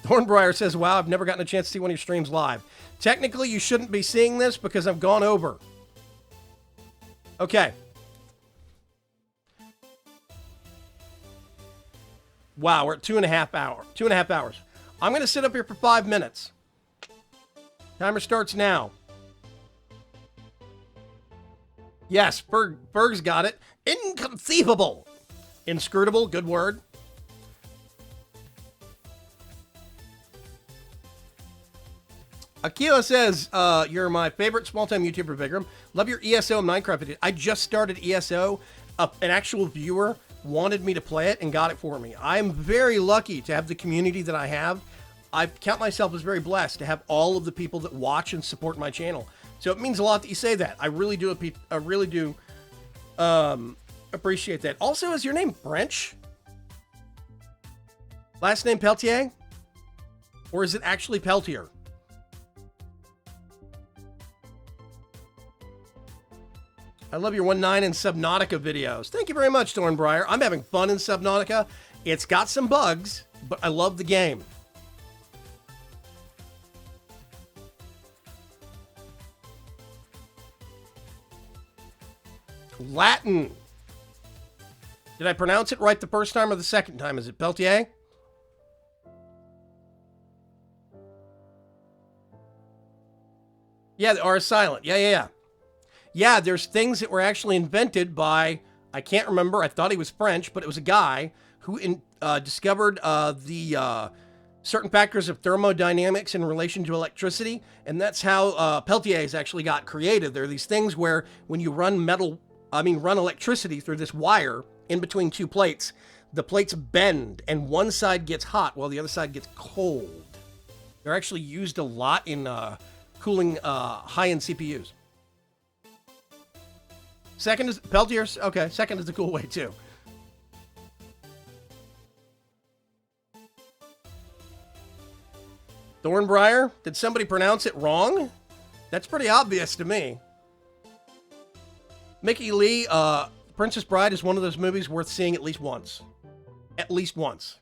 Thornbriar says, wow, I've never gotten a chance to see one of your streams live. Technically, you shouldn't be seeing this because I've gone over. Okay. Wow, we're at 2.5 hours. 2.5 hours. I'm going to sit up here for 5 minutes. Timer starts now. Yes, Berg's got it. Inconceivable. Inscrutable, good word. Akio says, you're my favorite small-time YouTuber, Vikram. Love your ESO and Minecraft video. I just started ESO. An actual viewer wanted me to play it and got it for me. I'm very lucky to have the community that I have. I count myself as very blessed to have all of the people that watch and support my channel. So it means a lot that you say that. I really do appreciate that. Also, is your name French? Last name Peltier? Or is it actually Peltier? I love your 1.9 and Subnautica videos. Thank you very much, Thornbriar. I'm having fun in Subnautica. It's got some bugs, but I love the game. Latin. Did I pronounce it right the first time or the second time? Is it Peltier? Yeah, the R is silent. Yeah. Yeah, there's things that were actually invented by, I can't remember, I thought he was French, but it was a guy who discovered the certain factors of thermodynamics in relation to electricity, and that's how Peltier's actually got created. There are these things where when you run electricity through this wire in between two plates, the plates bend and one side gets hot while the other side gets cold. They're actually used a lot in cooling high-end CPUs. Second is Peltier's. Okay, second is a cool way too. Thornbriar, did somebody pronounce it wrong? That's pretty obvious to me. Mickey Lee, Princess Bride is one of those movies worth seeing at least once. At least once.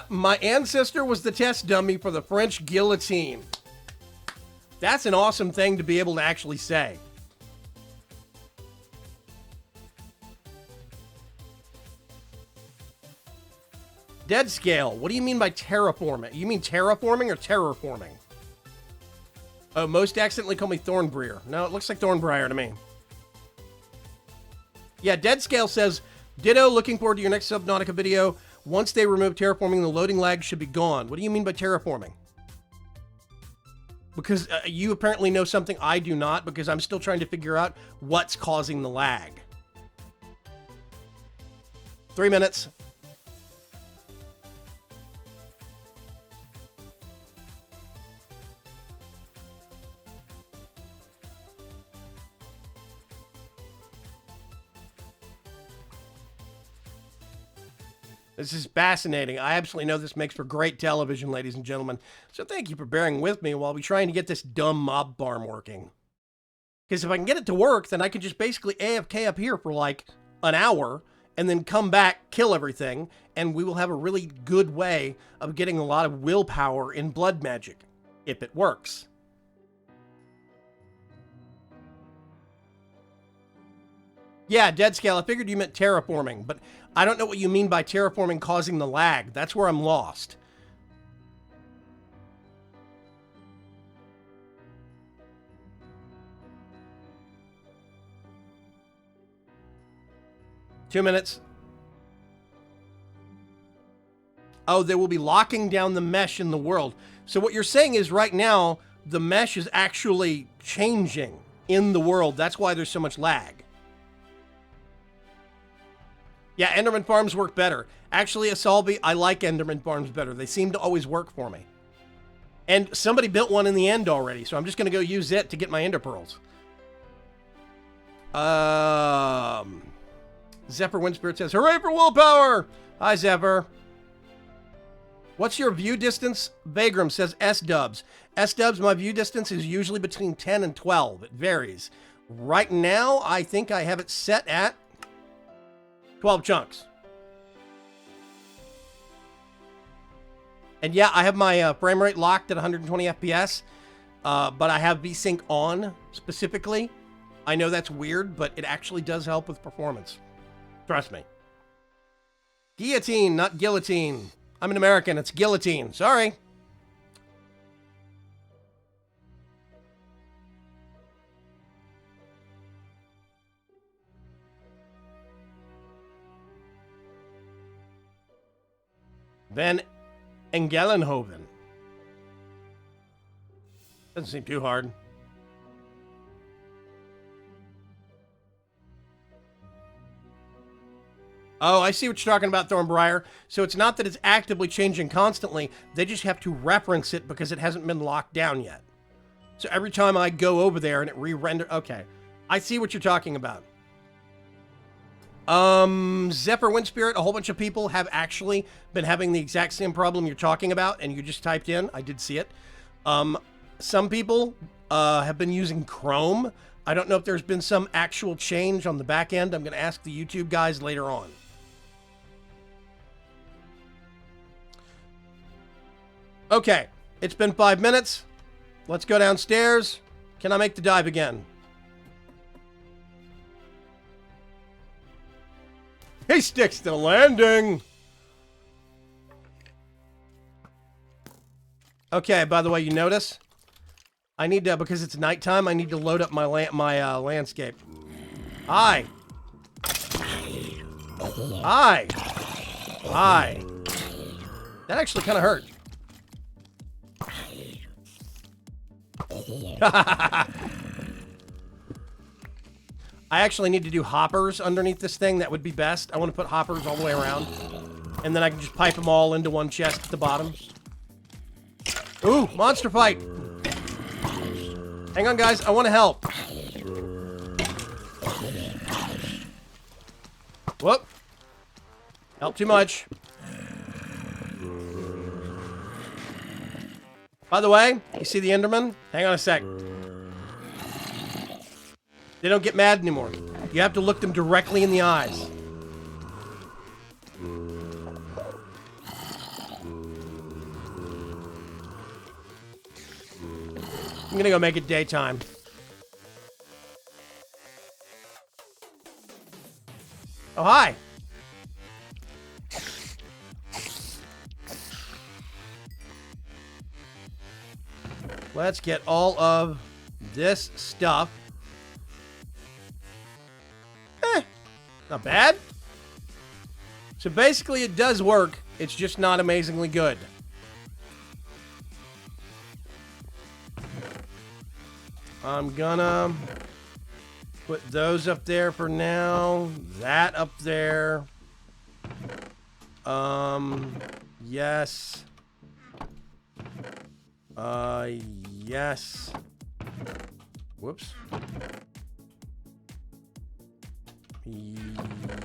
My ancestor was the test dummy for the French guillotine. That's an awesome thing to be able to actually say. Dead scale. What do you mean by terraforming? You mean terraforming or terraforming? Oh, most accidentally call me Thornbriar. No, it looks like Thornbriar to me. Yeah, Dead Scale says, ditto, looking forward to your next Subnautica video. Once they remove terraforming, the loading lag should be gone. What do you mean by terraforming? Because you apparently know something I do not, because I'm still trying to figure out what's causing the lag. 3 minutes. This is fascinating. I absolutely know this makes for great television, ladies and gentlemen. So thank you for bearing with me while we're trying to get this dumb mob farm working. Because if I can get it to work, then I can just basically AFK up here for like an hour and then come back, kill everything, and we will have a really good way of getting a lot of willpower in blood magic, if it works. Yeah, dead scale. I figured you meant terraforming, but I don't know what you mean by terraforming causing the lag. That's where I'm lost. Two minutes. Oh, they will be locking down the mesh in the world. So what you're saying is right now, the mesh is actually changing in the world. That's why there's so much lag. Yeah, Enderman farms work better. Actually, Asalbi, I like Enderman farms better. They seem to always work for me. And somebody built one in the end already, so I'm just going to go use it to get my ender pearls. Zephyr Windspirit says, hooray for willpower! Hi, Zephyr. What's your view distance? Vagram says S-dubs. S-dubs, my view distance is usually between 10 and 12. It varies. Right now, I think I have it set at 12 chunks. And yeah, I have my frame rate locked at 120 FPS, but I have VSync on specifically. I know that's weird, but it actually does help with performance. Trust me. Guillotine, not guillotine. I'm an American. It's guillotine. Sorry. Van Engelenhoven. Doesn't seem too hard. Oh, I see what you're talking about, Thornbriar. So it's not that it's actively changing constantly. They just have to reference it because it hasn't been locked down yet. So every time I go over there and it re-render... Okay. I see what you're talking about. Zephyr Windspirit, a whole bunch of people have actually been having the exact same problem you're talking about, and you just typed in. I did see it. Some people have been using Chrome. I don't know if there's been some actual change on the back end. I'm going to ask the YouTube guys later on. Okay, it's been 5 minutes. Let's go downstairs. Can I make the dive again? He sticks to the landing. Okay, by the way, you notice? I need to, because it's nighttime, I need to load up my landscape. Hi. Hi. Hi. That actually kind of hurt. I actually need to do hoppers underneath this thing. That would be best. I want to put hoppers all the way around. And then I can just pipe them all into one chest at the bottom. Ooh, monster fight. Hang on, guys. I want to help. Whoop. Help too much. By the way, you see the Enderman? Hang on a sec. They don't get mad anymore. You have to look them directly in the eyes. I'm gonna go make it daytime. Oh, hi. Let's get all of this stuff. Not bad. So basically it does work. It's just not amazingly good. I'm gonna put those up there for now. That up there. Yes. Yes. Whoops.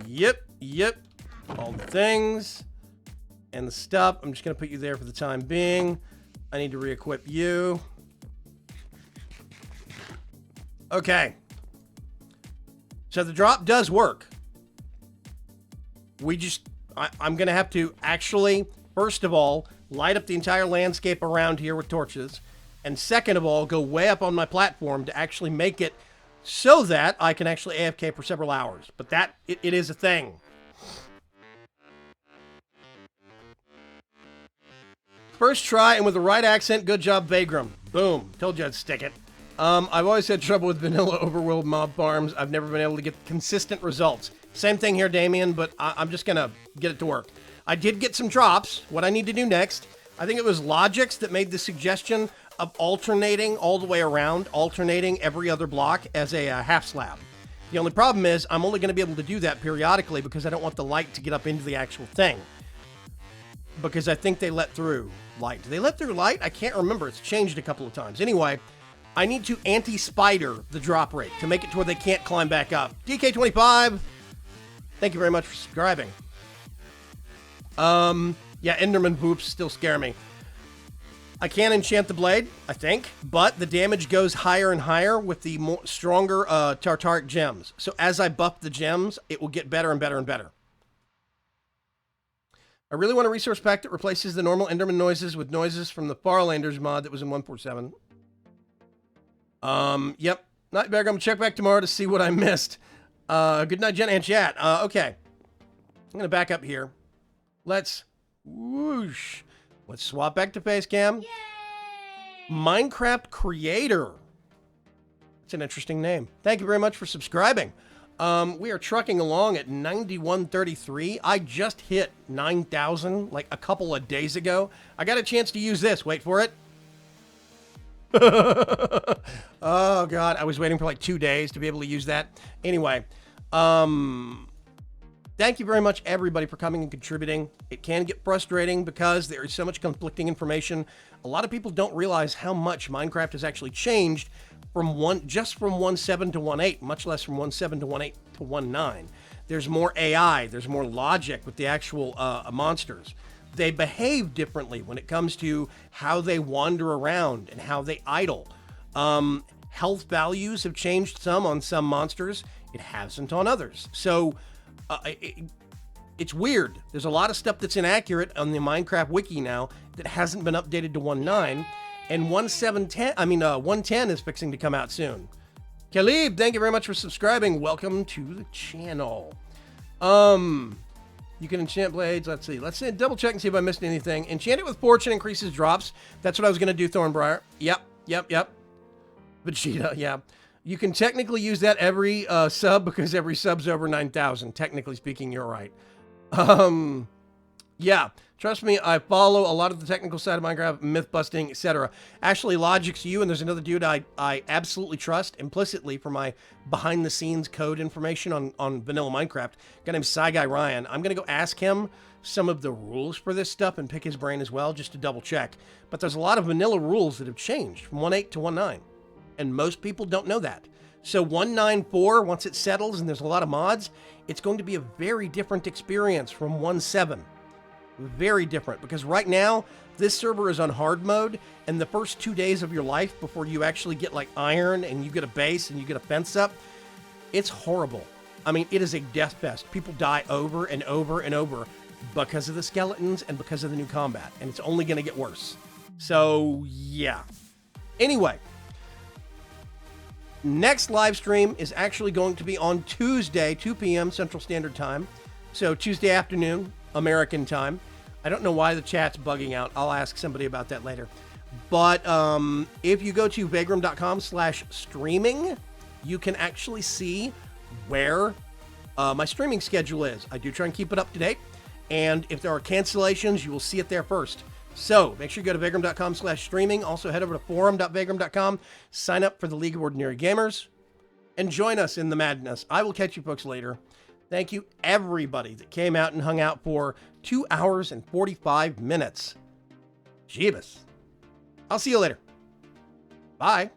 Yep. All the things and the stuff. I'm just going to put you there for the time being. I need to re-equip you. Okay. So the drop does work. I'm going to have to actually, first of all, light up the entire landscape around here with torches. And second of all, go way up on my platform to actually make it so that I can actually AFK for several hours. But that, it is a thing. First try and with the right accent, good job, Vagram. Boom. Told you I'd stick it. I've always had trouble with vanilla overworld mob farms. I've never been able to get consistent results. Same thing here, Damien, but I'm just going to get it to work. I did get some drops. What I need to do next, I think it was Logix that made the suggestion of alternating all the way around, alternating every other block as a half slab. The only problem is I'm only going to be able to do that periodically because I don't want the light to get up into the actual thing. Because I think they let through light. Do they let through light? I can't remember. It's changed a couple of times. Anyway, I need to anti-spider the drop rate to make it to where they can't climb back up. DK25, thank you very much for subscribing. Yeah, Enderman boops still scare me. I can enchant the blade, I think, but the damage goes higher and higher with the stronger Tartaric gems. So as I buff the gems, it will get better and better and better. I really want a resource pack that replaces the normal Enderman noises with noises from the Farlanders mod that was in 1.47. Yep. Night Bear, I'm gonna check back tomorrow to see what I missed. Good night, Jen and chat. Okay. I'm gonna back up here. Let's whoosh. Let's swap back to Facecam. Yay! Minecraft Creator. It's an interesting name. Thank you very much for subscribing. We are trucking along at 9133. I just hit 9,000 like a couple of days ago. I got a chance to use this. Wait for it. Oh, God. I was waiting for like 2 days to be able to use that. Anyway, thank you very much, everybody, for coming and contributing. It can get frustrating because there is so much conflicting information. A lot of people don't realize how much Minecraft has actually changed from just from 1.7 to 1.8, much less from 1.7 to 1.8 to 1.9. There's more AI, there's more logic with the actual monsters. They behave differently when it comes to how they wander around and how they idle. Health values have changed some on some monsters. It hasn't on others. So it's weird. There's a lot of stuff that's inaccurate on the Minecraft wiki now that hasn't been updated to 1.9. And 1.10 is fixing to come out soon. Khalib, thank you very much for subscribing. Welcome to the channel. You can enchant blades. Let's see. Let's double check and see if I missed anything. Enchant it with fortune increases drops. That's what I was going to do, Thornbriar. Yep. Vegeta, yeah. You can technically use that every sub because every sub's over 9,000. Technically speaking, you're right. Yeah. Trust me, I follow a lot of the technical side of Minecraft, myth busting, etc. Actually, Logic's you, and there's another dude I absolutely trust implicitly for my behind-the-scenes code information on vanilla Minecraft. A guy named Guy Ryan. I'm going to go ask him some of the rules for this stuff and pick his brain as well, just to double-check. But there's a lot of vanilla rules that have changed from 1.8 to 1.9, and most people don't know that. So 1.9.4, once it settles and there's a lot of mods, it's going to be a very different experience from 1.7. Very different, because right now this server is on hard mode, and the first 2 days of your life before you actually get like iron and you get a base and you get a fence up, it's horrible. I mean, it is a death fest. People die over and over and over because of the skeletons and because of the new combat, and it's only going to get worse. So yeah. Anyway, next live stream is actually going to be on Tuesday, 2 p.m. Central Standard Time. So Tuesday afternoon, American time. I don't know why the chat's bugging out. I'll ask somebody about that later. But if you go to vagram.com/streaming, you can actually see where my streaming schedule is. I do try and keep it up to date. And if there are cancellations, you will see it there first. So make sure you go to vagram.com/streaming. Also head over to forum.vagram.com. Sign up for the League of Ordinary Gamers. And join us in the madness. I will catch you folks later. Thank you, everybody that came out and hung out for 2 hours and 45 minutes. Jeebus. I'll see you later. Bye.